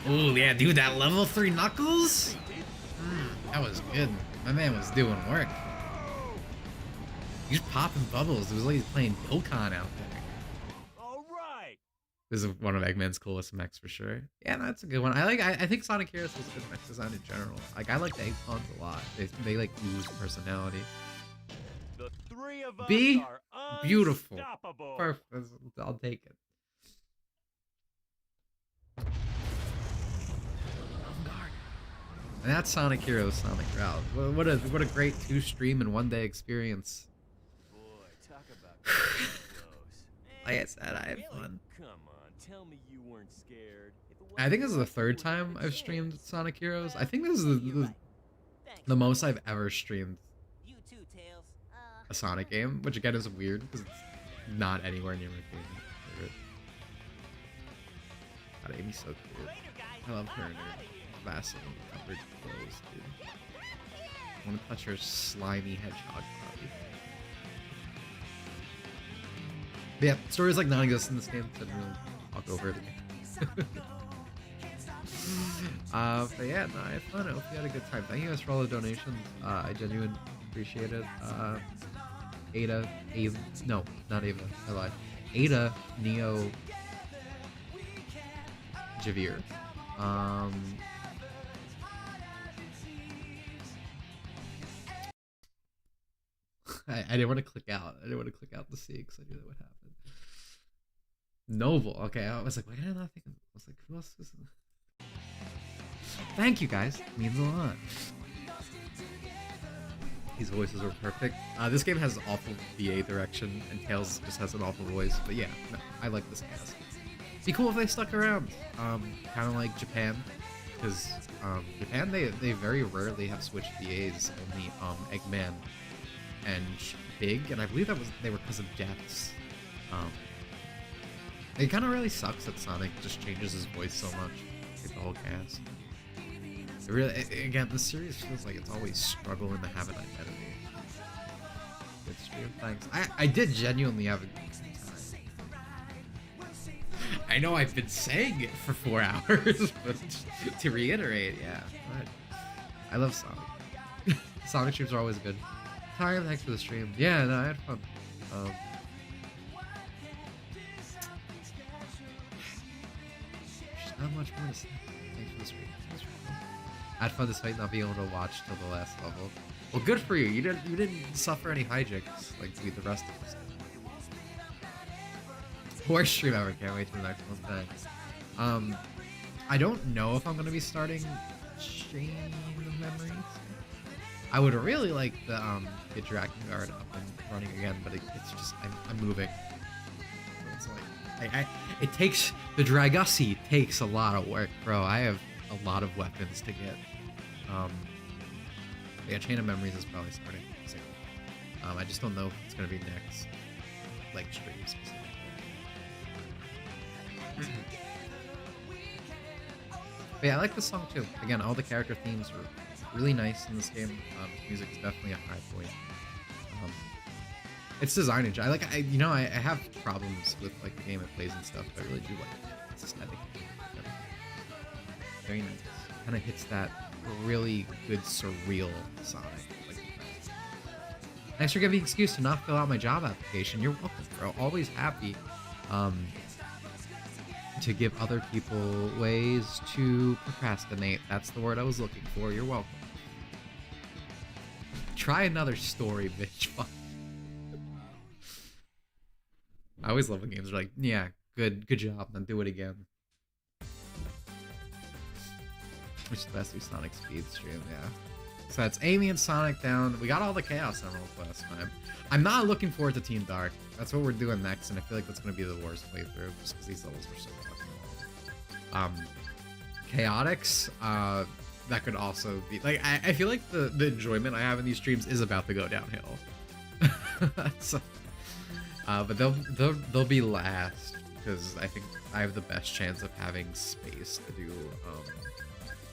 it. Ooh, yeah, dude, that level 3 Knuckles? That was good. My man was doing work. He's popping bubbles. It was like he's playing Dokkan out there. All right. This is one of Eggman's coolest mechs for sure. Yeah, that's a good one. I think Sonic Heroes was good mech design in general. Like, I like the egg pawns a lot. They like ooze personality. The three of us B, are beautiful. unstoppable. Perfect. I'll take it. And that's Sonic Heroes, Sonic Route. What a great 2-stream and 1-day experience. Boy, talk about close. Like I said, I had fun. Come on, tell me you weren't scared. If it I think this is the wasn't third worth time the I've streamed chance. Sonic Heroes. I think this is the most I've ever streamed You too, Tails. a Sonic game, which again is weird because it's not anywhere near my favorite. God, Amy's so cute. I love her and her massive covered clothes, dude. I want to touch her slimy hedgehog body. But yeah, stories like non-existent in this game, so I didn't really talk over it again. But yeah, no, I had fun. I hope you had a good time. Thank you guys for all the donations. I genuinely appreciate it. Ada, no, not Ava, I lied. Ada, Neo, Javier. I didn't want to click out. I didn't want to click out the C because I knew that would happen. Noble. Okay, I was like, why did I not think of? I was like, who else is? Thank you guys. It means a lot. These voices were perfect. This game has awful VA direction, and Tails just has an awful voice. But yeah, no, I like this cast. Be cool if they stuck around. Kind of like Japan, because Japan they very rarely have switched VAs. Only Eggman and Big, and I believe they were because of deaths. It kind of really sucks that Sonic just changes his voice so much, like the whole cast. It really, again, the series feels like it's always struggling to have an identity. Good stream, thanks. I did genuinely have a good time. I know I've been saying it for 4 hours, but to reiterate, yeah. I love Sonic. Sonic streams are always good. Tyler, thanks for the stream. Yeah, no, I had fun. There's not much more to say. Thanks for the stream. I had fun despite not being able to watch till the last level. Well, good for you. You didn't suffer any hijinks like we the rest of us did. Worst stream ever. Can't wait for the next one. Thanks. I don't know if I'm gonna be starting Chain of Memories. I would really like the get Drakengard up and running again, but it's just I'm moving. It's like it takes the Dragussi takes a lot of work, bro. I have a lot of weapons to get. Yeah, Chain of Memories is probably starting soon. I just don't know if it's gonna be next, like stream specifically. But yeah, I like this song too. Again, all the character themes were really nice in this game. Music is definitely a high point. It's design. I have problems with like the game it plays and stuff, but I really do like its aesthetic. Very nice. Kind of hits that really good surreal Sonic. Like, thanks for giving me an excuse to not fill out my job application. You're welcome, bro. Always happy to give other people ways to procrastinate. That's the word I was looking for. You're welcome. Try another story, bitch. Fuck. I always love when games are like, yeah, good job, then do it again. Which is the best new Sonic Speed stream, yeah. So that's Amy and Sonic down. We got all the Chaos Emeralds last time. I'm not looking forward to Team Dark. That's what we're doing next, and I feel like that's going to be the worst playthrough, just because these levels were so fucking long. Chaotix, that could also be... Like, I feel like the enjoyment I have in these streams is about to go downhill. So, but they'll be last, because I think I have the best chance of having space to do...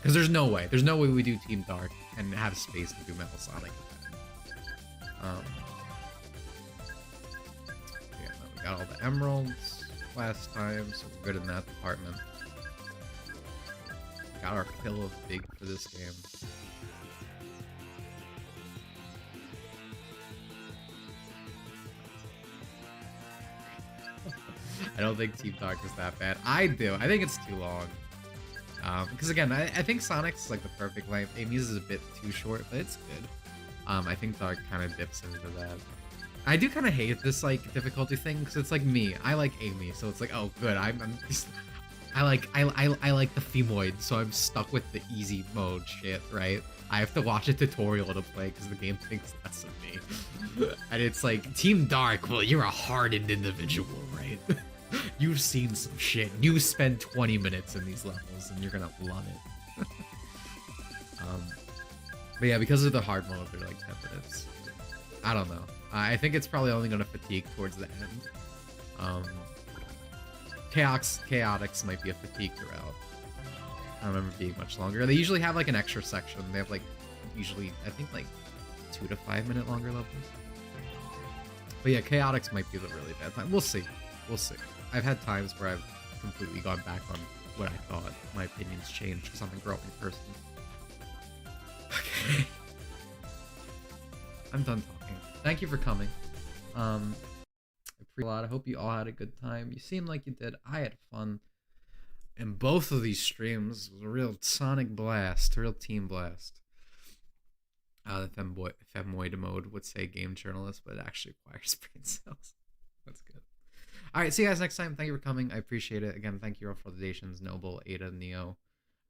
Because there's no way we do Team Dark and have space to do Metal Sonic. Yeah, no, we got all the emeralds last time, so we're good in that department. Got our fill of Big for this game. I don't think Team Dark is that bad. I do. I think it's too long. Because again, I think Sonic's like the perfect length. Amy's is a bit too short, but it's good. I think Dark kind of dips into that. I do kind of hate this like difficulty thing because it's like me. I like Amy, so it's like, oh good, I'm just I like the femoid, so I'm stuck with the easy mode shit, right? I have to watch a tutorial to play because the game thinks less of me. And it's like, Team Dark, well, you're a hardened individual, right? You've seen some shit. You spend 20 minutes in these levels and you're gonna love it. But yeah, because of the hard mode, they're like 10 minutes. I don't know. I think it's probably only gonna fatigue towards the end. Chaotix might be a fatigue throughout. I don't remember being much longer. They usually have like an extra section. They have like, usually, I think like 2 to 5 minute longer levels. But yeah, Chaotix might be the really bad time. We'll see. We'll see. I've had times where I've completely gone back on what I thought. My opinions changed because I'm a growing person. Okay. I'm done talking. Thank you for coming. I appreciate a lot. I hope you all had a good time. You seem like you did. I had fun. And both of these streams was a real sonic blast, a real team blast. The Femoid mode would say game journalist, but it actually acquires brain cells. That's good. All right, see you guys next time. Thank you for coming. I appreciate it. Again, thank you all for the donations. Noble, Ada, Neo,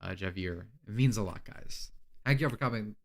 Javier. It means a lot, guys. Thank you all for coming.